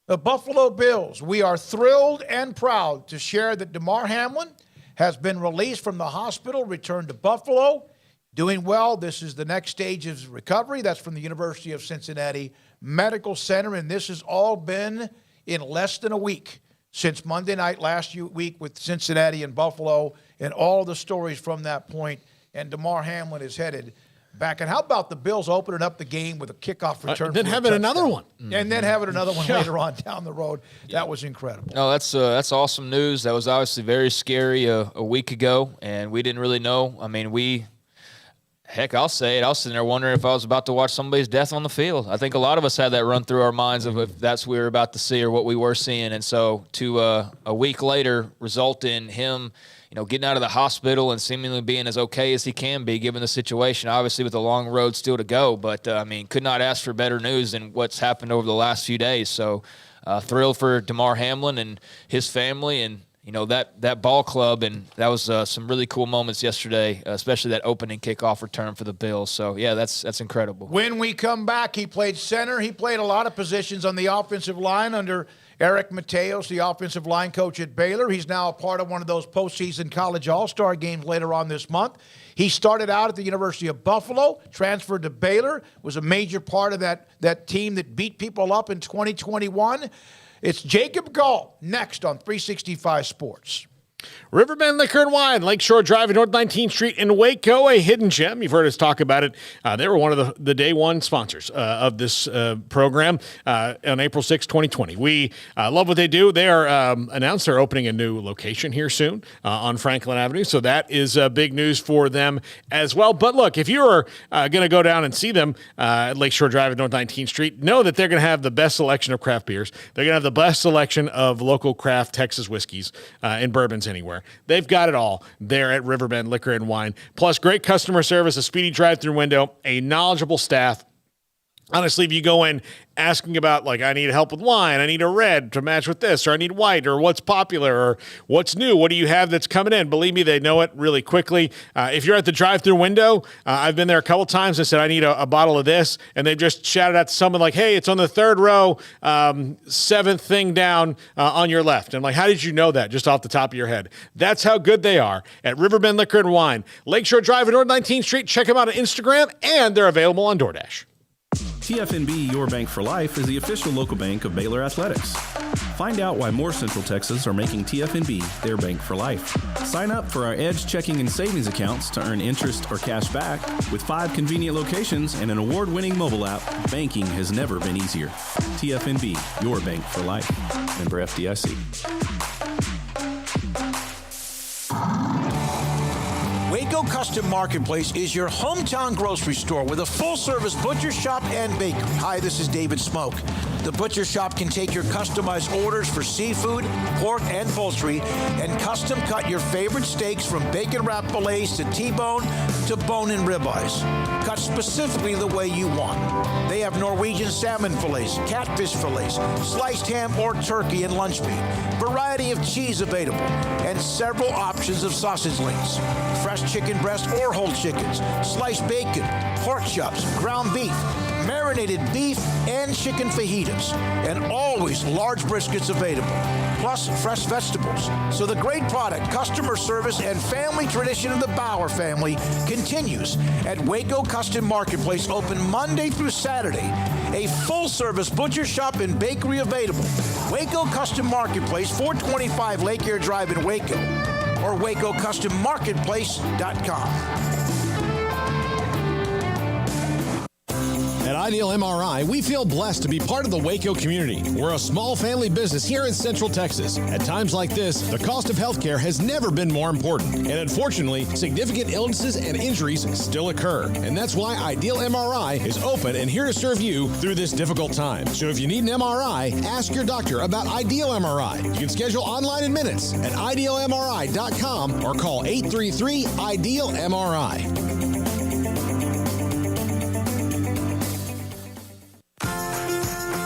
The Buffalo Bills, we are thrilled and proud to share that Demar Hamlin has been released from the hospital, returned to Buffalo, doing well. This is the next stage of his recovery. That's from the University of Cincinnati Medical Center, and this has all been in less than a week since Monday night last week with Cincinnati and Buffalo, and all the stories from that point. And Demar Hamlin is headed back. And how about the Bills opening up the game with a kickoff return? Then having another one. And then having another one later on down the road. That was incredible. No, that's awesome news. That was obviously very scary a week ago, and we didn't really know. I mean, I'll say it. I was sitting there wondering if I was about to watch somebody's death on the field. I think a lot of us had that run through our minds of if that's what we were about to see or what we were seeing. And so to a week later result in him getting out of the hospital and seemingly being as okay as he can be given the situation, obviously with a long road still to go. But, could not ask for better news than what's happened over the last few days. So thrilled for Demar Hamlin and his family and, that ball club. And that was some really cool moments yesterday, especially that opening kickoff return for the Bills. So, that's incredible. When we come back, he played center. He played a lot of positions on the offensive line under Eric Mateos, the offensive line coach at Baylor. He's now a part of one of those postseason college all-star games later on this month. He started out at the University of Buffalo, transferred to Baylor, was a major part of that team that beat people up in 2021. It's Jacob Gall next on 365 Sports. Riverbend Liquor and Wine, Lakeshore Drive at North 19th Street in Waco, a hidden gem. You've heard us talk about it. They were one of the day one sponsors of this program on April 6, 2020. We love what they do. They are announced they're opening a new location here soon on Franklin Avenue, so that is big news for them as well. But look, if you're going to go down and see them at Lakeshore Drive at North 19th Street, know that they're going to have the best selection of craft beers. They're going to have the best selection of local craft Texas whiskeys and bourbons anywhere. They've got it all there at Riverbend Liquor and Wine. Plus, great customer service, a speedy drive-through window, a knowledgeable staff. Honestly, if you go in asking about, I need help with wine, I need a red to match with this, or I need white, or what's popular, or what's new, what do you have that's coming in? Believe me, they know it really quickly. If you're at the drive-through window, I've been there a couple times. I said, I need a bottle of this, and they've just shouted out to someone hey, it's on the third row, seventh thing down on your left. I'm like, how did you know that just off the top of your head? That's how good they are at Riverbend Liquor and Wine. Lakeshore Drive at North 19th Street. Check them out on Instagram, and they're available on DoorDash. TFNB Your Bank for Life is the official local bank of Baylor Athletics. Find out why more Central Texas are making TFNB their bank for life. Sign up for our Edge checking and savings accounts to earn interest or cash back. With 5 convenient locations and an award-winning mobile app, banking has never been easier. TFNB Your Bank for Life. Member FDIC. Waco Custom Marketplace is your hometown grocery store with a full-service butcher shop and bakery. Hi, this is David Smoak. The butcher shop can take your customized orders for seafood, pork, and poultry and custom cut your favorite steaks from bacon-wrapped fillets to T-bone to bone-in ribeyes. Cut specifically the way you want. They have Norwegian salmon fillets, catfish fillets, sliced ham or turkey and lunch meat, variety of cheese available, and several options of sausage links, fresh chicken breast or whole chickens, sliced bacon, pork chops, ground beef, marinated beef, and chicken fajitas, and always large briskets available, plus fresh vegetables. So the great product, customer service, and family tradition of the Bauer family continues at Waco Custom Marketplace, open Monday through Saturday. A full-service butcher shop and bakery available. Waco Custom Marketplace, 425 Lake Air Drive in Waco, or WacoCustomMarketplace.com. At Ideal MRI, we feel blessed to be part of the Waco community. We're a small family business here in Central Texas. At times like this, the cost of healthcare has never been more important. And unfortunately, significant illnesses and injuries still occur. And that's why Ideal MRI is open and here to serve you through this difficult time. So if you need an MRI, ask your doctor about Ideal MRI. You can schedule online in minutes at idealmri.com or call 833-IDEAL-MRI.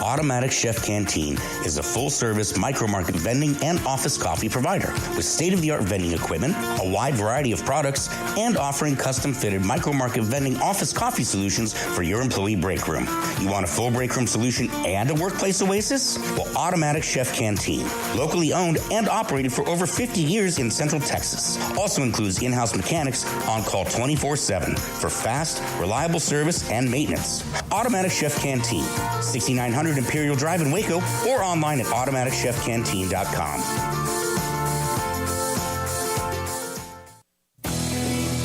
Automatic Chef Canteen is a full-service micro-market vending and office coffee provider with state-of-the-art vending equipment, a wide variety of products, and offering custom-fitted micro-market vending office coffee solutions for your employee break room. You want a full break room solution and a workplace oasis? Well, Automatic Chef Canteen, locally owned and operated for over 50 years in Central Texas, also includes in-house mechanics on call 24/7 for fast, reliable service and maintenance. Automatic Chef Canteen, 6900 Imperial Drive in Waco, or online at automaticchefcanteen.com.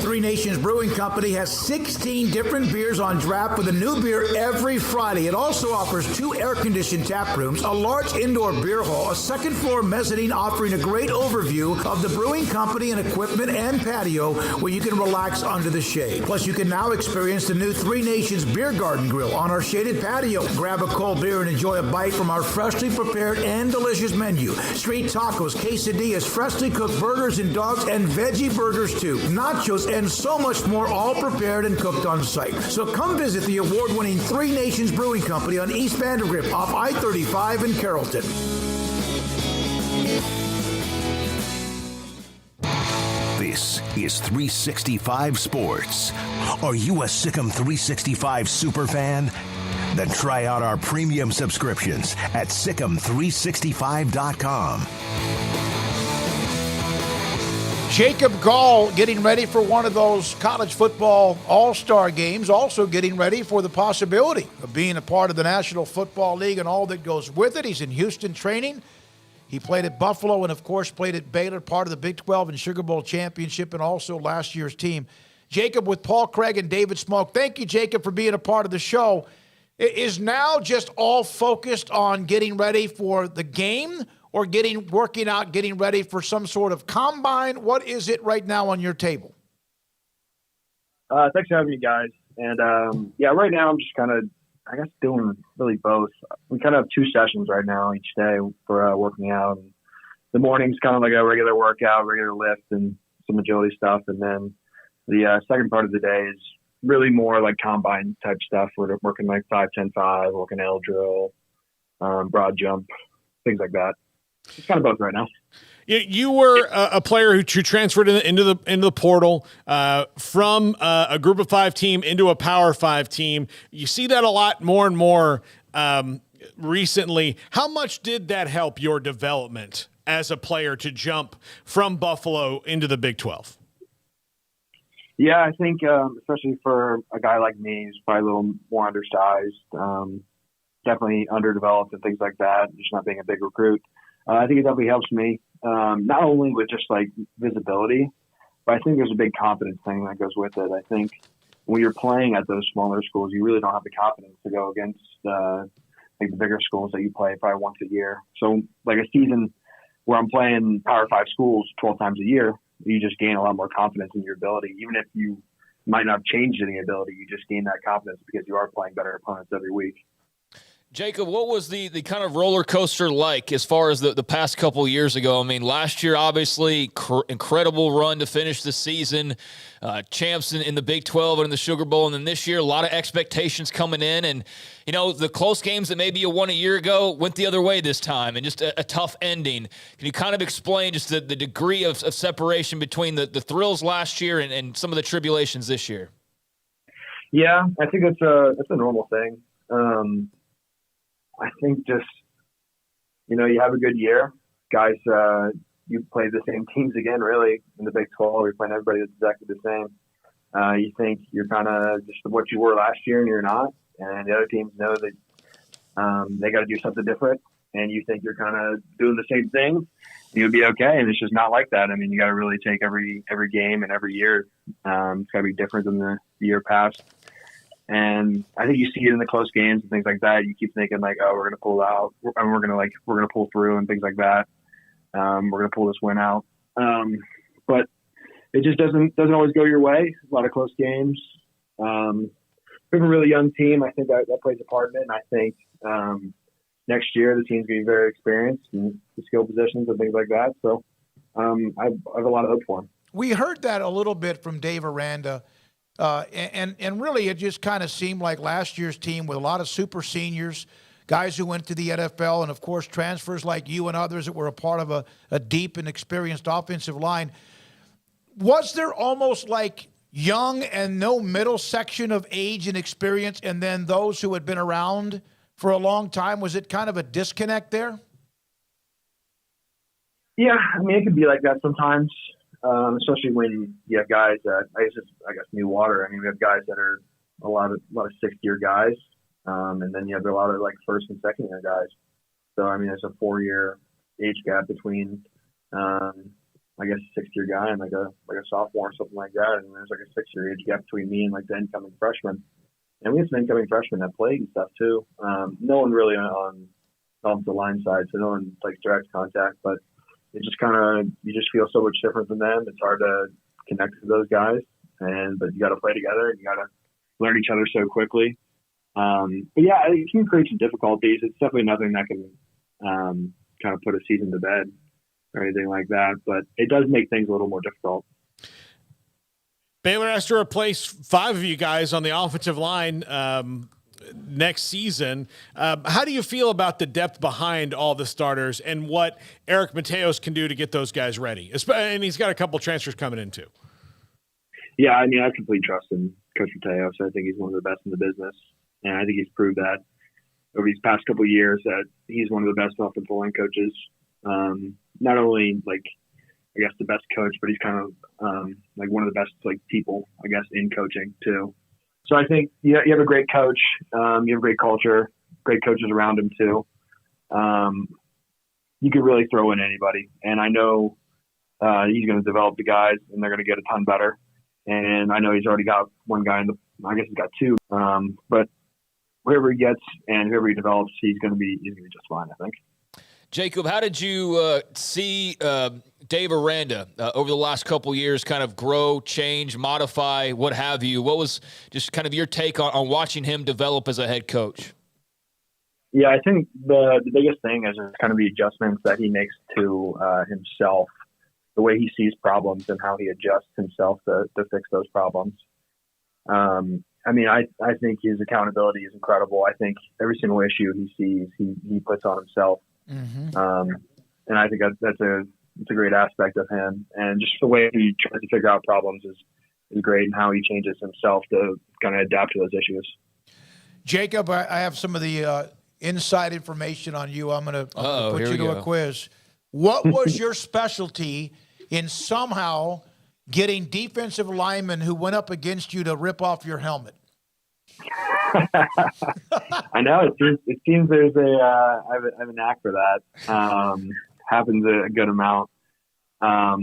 Three Nations Brewing Company has 16 different beers on draft with a new beer every Friday. It also offers 2 air-conditioned tap rooms, a large indoor beer hall, a second-floor mezzanine offering a great overview of the brewing company and equipment and patio where you can relax under the shade. Plus, you can now experience the new Three Nations Beer Garden Grill on our shaded patio. Grab a cold beer and enjoy a bite from our freshly prepared and delicious menu. Street tacos, quesadillas, freshly cooked burgers and dogs, and veggie burgers too. Nachos and so much more, all prepared and cooked on site. So come visit the award-winning Three Nations Brewing Company on East Vandergrift off I-35 in Carrollton. This is 365 Sports. Are you a Sikkim 365 super fan? Then try out our premium subscriptions at Sikkim365.com. Jacob Gall getting ready for one of those college football all-star games, also getting ready for the possibility of being a part of the National Football League and all that goes with it. He's in Houston training. He played at Buffalo and, of course, played at Baylor, part of the Big 12 and Sugar Bowl championship, and also last year's team. Jacob, with Paul Craig and David Smoak. Thank you, Jacob, for being a part of the show. Is now just all focused on getting ready for the game, or working out, getting ready for some sort of combine? What is it right now on your table? Thanks for having me, guys. And, right now I'm just kind of, doing really both. We kind of have 2 sessions right now each day for working out. And the morning's kind of like a regular workout, regular lift, and some agility stuff. And then the second part of the day is really more like combine type stuff. We're working like 5-10-5, working L drill, broad jump, things like that. It's kind of both right now. You were a player who transferred into the portal from a Group of 5 team into a Power 5 team. You see that a lot more and more recently. How much did that help your development as a player to jump from Buffalo into the Big 12? Yeah, I think especially for a guy like me who's probably a little more undersized, definitely underdeveloped and things like that, just not being a big recruit. I think it definitely helps me, not only with just like visibility, but I think there's a big confidence thing that goes with it. I think when you're playing at those smaller schools, you really don't have the confidence to go against the bigger schools that you play probably once a year. So like a season where I'm playing Power 5 schools 12 times a year, you just gain a lot more confidence in your ability. Even if you might not have changed any ability, you just gain that confidence because you are playing better opponents every week. Jacob, what was the kind of roller coaster like as far as the past couple of years ago? I mean, last year, obviously, incredible run to finish the season, champs in the Big 12 and in the Sugar Bowl. And then this year, a lot of expectations coming in. And, you know, the close games that maybe you won a year ago went the other way this time and just a tough ending. Can you kind of explain just the degree of separation between the thrills last year and some of the tribulations this year? Yeah, I think it's a normal thing. I think just, you have a good year. Guys, you play the same teams again, really, in the Big 12. You're playing everybody that's exactly the same. You think you're kind of just what you were last year, and you're not. And the other teams know that they got to do something different. And you think you're kind of doing the same thing. You'll be okay. And it's just not like that. I mean, you got to really take every game and every year. It's got to be different than the year past. And I think you see it in the close games and things like that. You keep thinking like, oh, we're going to pull out, and we're going to pull through and things like that. We're going to pull this win out. But it just doesn't always go your way. A lot of close games. We have a really young team. I think that plays a part in it. And I think next year the team's going to be very experienced in the skill positions and things like that. So I have a lot of hope for them. We heard that a little bit from Dave Aranda. And really, it just kind of seemed like last year's team with a lot of super seniors, guys who went to the NFL, and, of course, transfers like you and others that were a part of a deep and experienced offensive line. Was there almost like young and no middle section of age and experience, and then those who had been around for a long time? Was it kind of a disconnect there? Yeah, I mean, it could be like that sometimes. Especially when you have guys that I guess new water. I mean, we have guys that are a lot of 6th-year guys, and then you have a lot of like 1st and 2nd-year guys. So I mean, there's a 4-year age gap between I guess a 6th-year guy and like a sophomore or something like that, and there's like a 6-year age gap between me and like the incoming freshman. And we have some incoming freshmen that played and stuff too. No one really on the line side, so no one like direct contact, but it just you just feel so much different than them. It's hard to connect with those guys, but you got to play together and you got to learn each other so quickly. But yeah, it can create some difficulties. It's definitely nothing that can kind of put a season to bed or anything like that, but it does make things a little more difficult. Baylor has to replace 5 of you guys on the offensive line next season. How do you feel about the depth behind all the starters and what Eric Mateos can do to get those guys ready? And he's got a couple transfers coming in too. Yeah, I mean, I completely trust in Coach Mateos. I think he's one of the best in the business, and I think he's proved that over these past couple of years that he's one of the best offensive line coaches. Not only like I guess the best coach, but he's kind of like one of the best like people, I guess, in coaching too. So I think you have a great coach. You have a great culture, great coaches around him too. You could really throw in anybody. And I know he's going to develop the guys and they're going to get a ton better. And I know he's already got one guy I guess he's got 2. But whoever he gets and whoever he develops, he's going to be just fine, I think. Jacob, how did you see Dave Aranda over the last couple of years kind of grow, change, modify, what have you? What was just kind of your take on watching him develop as a head coach? Yeah, I think the biggest thing is kind of the adjustments that he makes to himself, the way he sees problems and how he adjusts himself to fix those problems. I mean, I think his accountability is incredible. I think every single issue he sees, he puts on himself. Mm-hmm. And I think that's a great aspect of him, and just the way he tries to figure out problems is great, and how he changes himself to kind of adapt to those issues. Jacob, I have some of the inside information on you. I'm going to put you to a quiz. What was your specialty in somehow getting defensive linemen who went up against you to rip off your helmet? I know it seems there's I have a knack for that. Happens a good amount. I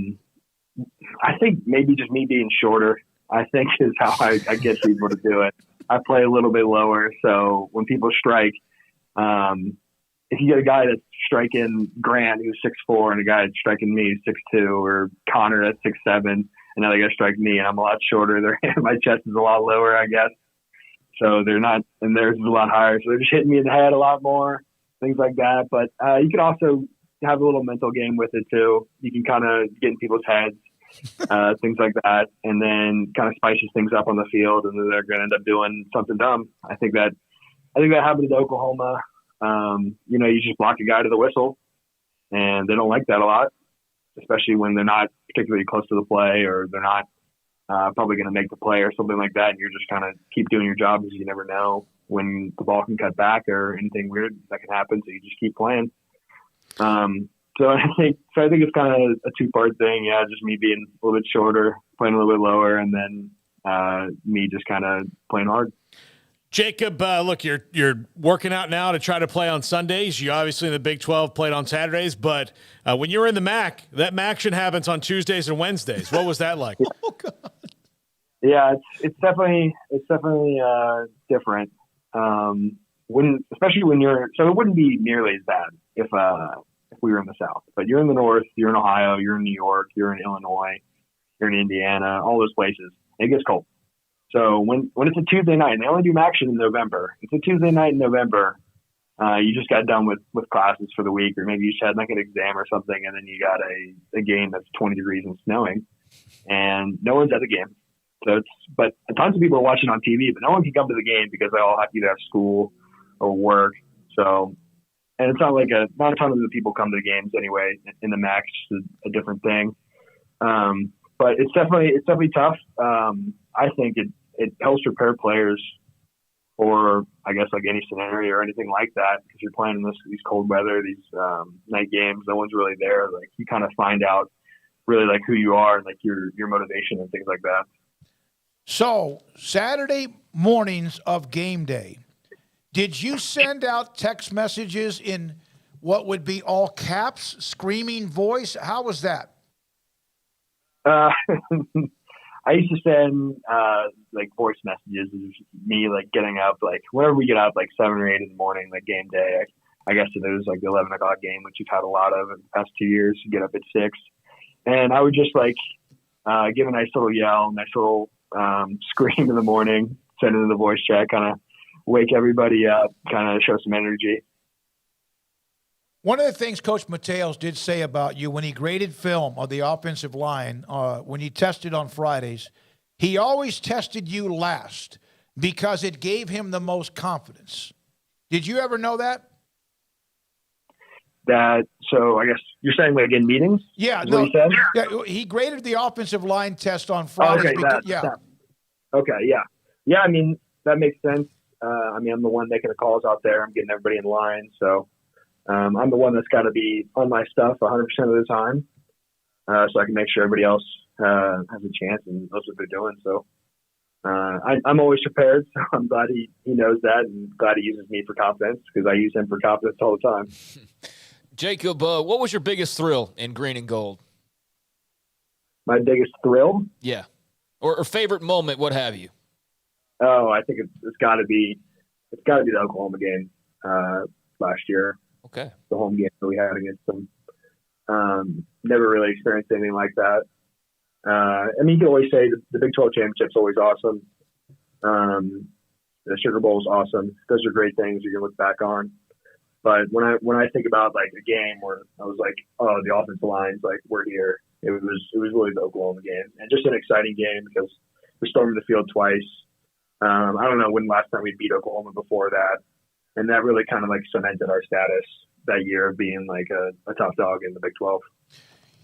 think maybe just me being shorter, I think is how I get people to do it. I play a little bit lower, so when people strike, it if you get a guy that's striking Grant, who's 6'4", and a guy that's striking me, who's 6'2", or Connor that's 6'7", another guy strike me, and I'm a lot shorter. My chest is a lot lower, I guess. So they're not, and theirs is a lot higher. So they're just hitting me in the head a lot more, things like that. But you can also have a little mental game with it too. You can kind of get in people's heads, things like that, and then kind of spices things up on the field, and then they're going to end up doing something dumb. I think that happened to Oklahoma. You just block a guy to the whistle, and they don't like that a lot, especially when they're not particularly close to the play, or they're not probably going to make the play or something like that. And you're just kind of keep doing your job, because you never know when the ball can cut back or anything weird that can happen. So you just keep playing. So I think it's kind of a two-part thing. Yeah, just me being a little bit shorter, playing a little bit lower, and then me just kind of playing hard. Jacob, look, you're working out now to try to play on Sundays. You obviously in the Big 12 played on Saturdays, but when you were in the MAC, that MACtion happens on Tuesdays and Wednesdays. What was that like? Oh God. Yeah, it's definitely different. Especially when so it wouldn't be nearly as bad if we were in the South. But you're in the North, you're in Ohio, you're in New York, you're in Illinois, you're in Indiana, all those places. It gets cold. So when it's a Tuesday night, and they only do action in November, it's a Tuesday night in November, you just got done with classes for the week, or maybe you just had like an exam or something, and then you got a game that's 20 degrees and snowing, and no one's at the game. So but tons of people are watching on TV, but no one can come to the game because they all have to either have school or work. So, and it's not a ton of the people come to the games anyway in the MAC. It's just a different thing. But it's definitely tough. I think it helps prepare players for, I guess, like any scenario or anything like that, because you're playing in these cold weather, these night games. No one's really there. Like, you kind of find out really like who you are and like your motivation and things like that. So Saturday mornings of game day, did you send out text messages in what would be all caps, screaming voice? How was that? I used to send like voice messages of me like getting up, like whenever we get up, like 7 or 8 in the morning, like game day. I guess it was like the 11 o'clock game, which you've had a lot of in the past 2 years. You get up at 6, and I would just like give a nice little yell, nice little scream in the morning, send it in the voice chat, kind of wake everybody up, kind of show some energy. One of the things Coach Mateos did say about you when he graded film of the offensive line, when he tested on Fridays, he always tested you last because it gave him the most confidence. Did you ever know that? So I guess you're saying like in meetings? Yeah, no, he said? Yeah, he graded the offensive line test on Fridays. Okay, yeah. I mean, that makes sense. I'm the one making the calls out there. I'm getting everybody in line, so I'm the one that's got to be on my stuff 100% of the time, so I can make sure everybody else has a chance and knows what they're doing. So I'm always prepared. So I'm glad he knows that, and glad he uses me for confidence, because I use him for confidence all the time. Jacob, what was your biggest thrill in green and gold? My biggest thrill? Yeah. Or favorite moment, what have you? Oh, I think it's got to be the Oklahoma game last year. Okay. The home game that we had against them. Never really experienced anything like that. You can always say the Big 12 championship's always awesome. The Sugar Bowl is awesome. Those are great things you can look back on. But when I think about like a game where I was like, oh, the offensive line's like, we're here. It was really the Oklahoma game, and just an exciting game because we stormed the field twice. I don't know when last time we beat Oklahoma before that, and that really kind of like cemented our status that year of being like a top dog in the Big 12.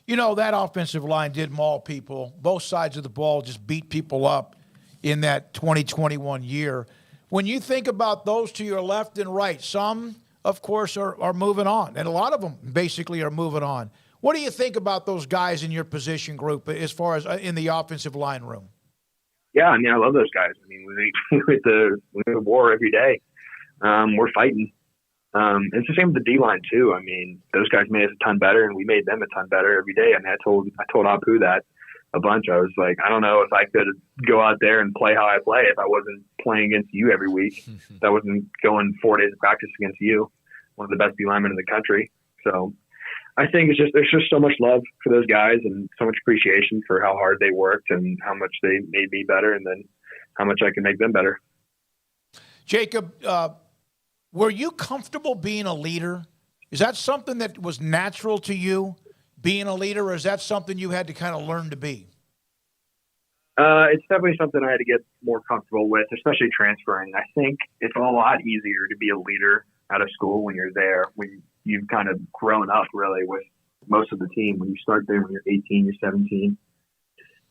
You know, that offensive line did maul people. Both sides of the ball just beat people up in that 2021 year. When you think about those to your left and right, some, of course, are moving on, and a lot of them basically are moving on. What do you think about those guys in your position group as far as in the offensive line room? Yeah, I mean, I love those guys. I mean, we have a war every day. We're fighting. It's the same with the D-line, too. I mean, those guys made us a ton better, and we made them a ton better every day. I mean, I told Apu that a bunch. I was like, I don't know if I could go out there and play how I play if I wasn't playing against you every week. If I wasn't going 4 days of practice against you. one of the best D linemen in the country. So I think there's just so much love for those guys and so much appreciation for how hard they worked and how much they made me better, and then how much I can make them better. Jacob, were you comfortable being a leader? Is that something that was natural to you, being a leader, or is that something you had to kind of learn to be? It's definitely something I had to get more comfortable with, especially transferring. I think it's a lot easier to be a leader out of school when you're there, when you've kind of grown up really with most of the team. When you start there when you're 18, you're 17,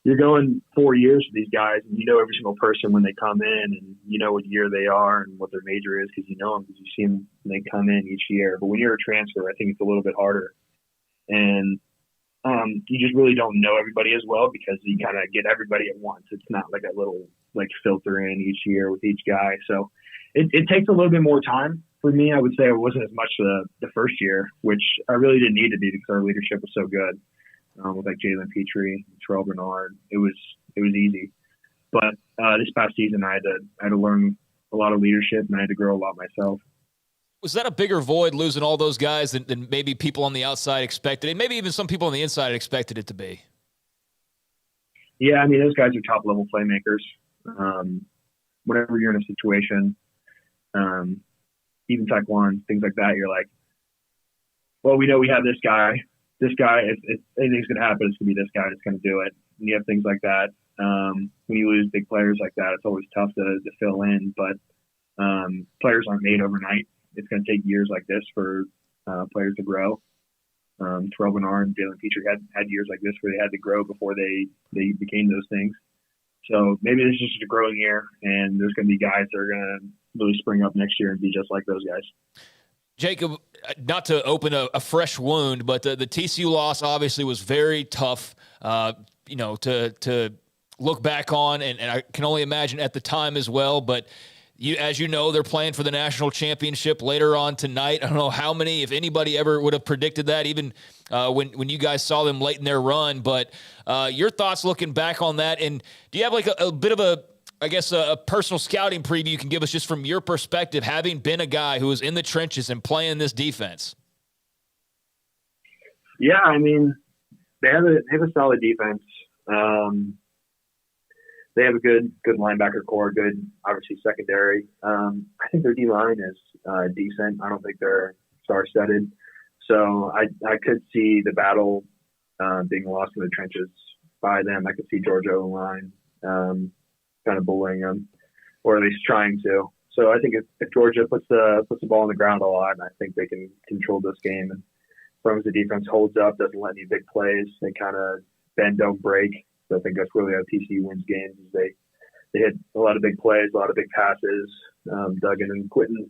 you're going 4 years with these guys, and you know every single person when they come in, and you know what year they are and what their major is because you know them, because you see them when they come in each year. But when you're a transfer, I think it's a little bit harder. And you just really don't know everybody as well because you kind of get everybody at once. It's not like a little filter in each year with each guy. So it takes a little bit more time for me. I would say it wasn't as much the first year, which I really didn't need to be because our leadership was so good. With Jalen Petrie, Terrell Bernard, it was easy. But this past season, I had to learn a lot of leadership, and I had to grow a lot myself. Was that a bigger void, losing all those guys, than maybe people on the outside expected, and maybe even some people on the inside expected it to be? Yeah, I mean, those guys are top-level playmakers. Whenever you're in a situation, even Taekwondo, things like that, you're like, well, we know we have this guy. This guy, if anything's going to happen, it's going to be this guy that's going to do it. And you have things like that. When you lose big players like that, it's always tough to fill in. But players aren't made overnight. It's going to take years like this for players to grow. Terrell Bernard and Jalen Petrie had years like this where they had to grow before they became those things. So maybe this is just a growing year, and there's going to be guys that are going to really spring up next year and be just like those guys. Jacob, not to open a fresh wound, but the TCU loss obviously was very tough, to look back on, and I can only imagine at the time as well. But as you know, they're playing for the national championship later on tonight. I don't know how many, if anybody ever would have predicted that, even when you guys saw them late in their run. But your thoughts looking back on that, and do you have a bit of a personal scouting preview you can give us just from your perspective, having been a guy who was in the trenches and playing this defense? Yeah, I mean, they have a solid defense. They have a good linebacker core, good, obviously, secondary. I think their D-line is decent. I don't think they're star-studded. So I could see the battle being lost in the trenches by them. I could see Georgia O-line kind of bullying them, or at least trying to. So I think if Georgia puts the ball on the ground a lot, I think they can control this game. And as long as the defense holds up, doesn't let any big plays, they kind of bend, don't break. So I think that's really how TCU wins games. Is they hit a lot of big plays, a lot of big passes. Duggan and Quinton,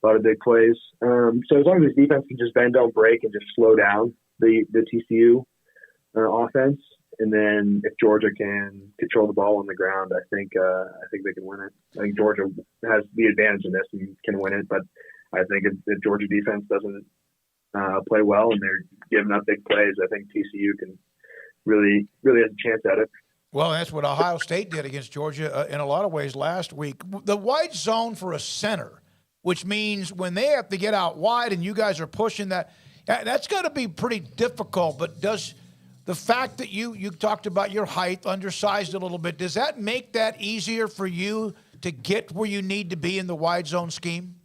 a lot of big plays. So as long as this defense can just bend, don't break, and just slow down the TCU offense, and then if Georgia can control the ball on the ground, I think they can win it. I think Georgia has the advantage in this and can win it. But I think if Georgia defense doesn't play well and they're giving up big plays, I think TCU can really has a chance at it. Well, that's what Ohio State did against Georgia in a lot of ways last week. The wide zone for a center, which means when they have to get out wide and you guys are pushing that's got to be pretty difficult. But does the fact that you talked about your height, undersized a little bit, does that make that easier for you to get where you need to be in the wide zone scheme?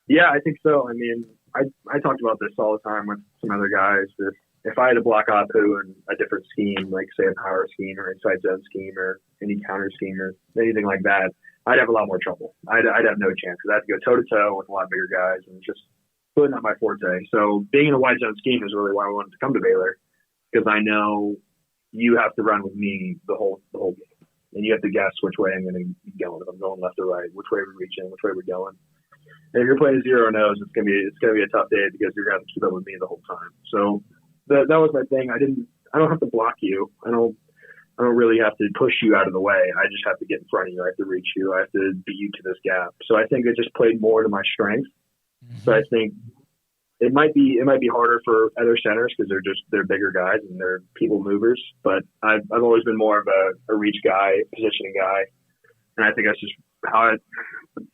Yeah, I think so. I mean, I talked about this all the time with some other guys. If I had to block Apu in a different scheme, like say a power scheme or inside zone scheme or any counter scheme or anything like that, I'd have a lot more trouble. I'd have no chance because I have to go toe-to-toe with a lot bigger guys, and just really not my forte. So being in a wide zone scheme is really why I wanted to come to Baylor, because I know you have to run with me the whole game, and you have to guess which way I'm going to be going. If I'm going left or right, which way we're reaching, which way we're going. And if you're playing 0-0s, it's going to be a tough day because you're going to have to keep up with me the whole time. So that was my thing. I don't have to block you. I don't really have to push you out of the way. I just have to get in front of you. I have to reach you. I have to beat you to this gap. So I think it just played more to my strength. So I think it might be harder for other centers because they're bigger guys and they're people movers. But I've always been more of a reach guy, positioning guy, and I think that's just how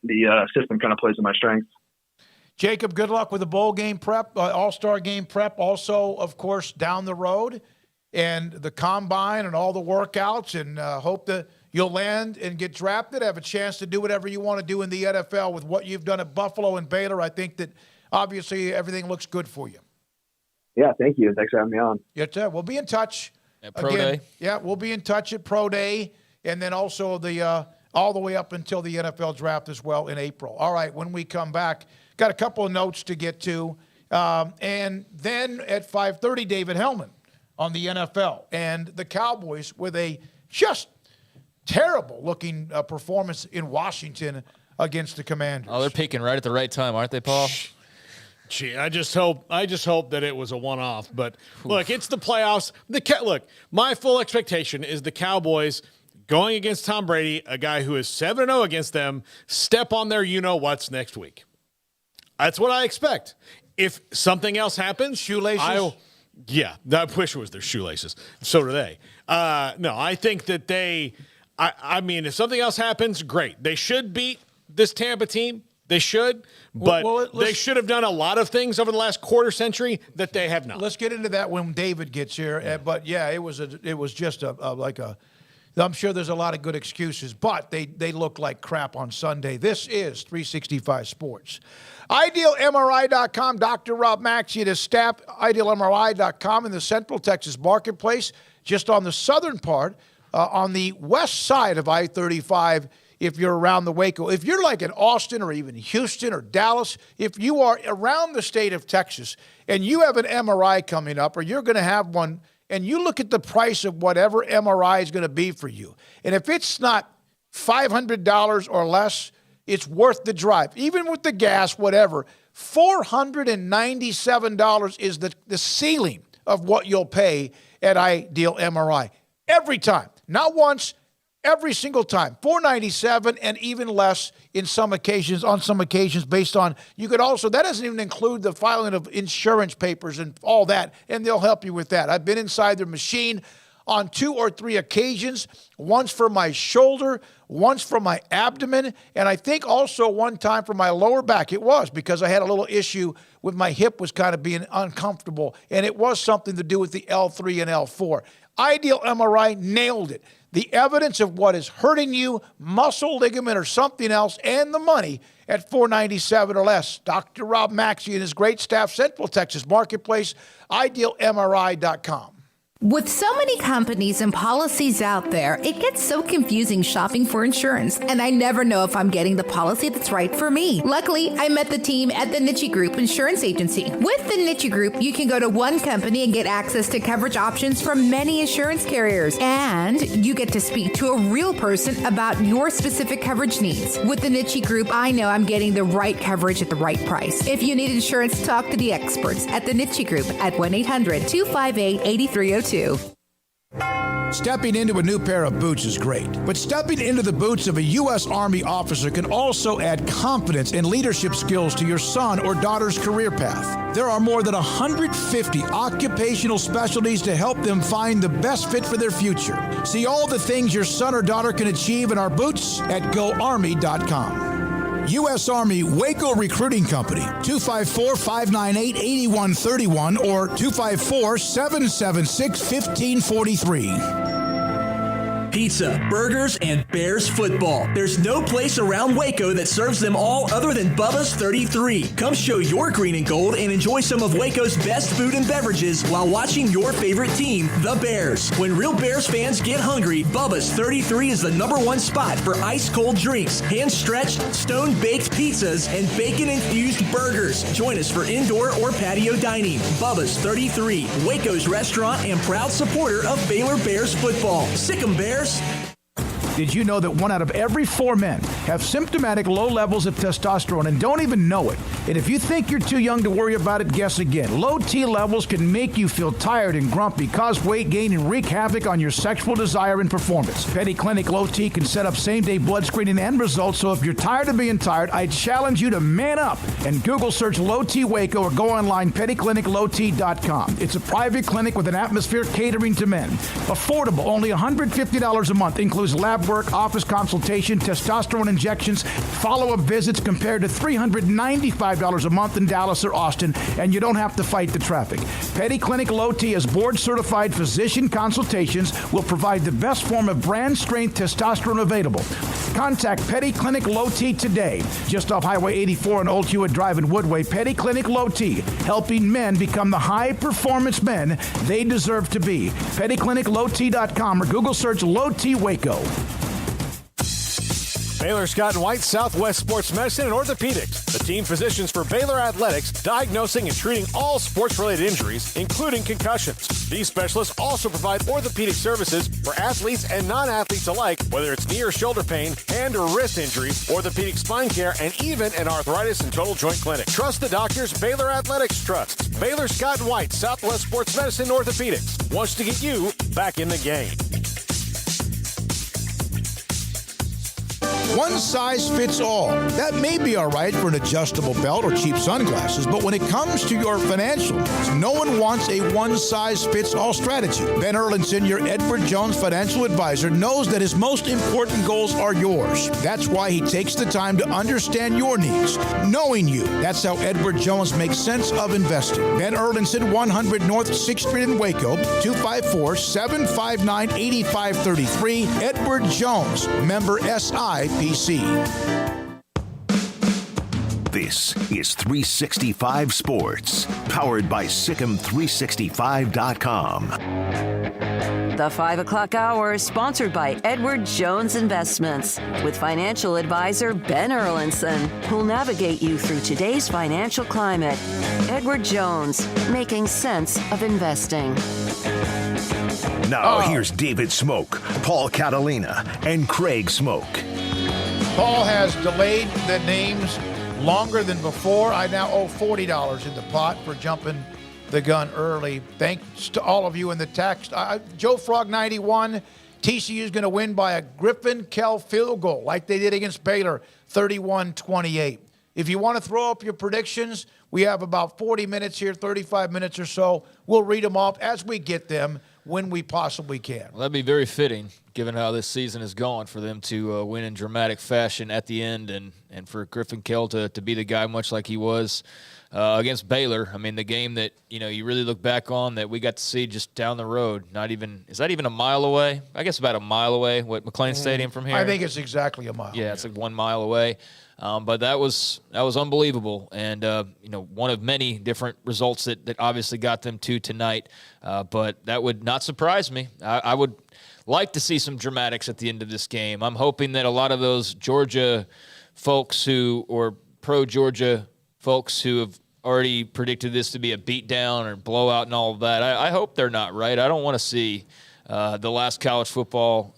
the system kind of plays to my strengths. Jacob, good luck with the bowl game prep, all-star game prep, also, of course, down the road, and the combine and all the workouts, and hope that you'll land and get drafted, have a chance to do whatever you want to do in the NFL with what you've done at Buffalo and Baylor. I think that obviously everything looks good for you. Yeah, thank you. Thanks for having me on. Yeah, we'll be in touch. At Pro Day. Yeah, we'll be in touch at Pro Day, and then also the all the way up until the NFL draft as well in April. All right, when we come back, got a couple of notes to get to. And then at 5:30, David Helman on the NFL and the Cowboys with a just terrible-looking performance in Washington against the Commanders. Oh, they're peaking right at the right time, aren't they, Paul? Gee, I just hope that it was a one-off. But look, it's the playoffs. Look, my full expectation is the Cowboys going against Tom Brady, a guy who is 7-0 against them, step on their you-know-whats next week. That's what I expect. If something else happens, shoelaces. I wish it was their shoelaces. So do they. No, I think that they. I mean, if something else happens, great. They should beat this Tampa team. They should, but they should have done a lot of things over the last quarter century that they have not. Let's get into that when David gets here. But yeah, it was just like a. I'm sure there's a lot of good excuses, but they look like crap on Sunday. This is 365 Sports. IdealMRI.com, Dr. Rob Maxey, his staff, IdealMRI.com in the Central Texas marketplace, just on the southern part, on the west side of I-35, if you're around the Waco. If you're like in Austin or even Houston or Dallas, if you are around the state of Texas and you have an MRI coming up or you're going to have one, and you look at the price of whatever MRI is going to be for you, and if it's not $500 or less, it's worth the drive. Even with the gas, whatever, $497 is the ceiling of what you'll pay at Ideal MRI. Every time. Not once, every single time. $497 and even less on some occasions based on, you could also, that doesn't even include the filing of insurance papers and all that, and they'll help you with that. I've been inside their machine on 2 or 3 occasions, once for my shoulder, once for my abdomen, and I think also one time for my lower back. It was because I had a little issue with my hip was kind of being uncomfortable, and it was something to do with the L3 and L4. Ideal MRI nailed it. The evidence of what is hurting you, muscle, ligament, or something else, and the money at $497 or less. Dr. Rob Maxey and his great staff, Central Texas Marketplace, IdealMRI.com. With so many companies and policies out there, it gets so confusing shopping for insurance, and I never know if I'm getting the policy that's right for me. Luckily, I met the team at the Nitchie Group Insurance Agency. With the Nitchie Group, you can go to one company and get access to coverage options from many insurance carriers, and you get to speak to a real person about your specific coverage needs. With the Nitchie Group, I know I'm getting the right coverage at the right price. If you need insurance, talk to the experts at the Nitchie Group at 1-800-258-8302. Stepping into a new pair of boots is great, but stepping into the boots of a U.S. Army officer can also add confidence and leadership skills to your son or daughter's career path. There are more than 150 occupational specialties to help them find the best fit for their future. See all the things your son or daughter can achieve in our boots at GoArmy.com. U.S. Army Waco Recruiting Company, 254-598-8131 or 254-776-1543. Pizza, burgers, and Bears football. There's no place around Waco that serves them all other than Bubba's 33. Come show your green and gold and enjoy some of Waco's best food and beverages while watching your favorite team, the Bears. When real Bears fans get hungry, Bubba's 33 is the #1 spot for ice-cold drinks, hand-stretched, stone-baked pizzas, and bacon-infused burgers. Join us for indoor or patio dining. Bubba's 33, Waco's restaurant and proud supporter of Baylor Bears football. Sick 'em, Bears. Did you know that 1 out of every 4 men have symptomatic low levels of testosterone and don't even know it? And if you think you're too young to worry about it, guess again. Low T levels can make you feel tired and grumpy, cause weight gain, and wreak havoc on your sexual desire and performance. Petty Clinic Low T can set up same-day blood screening and results, so if you're tired of being tired, I challenge you to man up and Google search Low T Waco or go online pettycliniclowt.com. It's a private clinic with an atmosphere catering to men. Affordable, only $150 a month, includes lab lab work, office consultation, testosterone injections, follow-up visits compared to $395 a month in Dallas or Austin, and you don't have to fight the traffic. Petty Clinic Low T as board-certified physician consultations will provide the best form of brand-strength testosterone available. Contact Petty Clinic Low T today. Just off Highway 84 on Old Hewitt Drive in Woodway, Petty Clinic Low T, helping men become the high-performance men they deserve to be. PettyClinicLowT.com or Google search Low T Waco. Baylor Scott and White Southwest Sports Medicine and Orthopedics, the team physicians for Baylor Athletics, diagnosing and treating all sports-related injuries, including concussions. These specialists also provide orthopedic services for athletes and non-athletes alike, whether it's knee or shoulder pain, hand or wrist injuries, orthopedic spine care, and even an arthritis and total joint clinic. Trust the doctors Baylor Athletics trusts. Baylor Scott and White Southwest Sports Medicine and Orthopedics wants to get you back in the game. One size fits all. That may be all right for an adjustable belt or cheap sunglasses, but when it comes to your financial needs, no one wants a one-size-fits-all strategy. Ben Erlinson, your Edward Jones financial advisor, knows that his most important goals are yours. That's why he takes the time to understand your needs, knowing you. That's how Edward Jones makes sense of investing. Ben Erlinson, 100 North 6th Street in Waco, 254-759-8533. Edward Jones, member SIPC. This is 365 Sports, powered by Sikkim365.com. The 5 o'clock hour is sponsored by Edward Jones Investments with financial advisor Ben Erlinson, who'll navigate you through today's financial climate. Edward Jones, making sense of investing. Now here's David Smoak, Paul Catalina, and Craig Smoak. Paul has delayed the names longer than before. I now owe $40 in the pot for jumping the gun early. Thanks to all of you in the text. Joe Frog 91, TCU is going to win by a Griffin Kell field goal like they did against Baylor, 31-28. If you want to throw up your predictions, we have about 40 minutes here, 35 minutes or so. We'll read them off as we get them when we possibly can. Well, that'd be very fitting, given how this season has gone, for them to win in dramatic fashion at the end, and for Griffin Kell to be the guy much like he was against Baylor. I mean, the game that, you really look back on that we got to see just down the road. Is that even a mile away? I guess about a mile away, McLean Stadium from here? I think it's exactly a mile. Yeah, it's like 1 mile away. But that was unbelievable, and one of many different results that obviously got them to tonight. But that would not surprise me. I would like to see some dramatics at the end of this game. I'm hoping that a lot of those Georgia folks or pro-Georgia folks who have already predicted this to be a beatdown or blowout and all of that, I hope they're not right. I don't want to see the last college football,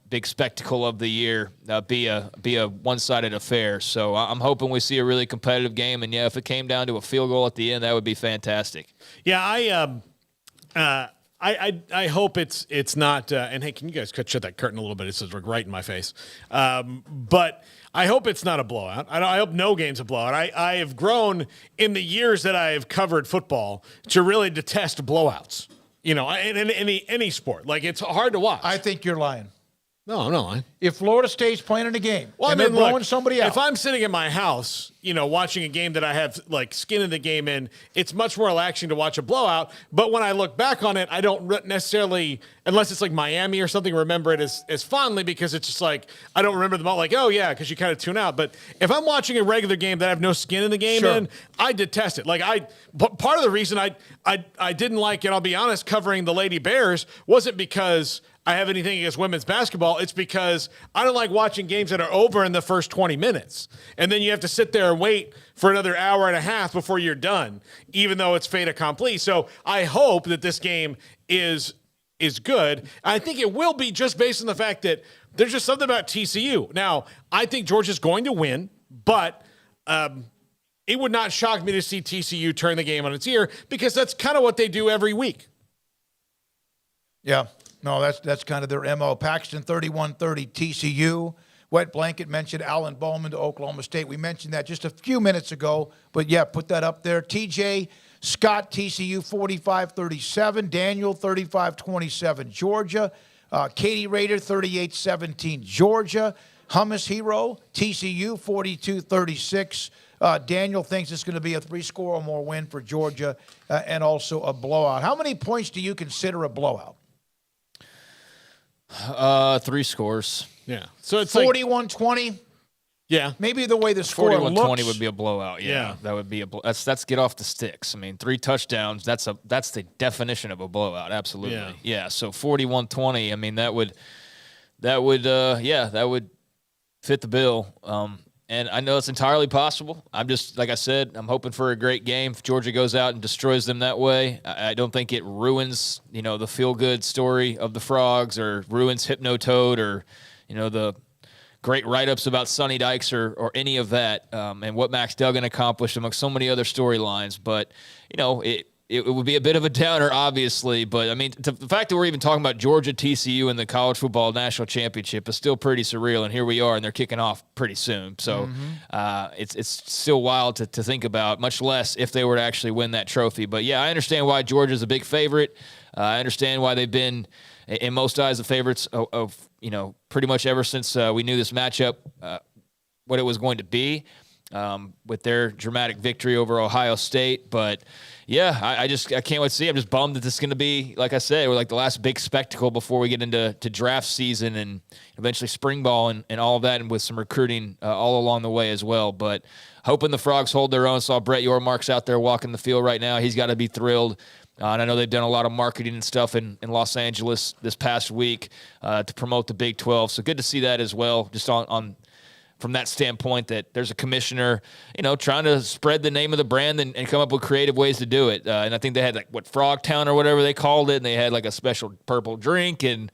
big spectacle of the year be a one-sided affair. So I'm hoping we see a really competitive game. And, if it came down to a field goal at the end, that would be fantastic. Yeah, I hope it's not. And hey, can you guys shut that curtain a little bit? It says right in my face. But I hope it's not a blowout. I hope no game's a blowout. I have grown in the years that I have covered football to really detest blowouts. In any sport. Like, it's hard to watch. I think you're lying. No, I'm not lying. If Florida State's playing in a game and they're blowing somebody out. If I'm sitting in my house, watching a game that I have, skin in the game in, it's much more relaxing to watch a blowout. But when I look back on it, I don't necessarily, unless it's like Miami or something, remember it as fondly, because it's just I don't remember them all because you kind of tune out. But if I'm watching a regular game that I have no skin in the game in, I detest it. Part of the reason I didn't like it, I'll be honest, covering the Lady Bears wasn't because I have anything against women's basketball. It's because I don't like watching games that are over in the first 20 minutes. And then you have to sit there and wait for another hour and a half before you're done, even though it's fait accompli. So I hope that this game is good. I think it will be, just based on the fact that there's just something about TCU. Now, I think Georgia's going to win, but it would not shock me to see TCU turn the game on its ear, because that's kind of what they do every week. Yeah. No, that's kind of their MO. Paxton 31-30 TCU. Wet Blanket mentioned Alan Bowman to Oklahoma State. We mentioned that just a few minutes ago, but yeah, put that up there. TJ Scott, TCU 45-37. Daniel 35-27 Georgia. Katy Raider 38-17 Georgia. Hummus Hero, TCU 42-36. Daniel thinks it's going to be a 3-score or more win for Georgia and also a blowout. How many points do you consider a blowout? 3 scores. Yeah. So it's 41-20. Yeah. Maybe the way the score 41-20 would be a blowout. Yeah. That would be that's get off the sticks. I mean, 3 touchdowns, that's the definition of a blowout. Absolutely. Yeah. So 41-20, I mean, that would fit the bill. And I know it's entirely possible. I'm just, like I said, I'm hoping for a great game. If Georgia goes out and destroys them that way, I don't think it ruins, the feel-good story of the Frogs or ruins Hypnotoad or, the great write-ups about Sonny Dykes or any of that and what Max Duggan accomplished among so many other storylines. But, it would be a bit of a downer, obviously. But, I mean, the fact that we're even talking about Georgia, TCU, and the College Football National Championship is still pretty surreal. And here we are, and they're kicking off pretty soon. So it's still wild to think about, much less if they were to actually win that trophy. But, yeah, I understand why Georgia's a big favorite. I understand why they've been, in most eyes, the favorites of pretty much ever since we knew this matchup, what it was going to be. With their dramatic victory over Ohio State. But, yeah, I can't wait to see. I'm just bummed that this is going to be, like I said, we're like the last big spectacle before we get into draft season and eventually spring ball and all of that, and with some recruiting all along the way as well. But hoping the Frogs hold their own. Saw Brett Yormark's out there walking the field right now. He's got to be thrilled. And I know they've done a lot of marketing and stuff in Los Angeles this past week to promote the Big 12. So good to see that as well, just on from that standpoint, that there's a commissioner, trying to spread the name of the brand and come up with creative ways to do it. And I think they had Frogtown or whatever they called it, and they had like a special purple drink and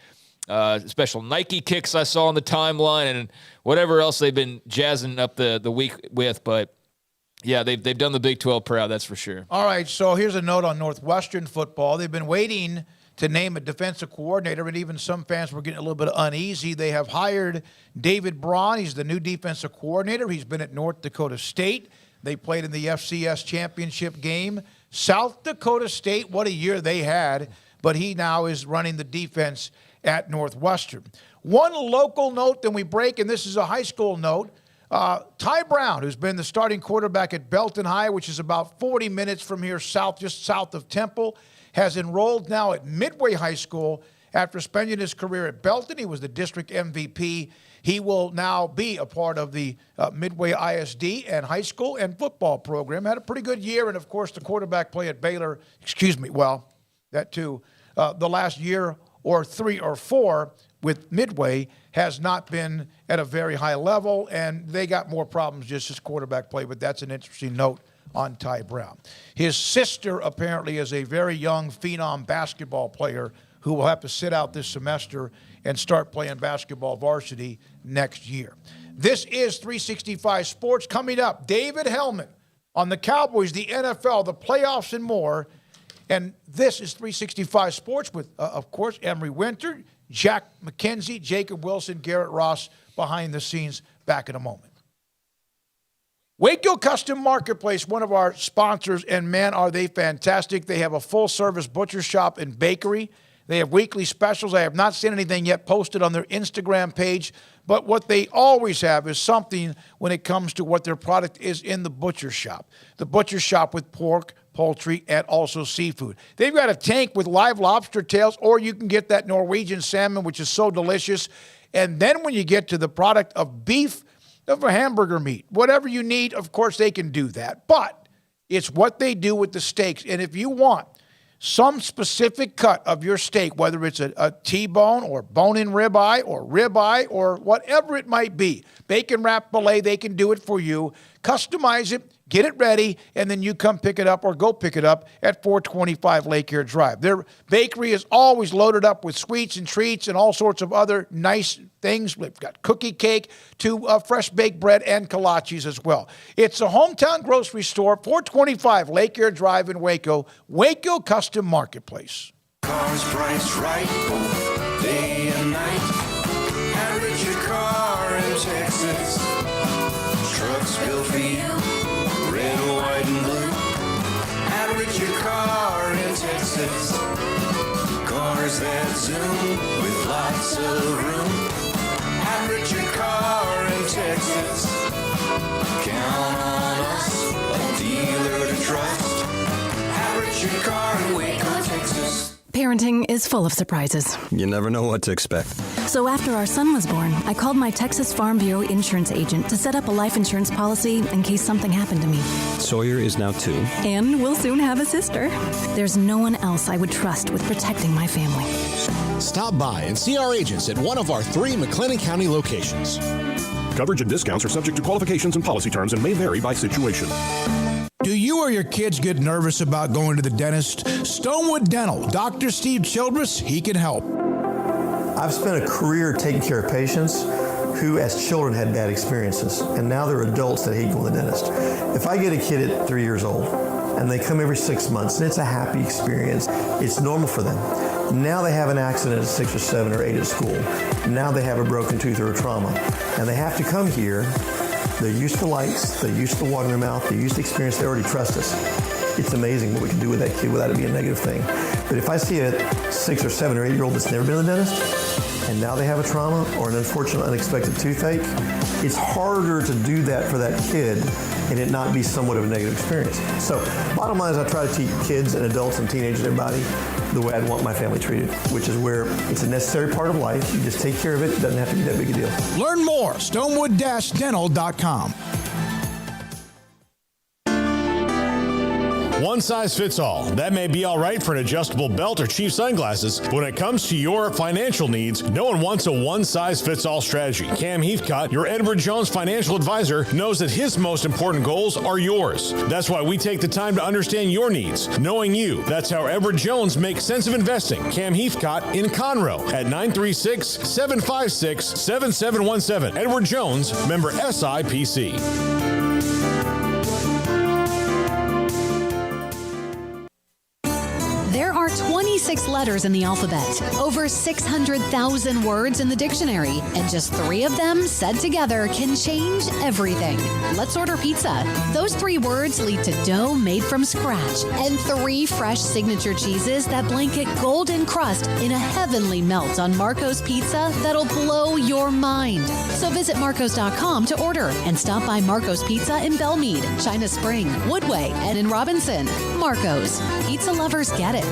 special Nike kicks I saw on the timeline and whatever else they've been jazzing up the week with. But yeah, they've done the Big 12 proud, that's for sure. All right, so here's a note on Northwestern football. They've been waiting to name a defensive coordinator, and even some fans were getting a little bit uneasy. They have hired David Brown. He's the new defensive coordinator. He's been at North Dakota State. They played in the FCS championship game. South Dakota State, what a year they had, but he now is running the defense at Northwestern. One local note, then we break, and this is a high school note. Ty Brown, who's been the starting quarterback at Belton High, which is about 40 minutes from here just south of Temple, has enrolled now at Midway High School after spending his career at Belton. He was the district MVP. He will now be a part of the Midway ISD and high school and football program. Had a pretty good year, and, of course, the quarterback play at Baylor, that too, the last year or 3 or 4 with Midway has not been at a very high level, and they got more problems just as quarterback play, but that's an interesting note on Ty Brown. His sister apparently is a very young phenom basketball player who will have to sit out this semester and start playing basketball varsity next year. This is 365 Sports. Coming up, David Helman on the Cowboys, the NFL, the playoffs, and more. And this is 365 Sports with, of course, Emery Winter, Jack McKenzie, Jacob Wilson, Garrett Ross behind the scenes. Back in a moment. Waco Custom Marketplace, one of our sponsors, and man, are they fantastic. They have a full-service butcher shop and bakery. They have weekly specials. I have not seen anything yet posted on their Instagram page, but what they always have is something when it comes to what their product is in the butcher shop. The butcher shop with pork, poultry, and also seafood. They've got a tank with live lobster tails, or you can get that Norwegian salmon, which is so delicious. And then when you get to the product of beef, of a hamburger meat, whatever you need, of course, they can do that. But it's what they do with the steaks. And if you want some specific cut of your steak, whether it's a T-bone or bone-in ribeye or whatever it might be, bacon wrap filet, they can do it for you. Customize it, get it ready, and then you come pick it up or go pick it up at 425 Lake Air Drive. Their bakery is always loaded up with sweets and treats and all sorts of other nice things. We've got cookie cake to fresh baked bread and kolaches as well. It's a hometown grocery store, 425 Lake Air Drive in Waco, Waco Custom Marketplace. Cars priced right both day and night. Average your car in Texas. Trucks built for you, red, white, and blue. Average your car in Texas. Cars that zoom with lots of room. Have your car in Texas. Count on us, a dealer to trust. Have your car in Waco, Texas. Parenting is full of surprises. You never know what to expect. So after our son was born, I called my Texas Farm Bureau insurance agent to set up a life insurance policy in case something happened to me. Sawyer is now 2. And we'll soon have a sister. There's no one else I would trust with protecting my family. Stop by and see our agents at one of our 3 McLennan County locations. Coverage and discounts are subject to qualifications and policy terms and may vary by situation. Do you or your kids get nervous about going to the dentist? Stonewood Dental, Dr. Steve Childress, he can help. I've spent a career taking care of patients who as children had bad experiences, and now they're adults that hate going to the dentist. If I get a kid at 3 years old and they come every 6 months and it's a happy experience, it's normal for them. Now they have an accident at 6 or 7 or 8 at school. Now they have a broken tooth or a trauma, and they have to come here. They're used to lights, they're used to water in their mouth, they're used to experience, they already trust us. It's amazing what we can do with that kid without it being a negative thing. But if I see a 6 or 7 or 8 year old that's never been to the dentist, and now they have a trauma or an unfortunate unexpected toothache, it's harder to do that for that kid and it not be somewhat of a negative experience. So bottom line is I try to teach kids and adults and teenagers and everybody the way I'd want my family treated, which is where it's a necessary part of life. You just take care of it. It doesn't have to be that big a deal. Learn more, stonewood-dental.com. One size fits all. That may be all right for an adjustable belt or cheap sunglasses. But when it comes to your financial needs, no one wants a one-size-fits-all strategy. Cam Heathcott, your Edward Jones financial advisor, knows that his most important goals are yours. That's why we take the time to understand your needs, knowing you. That's how Edward Jones makes sense of investing. Cam Heathcott in Conroe at 936-756-7717. Edward Jones, member SIPC. There are 26 letters in the alphabet, over 600,000 words in the dictionary, and just 3 of them said together can change everything. Let's order pizza. Those 3 words lead to dough made from scratch and 3 fresh signature cheeses that blanket golden crust in a heavenly melt on Marco's Pizza that'll blow your mind. So visit marcos.com to order and stop by Marco's Pizza in Belmead, China Spring, Woodway, and in Robinson. Marco's. Pizza lovers get it.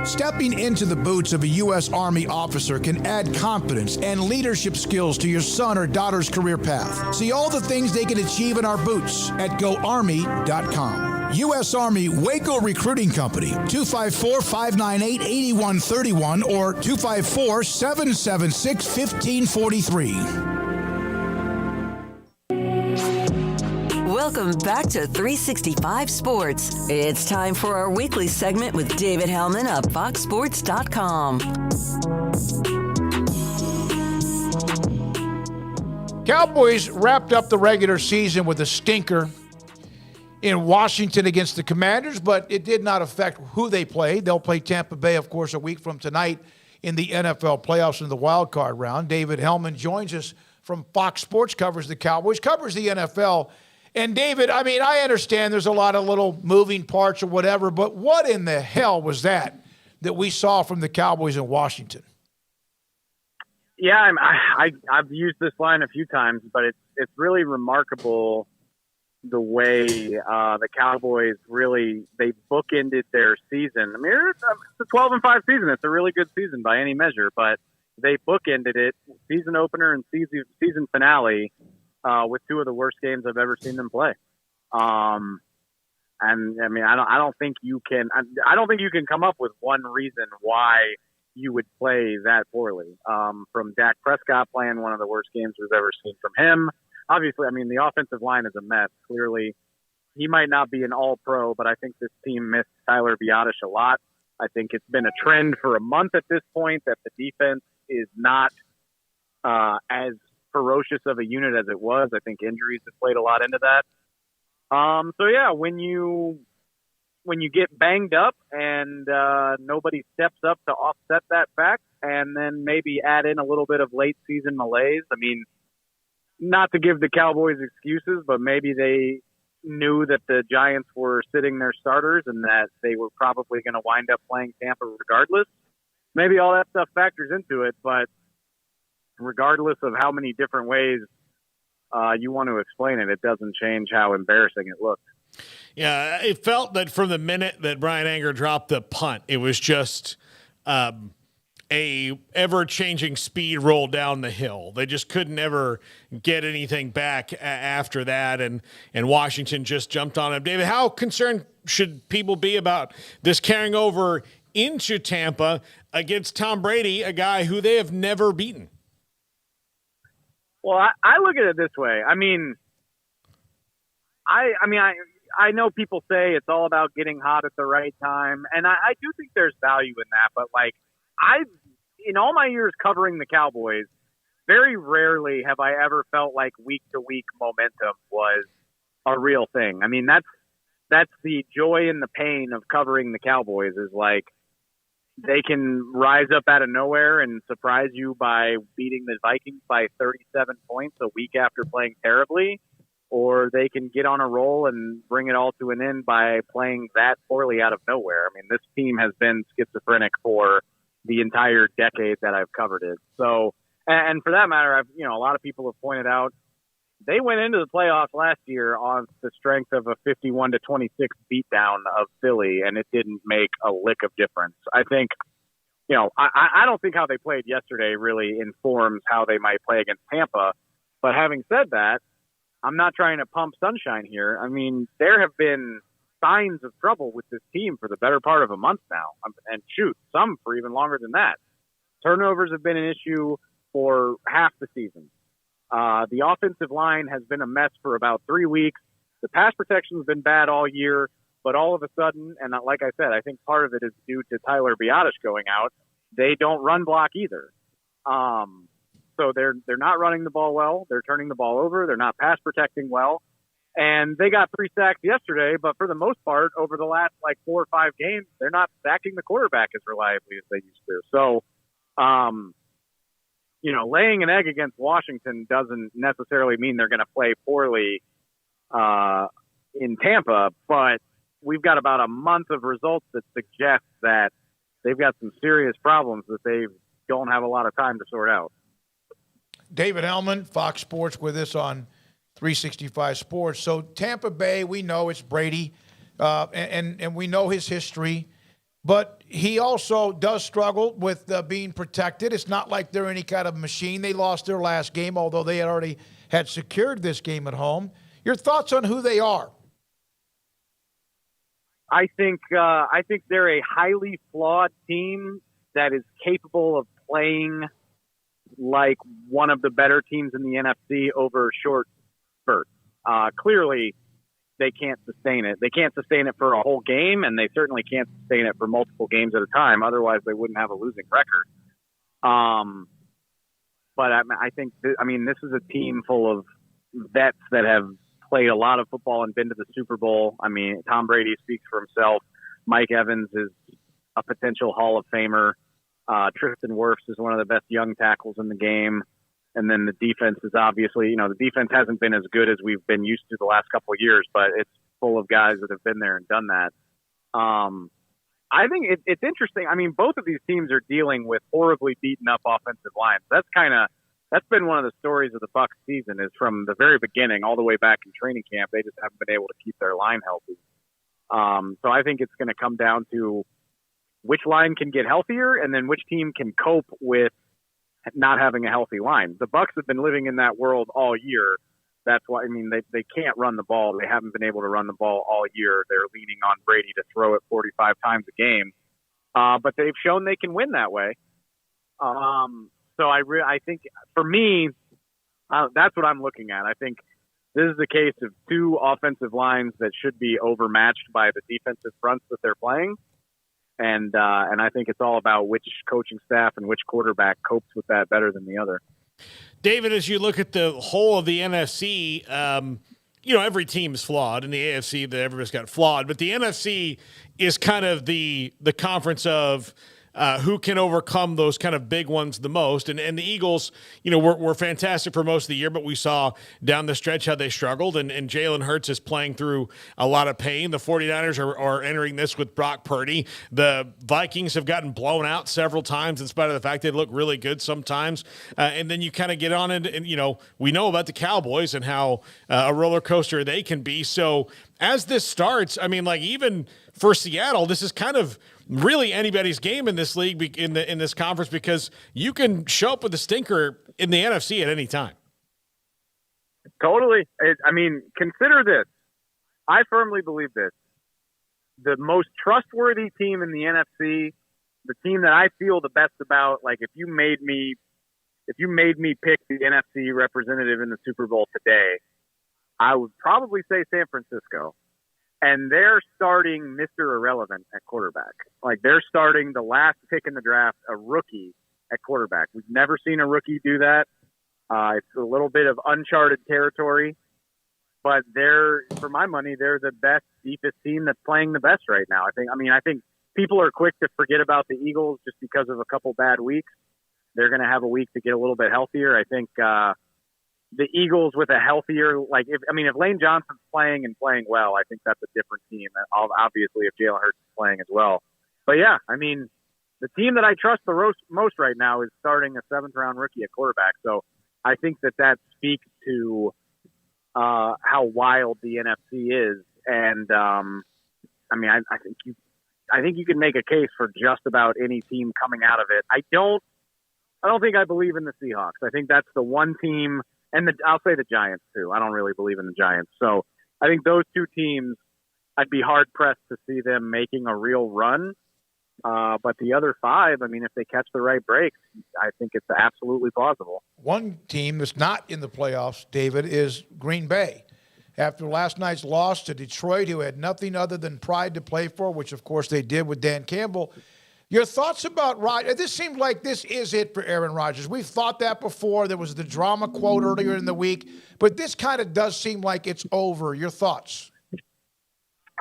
Stepping into the boots of a U.S. Army officer can add confidence and leadership skills to your son or daughter's career path. See all the things they can achieve in our boots at GoArmy.com. U.S. Army Waco Recruiting Company, 254-598-8131 or 254-776-1543. Welcome back to 365 Sports. It's time for our weekly segment with David Helman of FoxSports.com. Cowboys wrapped up the regular season with a stinker in Washington against the Commanders, but it did not affect who they played. They'll play Tampa Bay, of course, a week from tonight in the NFL playoffs in the wild card round. David Helman joins us from Fox Sports, covers the Cowboys, covers the NFL. And David, I mean, I understand there's a lot of little moving parts or whatever, but what in the hell was that we saw from the Cowboys in Washington? Yeah, I've used this line a few times, but it's really remarkable the way the Cowboys really, they bookended their season. I mean, it's a 12-5 season. It's a really good season by any measure, but they bookended it, season opener and season finale, with 2 of the worst games I've ever seen them play. And I mean, I don't think you can come up with one reason why you would play that poorly. From Dak Prescott playing one of the worst games we've ever seen from him. Obviously, I mean, the offensive line is a mess. Clearly, he might not be an all-pro, but I think this team missed Tyler Biadasz a lot. I think it's been a trend for a month at this point that the defense is not as ferocious of a unit as it was. I think injuries have played a lot into that. So yeah, when you get banged up and nobody steps up to offset that fact, and then maybe add in a little bit of late season malaise. I mean, not to give the Cowboys excuses, but maybe they knew that the Giants were sitting their starters and that they were probably going to wind up playing Tampa regardless. Maybe all that stuff factors into it, but regardless of how many different ways you want to explain it, it doesn't change how embarrassing it looked. Yeah, it felt that from the minute that Brian Anger dropped the punt, it was just a ever-changing speed roll down the hill. They just couldn't ever get anything back after that, and Washington just jumped on him. David, how concerned should people be about this carrying over into Tampa against Tom Brady, a guy who they have never beaten? Well, I look at it this way. I mean, I know people say it's all about getting hot at the right time, and I do think there's value in that, but like, in all my years covering the Cowboys, very rarely have I ever felt like week-to-week momentum was a real thing. I mean, that's the joy and the pain of covering the Cowboys, is like they can rise up out of nowhere and surprise you by beating the Vikings by 37 points a week after playing terribly, or they can get on a roll and bring it all to an end by playing that poorly out of nowhere. I mean, this team has been schizophrenic for the entire decade that I've covered it. So, and for that matter, a lot of people have pointed out they went into the playoffs last year on the strength of a 51-26 beatdown of Philly, and it didn't make a lick of difference. I think, I don't think how they played yesterday really informs how they might play against Tampa. But having said that, I'm not trying to pump sunshine here. I mean, there have been signs of trouble with this team for the better part of a month now. And shoot, some for even longer than that. Turnovers have been an issue for half the season. The offensive line has been a mess for about 3 weeks. The pass protection has been bad all year, but all of a sudden, and like I said, I think part of it is due to Tyler Biadasz going out, they don't run block either. So they're not running the ball well. They're turning the ball over. They're not pass protecting well. And they got 3 sacks yesterday, but for the most part, over the last 4 or 5 games, they're not sacking the quarterback as reliably as they used to. So, laying an egg against Washington doesn't necessarily mean they're going to play poorly in Tampa, but we've got about a month of results that suggest that they've got some serious problems that they don't have a lot of time to sort out. David Helman, Fox Sports, with us on 365 Sports. So Tampa Bay, we know it's Brady, and we know his history, but he also does struggle with being protected. It's not like they're any kind of machine. They lost their last game, although they had already had secured this game at home. Your thoughts on who they are? I think they're a highly flawed team that is capable of playing like one of the better teams in the NFC over short spurts. Clearly, they can't sustain it. They can't sustain it for a whole game, and they certainly can't sustain it for multiple games at a time. Otherwise, they wouldn't have a losing record. But I think, this is a team full of vets that have played a lot of football and been to the Super Bowl. I mean, Tom Brady speaks for himself. Mike Evans is a potential Hall of Famer. Tristan Wirfs is one of the best young tackles in the game. And then the defense is obviously, the defense hasn't been as good as we've been used to the last couple of years, but it's full of guys that have been there and done that. I think it's interesting. I mean, both of these teams are dealing with horribly beaten up offensive lines. That's been one of the stories of the Bucs season, is from the very beginning all the way back in training camp, they just haven't been able to keep their line healthy. So I think it's going to come down to which line can get healthier and then which team can cope with not having a healthy line. The Bucs have been living in that world all year. That's why, they can't run the ball. They haven't been able to run the ball all year. They're leaning on Brady to throw it 45 times a game. But they've shown they can win that way. So I think for me, that's what I'm looking at. I think this is the case of two offensive lines that should be overmatched by the defensive fronts that they're playing. And I think it's all about which coaching staff and which quarterback copes with that better than the other. David, as you look at the whole of the NFC, every team is flawed. In the AFC, everybody's got flawed. But the NFC is kind of the conference of who can overcome those kind of big ones the most. And the Eagles, were fantastic for most of the year, but we saw down the stretch how they struggled, and Jalen Hurts is playing through a lot of pain. The 49ers are entering this with Brock Purdy. The Vikings have gotten blown out several times in spite of the fact they look really good sometimes. And then you kind of get on it, and, we know about the Cowboys and how a roller coaster they can be. So as this starts, even for Seattle, this is kind of really anybody's game in this league, in this conference, because you can show up with a stinker in the NFC at any time. Totally. Consider this. I firmly believe this. The most trustworthy team in the NFC, the team that I feel the best about, like if you made me pick the NFC representative in the Super Bowl today, I would probably say San Francisco. And they're starting Mr. Irrelevant at quarterback. Like, they're starting the last pick in the draft, a rookie at quarterback. We've never seen a rookie do that. It's a little bit of uncharted territory. But for my money, they're the best, deepest team that's playing the best right now. I think people are quick to forget about the Eagles just because of a couple bad weeks. They're going to have a week to get a little bit healthier. I think the Eagles with a healthier, if Lane Johnson's playing and playing well, I think that's a different team. Obviously, if Jalen Hurts is playing as well. But yeah, the team that I trust the most right now is starting a 7th-round rookie at quarterback. So I think that speaks to how wild the NFC is. And I think you can make a case for just about any team coming out of it. I don't think I believe in the Seahawks. I think that's the one team. And I'll say the Giants, too. I don't really believe in the Giants. So I think those two teams, I'd be hard-pressed to see them making a real run. But the other 5, if they catch the right breaks, I think it's absolutely plausible. One team that's not in the playoffs, David, is Green Bay. After last night's loss to Detroit, who had nothing other than pride to play for, which, of course, they did with Dan Campbell. Your thoughts about Rodgers? This seems like this is it for Aaron Rodgers. We've thought that before. There was the drama quote earlier in the week, but this kind of does seem like it's over. Your thoughts?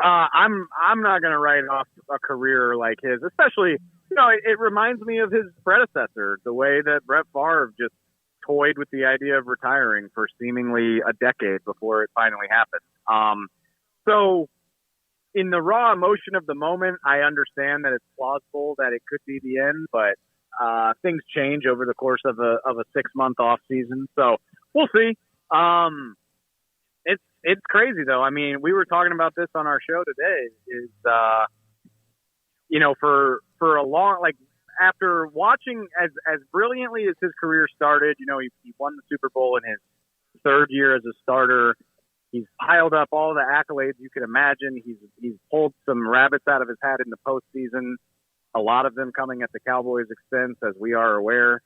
I'm not going to write off a career like his, especially, it reminds me of his predecessor, the way that Brett Favre just toyed with the idea of retiring for seemingly a decade before it finally happened. So in the raw emotion of the moment, I understand that it's plausible that it could be the end, but things change over the course of a 6-month off season. So we'll see. It's crazy though. We were talking about this on our show today for a long, after watching as brilliantly as his career started, he won the Super Bowl in his 3rd year as a starter. He's piled up all the accolades you could imagine. He's pulled some rabbits out of his hat in the postseason, a lot of them coming at the Cowboys' expense, as we are aware.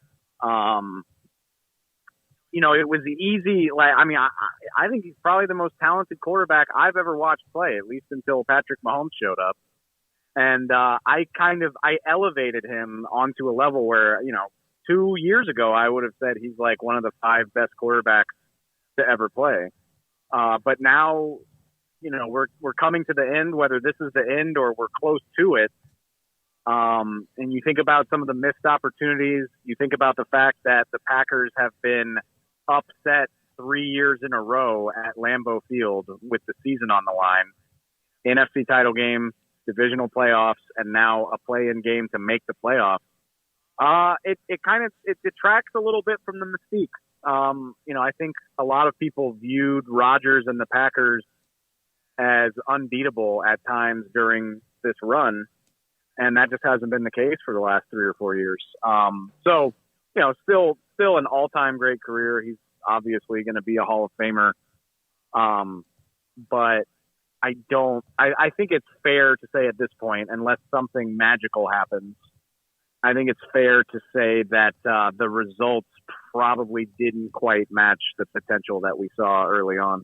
It was easy. I think he's probably the most talented quarterback I've ever watched play, at least until Patrick Mahomes showed up. And I elevated him onto a level where, 2 years ago, I would have said he's like one of the 5 best quarterbacks to ever play. But now, we're coming to the end, whether this is the end or we're close to it. And you think about some of the missed opportunities. You think about the fact that the Packers have been upset 3 years in a row at Lambeau Field with the season on the line. NFC title game, divisional playoffs, and now a play-in game to make the playoffs. It detracts a little bit from the mystique. I think a lot of people viewed Rodgers and the Packers as unbeatable at times during this run, and that just hasn't been the case for the last 3 or 4 years. Still an all-time great career. He's obviously going to be a Hall of Famer. But I think it's fair to say at this point, unless something magical happens, I think it's fair to say that the results probably didn't quite match the potential that we saw early on.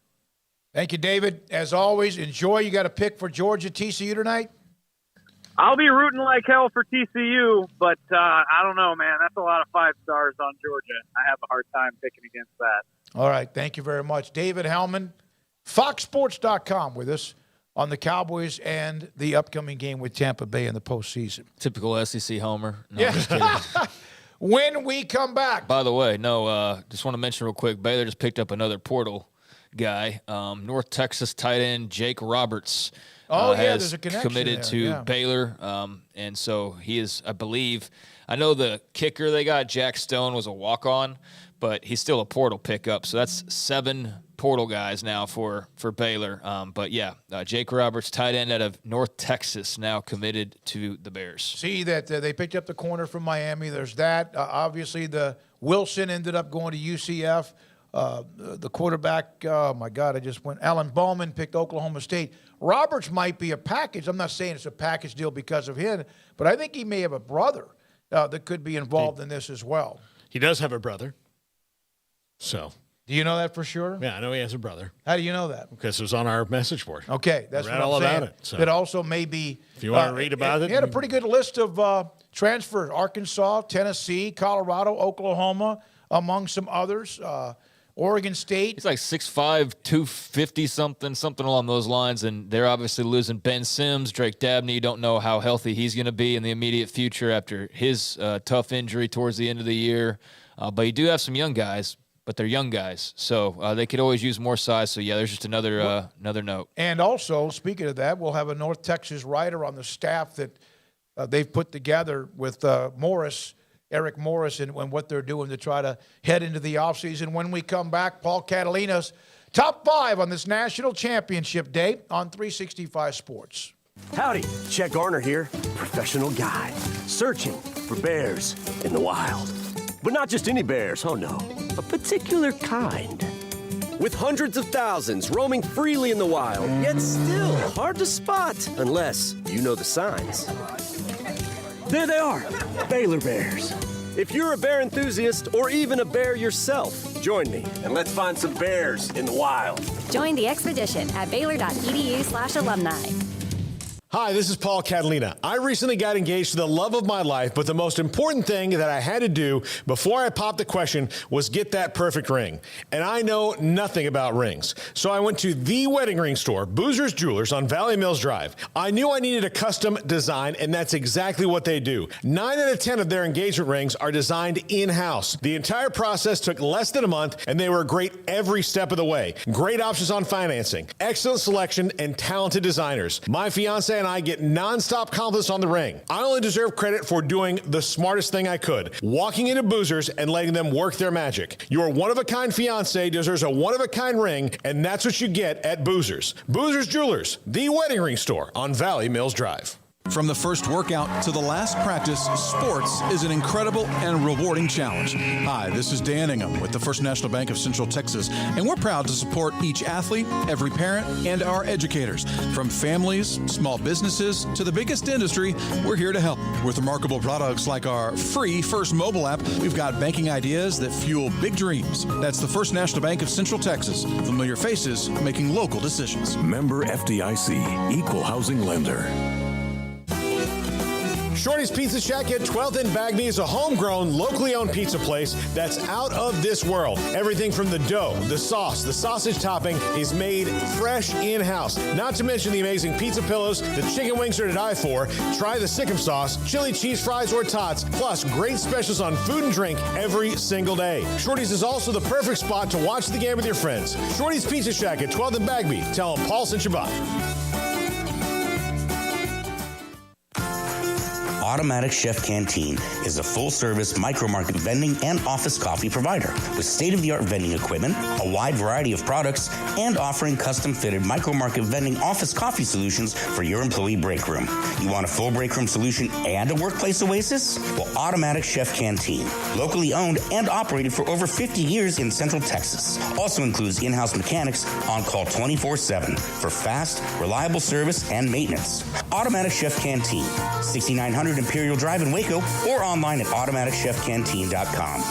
Thank you, David. As always, enjoy. You got a pick for Georgia TCU tonight? I'll be rooting like hell for TCU, but I don't know, man. That's a lot of 5 stars on Georgia. I have a hard time picking against that. All right. Thank you very much. David Helman, FoxSports.com with us on the Cowboys and the upcoming game with Tampa Bay in the postseason. Typical SEC homer. No, Yeah. I'm just kidding. When we come back. By the way, just want to mention real quick, Baylor just picked up another portal guy. North Texas tight end Jake Roberts there's has a connection committed there, to yeah. Baylor. And so he is, I believe, I know the kicker they got, Jack Stone, was a walk-on, but he's still a portal pickup. So that's 7 portal guys now for Baylor. But yeah, Jake Roberts, tight end out of North Texas, now committed to the Bears. See that they picked up the corner from Miami. There's that. Obviously, the Wilson ended up going to UCF. The quarterback, oh my God, Alan Bowman picked Oklahoma State. Roberts might be a package. I'm not saying it's a package deal because of him, but I think he may have a brother that could be involved in this as well. He does have a brother. So. Do you know that for sure? Yeah, I know he has a brother. How do you know that? Because it was on our message board. Okay, that's I read what I'm all saying. about it. So. It also may be. If you want to read about it. He had a pretty good list of transfers. Arkansas, Tennessee, Colorado, Oklahoma, among some others. Oregon State. He's like 6'5", 250 something along those lines, and they're obviously losing Ben Sims, Drake Dabney. You don't know how healthy he's going to be in the immediate future after his tough injury towards the end of the year. But you do have some young guys, but they're young guys, so they could always use more size. So yeah, there's just another note. And also, speaking of that, we'll have a North Texas writer on the staff that they've put together with Eric Morris, and what they're doing to try to head into the offseason. When we come back, Paul Catalina's top 5 on this national championship day on 365 Sports. Howdy, Chet Garner here, professional guide, searching for bears in the wild. But not just any bears, oh no, a particular kind. With hundreds of thousands roaming freely in the wild, yet still hard to spot unless you know the signs. There they are, Baylor Bears. If you're a bear enthusiast or even a bear yourself, join me and let's find some bears in the wild. Join the expedition at baylor.edu/alumni. Hi, this is Paul Catalina. I recently got engaged to the love of my life, but the most important thing that I had to do before I popped the question was get that perfect ring. And I know nothing about rings. So I went to the wedding ring store, Boozer's Jewelers on Valley Mills Drive. I knew I needed a custom design, and that's exactly what they do. 9 out of 10 of their engagement rings are designed in-house. The entire process took less than a month, and they were great every step of the way. Great options on financing, excellent selection, and talented designers. My fiance and I get nonstop compliments on the ring. I only deserve credit for doing the smartest thing I could, walking into Boozer's and letting them work their magic. Your one-of-a-kind fiance deserves a one-of-a-kind ring, and that's what you get at Boozer's. Boozer's Jewelers, the wedding ring store on Valley Mills Drive. From the first workout to the last practice, sports is an incredible and rewarding challenge. Hi, this is Dan Ingham with the First National Bank of Central Texas, and we're proud to support each athlete, every parent, and our educators. From families, small businesses, to the biggest industry, we're here to help. With remarkable products like our free First mobile app, we've got banking ideas that fuel big dreams. That's the First National Bank of Central Texas. Familiar faces making local decisions. Member FDIC, Equal Housing Lender. Shorty's Pizza Shack at 12th and Bagby is a homegrown, locally owned pizza place that's out of this world. Everything from the dough, the sauce, the sausage topping is made fresh in-house. Not to mention the amazing pizza pillows, the chicken wings are to die for. Try the Sikkim sauce, chili cheese fries or tots, plus great specials on food and drink every single day. Shorty's is also the perfect spot to watch the game with your friends. Shorty's Pizza Shack at 12th and Bagby. Tell them Paul sent you by. Automatic Chef Canteen is a full-service micro-market vending and office coffee provider with state-of-the-art vending equipment, a wide variety of products, and offering custom-fitted micro-market vending office coffee solutions for your employee break room. You want a full break room solution and a workplace oasis? Well, Automatic Chef Canteen, locally owned and operated for over 50 years in Central Texas, also includes in-house mechanics on call 24/7 for fast, reliable service and maintenance. Automatic Chef Canteen, 6900 Imperial Drive in Waco, or online at automaticchefcanteen.com.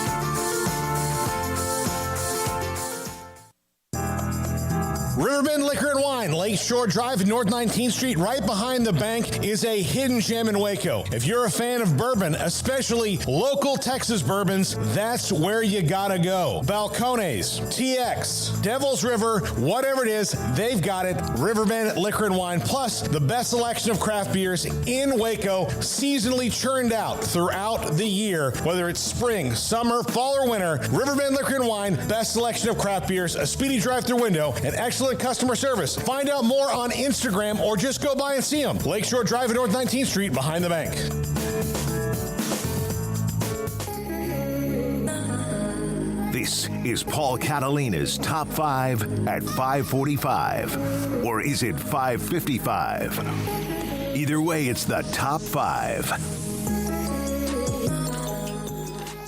Riverbend Liquor and Wine, Lakeshore Drive, North 19th Street, right behind the bank, is a hidden gem in Waco. If you're a fan of bourbon, especially local Texas bourbons, that's where you gotta go. Balcones, TX, Devil's River, whatever it is, they've got it. Riverbend Liquor and Wine, plus the best selection of craft beers in Waco, seasonally churned out throughout the year, whether it's spring, summer, fall, or winter. Riverbend Liquor and Wine, best selection of craft beers, a speedy drive-through window, and excellent customer service. Find out more on Instagram or just go by and see them. Lakeshore Drive at North 19th Street behind the bank. This is Paul Catalina's Top 5 at 5:45. Or is it 5:55? Either way, it's the Top 5.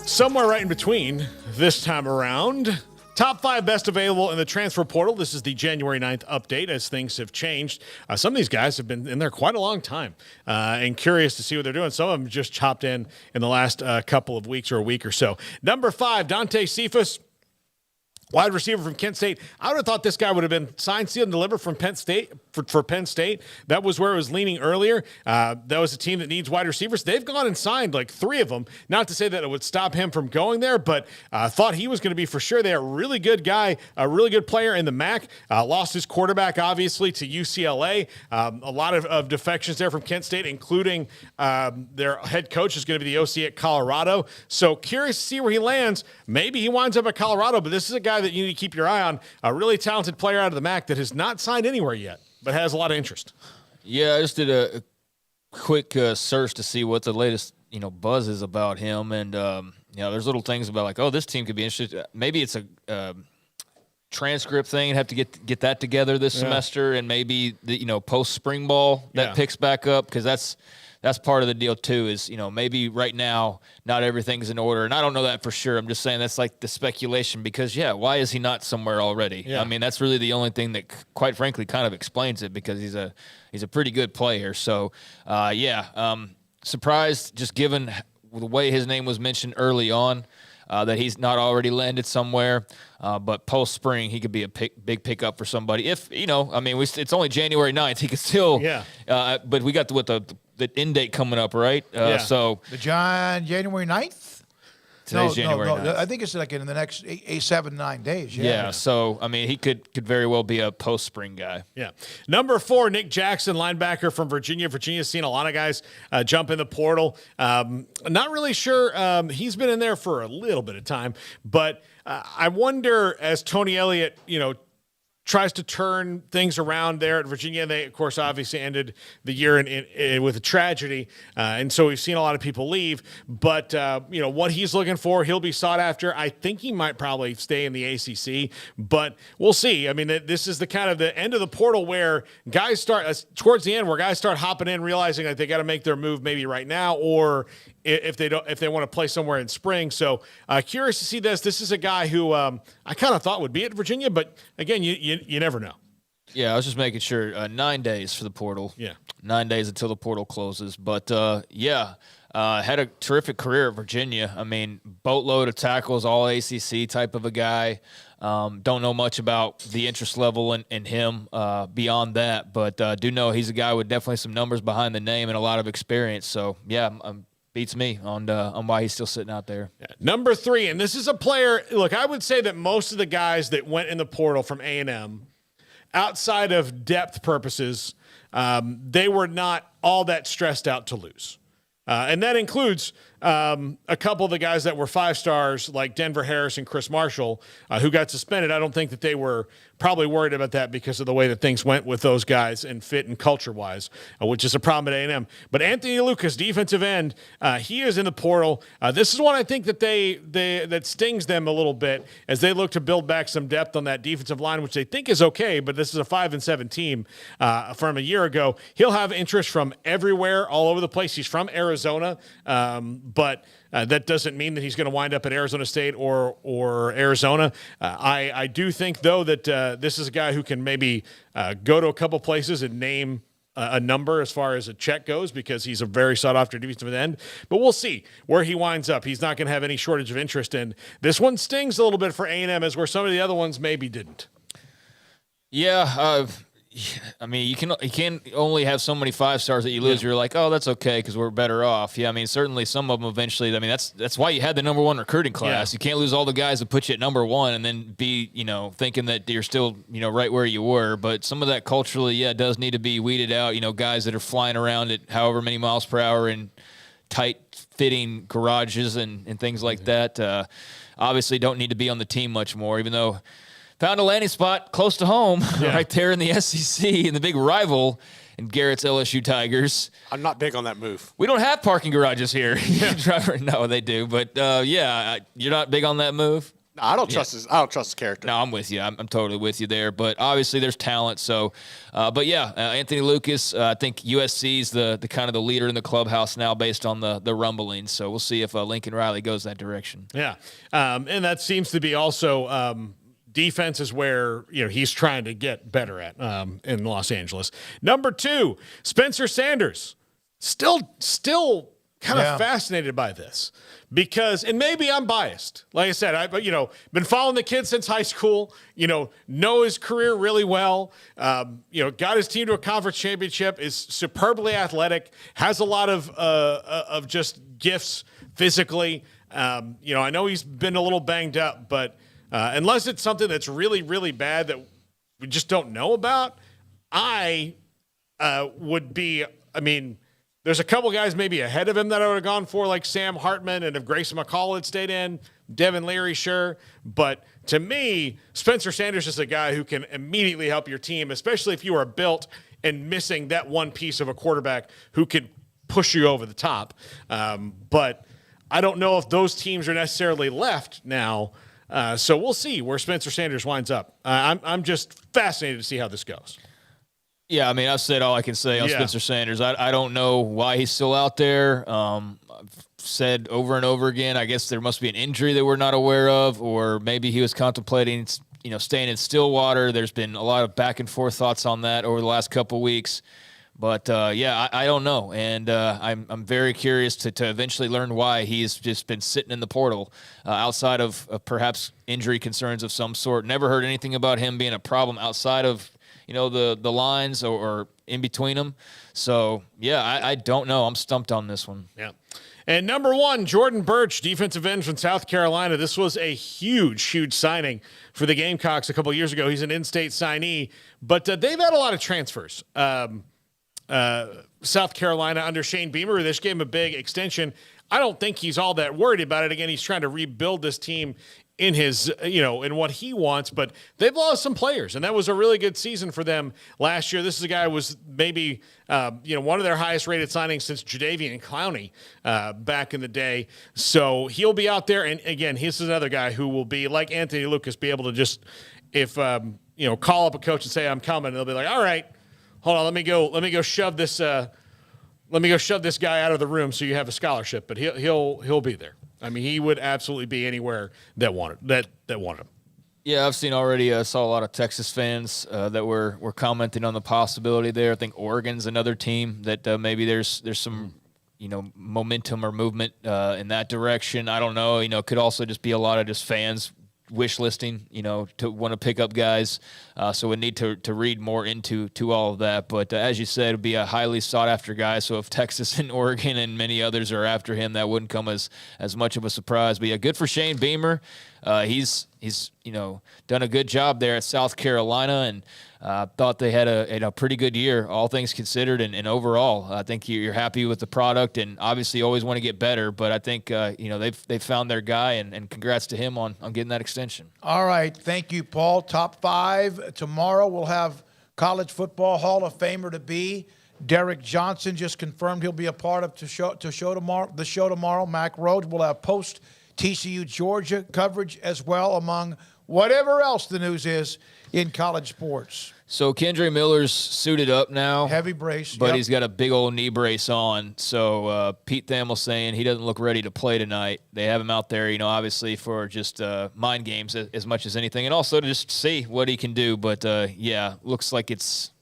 Somewhere right in between this time around. Top 5 best available in the transfer portal. This is the January 9th update as things have changed. Some of these guys have been in there quite a long time and curious to see what they're doing. Some of them just chopped in the last couple of weeks or a week or so. Number 5, Dante Cephas, wide receiver from Kent State. I would have thought this guy would have been signed, sealed, and delivered from Penn State for Penn State. That was where it was leaning earlier. That was a team that needs wide receivers. They've gone and signed like 3 of them. Not to say that it would stop him from going there, but thought he was going to be for sure there. A really good guy, a really good player in the MAC. Lost his quarterback, obviously, to UCLA. A lot of defections there from Kent State, including their head coach is going to be the OC at Colorado. So curious to see where he lands. Maybe he winds up at Colorado, but this is a guy that you need to keep your eye on. A really talented player out of the MAC that has not signed anywhere yet, but has a lot of interest. Yeah, I just did a quick search to see what the latest, buzz is about him. And, there's little things about like, oh, this team could be interested. Maybe it's a transcript thing. Have to get that together this semester. And maybe the, post spring ball that picks back up. Cause that's part of the deal too, is, maybe right now not everything's in order. And I don't know that for sure. I'm just saying that's like the speculation because, why is he not somewhere already? Yeah. I mean, that's really the only thing that, quite frankly, kind of explains it because he's a pretty good player. So, surprised just given the way his name was mentioned early on that he's not already landed somewhere. But post-spring, he could be a big pickup for somebody. If, it's only January 9th. He could still but we got the end date coming up, right? So the January 9th? Today's January 9th. I think it's like in the next 7-9 days. Yeah. So, he could very well be a post-spring guy. Yeah. Number 4, Nick Jackson, linebacker from Virginia. Virginia's seen a lot of guys jump in the portal. Not really sure. He's been in there for a little bit of time, but I wonder as Tony Elliott, tries to turn things around there at Virginia. They, of course, obviously ended the year with a tragedy, and so we've seen a lot of people leave. But, what he's looking for, he'll be sought after. I think he might probably stay in the ACC, but we'll see. I mean, this is the kind of the end of the portal where guys start towards the end where guys start hopping in, realizing that they got to make their move maybe right now or if they want to play somewhere in spring. So curious to see this. This is a guy who I kind of thought would be at Virginia, but again, you never know. Yeah, I was just making sure. 9 days for the portal. Yeah. 9 days until the portal closes. But, had a terrific career at Virginia. I mean, boatload of tackles, all ACC type of a guy. Don't know much about the interest level in him beyond that, but do know he's a guy with definitely some numbers behind the name and a lot of experience. So, beats me on why he's still sitting out there. Yeah. Number 3, and this is a player, look, I would say that most of the guys that went in the portal from A&M, outside of depth purposes, they were not all that stressed out to lose. And that includes a couple of the guys that were 5 stars like Denver Harris and Chris Marshall, who got suspended. I don't think that they were probably worried about that because of the way that things went with those guys and fit and culture-wise, which is a problem at A&M. But Anthony Lucas, defensive end, he is in the portal. This is one I think that that stings them a little bit as they look to build back some depth on that defensive line, which they think is okay, but this is a 5-7 team from a year ago. He'll have interest from everywhere, all over the place. He's from Arizona, but that doesn't mean that he's going to wind up at Arizona State or Arizona. I do think, though, that this is a guy who can maybe go to a couple places and name a number as far as a check goes because he's a very sought-after defensive end. But we'll see where he winds up. He's not going to have any shortage of interest in. This one stings a little bit for A&M as where some of the other ones maybe didn't. Yeah, I mean, you can only have so many 5-stars that you lose. You're like, oh, that's okay because we're better off. Yeah, I mean, certainly some of them eventually. I mean, that's why you had the number 1 recruiting class. You can't lose all the guys that put you at number 1 and then be thinking that you're still right where you were. But some of that culturally, does need to be weeded out. Guys that are flying around at however many miles per hour in tight-fitting garages and things like that. Obviously, don't need to be on the team much more, even though. Found a landing spot close to home, right there in the SEC, in the big rival in Garrett's LSU Tigers. I'm not big on that move. We don't have parking garages here. No, they do. But, you're not big on that move? No, I don't trust his character. No, I'm with you. I'm totally with you there. But obviously there's talent. So, Anthony Lucas, I think USC's the kind of the leader in the clubhouse now based on the rumblings. So we'll see if Lincoln Riley goes that direction. Yeah. And that seems to be also defense is where he's trying to get better at in Los Angeles. Number 2, Spencer Sanders. Still kind of fascinated by this because, and maybe I'm biased. Like I said, I've been following the kid since high school. Know his career really well. Got his team to a conference championship. Is superbly athletic. Has a lot of just gifts physically. I know he's been a little banged up, but. Unless it's something that's really, really bad that we just don't know about, I would be – I mean, there's a couple guys maybe ahead of him that I would have gone for, like Sam Hartman, and if Grayson McCall had stayed in, Devin Leary, sure. But to me, Spencer Sanders is a guy who can immediately help your team, especially if you are built and missing that one piece of a quarterback who can push you over the top. But I don't know if those teams are necessarily left now. So we'll see where Spencer Sanders winds up. I'm just fascinated to see how this goes. Yeah, I mean, I've said all I can say on Spencer Sanders. I don't know why he's still out there. I've said over and over again, I guess there must be an injury that we're not aware of, or maybe he was contemplating, staying in Stillwater. There's been a lot of back and forth thoughts on that over the last couple of weeks. But, I don't know. And I'm very curious to eventually learn why he's just been sitting in the portal outside of perhaps injury concerns of some sort. Never heard anything about him being a problem outside of, the lines or in between them. So, I don't know. I'm stumped on this one. Yeah. And number 1, Jordan Birch, defensive end from South Carolina. This was a huge, huge signing for the Gamecocks a couple of years ago. He's an in-state signee. But they've had a lot of transfers. South Carolina under Shane Beamer. This gave him a big extension. I don't think he's all that worried about it. Again, he's trying to rebuild this team in his, in what he wants, but they've lost some players, and that was a really good season for them last year. This is a guy who was maybe, one of their highest rated signings since Jadeveon Clowney back in the day. So he'll be out there. And again, this is another guy who will be like Anthony Lucas, be able to just, if, call up a coach and say, I'm coming, and they'll be like, all right, hold on, let me go shove this guy out of the room so you have a scholarship. But he'll be there. I mean, he would absolutely be anywhere that wanted him. Yeah, I've seen already. Saw a lot of Texas fans that were commenting on the possibility there. I think Oregon's another team that maybe there's some momentum or movement in that direction. I don't know. Could also just be a lot of just fans wish listing, to want to pick up guys. So we need to read more into all of that. But as you said, it'd be a highly sought after guy. So if Texas and Oregon and many others are after him, that wouldn't come as much of a surprise. But yeah, good for Shane Beamer. He's done a good job there at South Carolina, and thought they had a pretty good year, all things considered, and overall, I think you're happy with the product, and obviously always want to get better. But I think they've found their guy, and congrats to him on getting that extension. All right, thank you, Paul. Top 5 tomorrow. We'll have College Football Hall of Famer to be Derek Johnson just confirmed he'll be a part of the show tomorrow. Mac Rhodes will have post TCU Georgia coverage as well, among whatever else the news is in college sports. So Kendre Miller's suited up now. Heavy brace. But he's got a big old knee brace on. So Pete Thamel saying he doesn't look ready to play tonight. They have him out there, obviously for just mind games as much as anything, and also to just see what he can do. But, looks like it's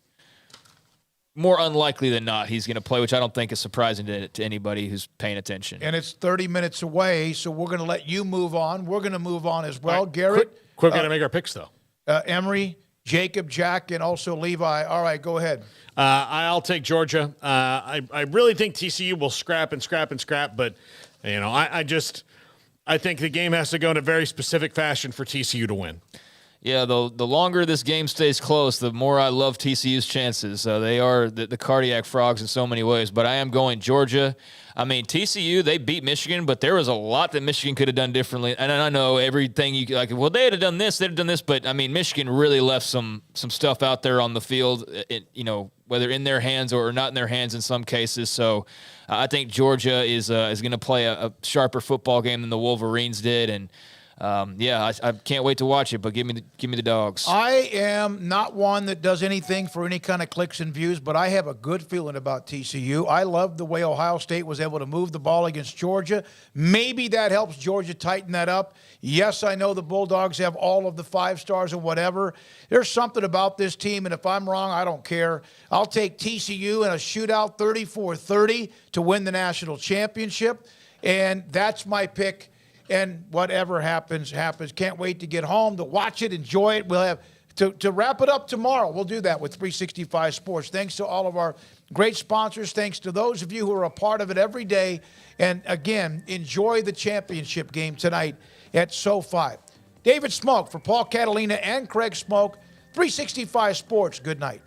more unlikely than not he's going to play, which I don't think is surprising to anybody who's paying attention. And it's 30 minutes away, so we're going to let you move on. We're going to move on as well. Right. Garrett. Quick, got to make our picks, though. Emory, Jacob, Jack, and also Levi. All right, go ahead. I'll take Georgia. I really think TCU will scrap, but I think the game has to go in a very specific fashion for TCU to win. Yeah, the longer this game stays close, the more I love TCU's chances. They are the cardiac frogs in so many ways, but I am going Georgia. I mean, TCU, they beat Michigan, but there was a lot that Michigan could have done differently. And I know everything they'd have done this, but I mean, Michigan really left some stuff out there on the field, whether in their hands or not in their hands in some cases. So I think Georgia is going to play a sharper football game than the Wolverines did, and I can't wait to watch it, but give me the Dogs. I am not one that does anything for any kind of clicks and views, but I have a good feeling about TCU. I love the way Ohio State was able to move the ball against Georgia. Maybe that helps Georgia tighten that up. Yes, I know the Bulldogs have all of the 5 stars or whatever. There's something about this team, and if I'm wrong, I don't care. I'll take TCU in a shootout 34-30 to win the national championship, and that's my pick. And whatever happens, happens. Can't wait to get home, to watch it, enjoy it. We'll have to wrap it up tomorrow. We'll do that with 365 Sports. Thanks to all of our great sponsors. Thanks to those of you who are a part of it every day. And again, enjoy the championship game tonight at SoFi. David Smoak for Paul Catalina and Craig Smoak. 365 Sports. Good night.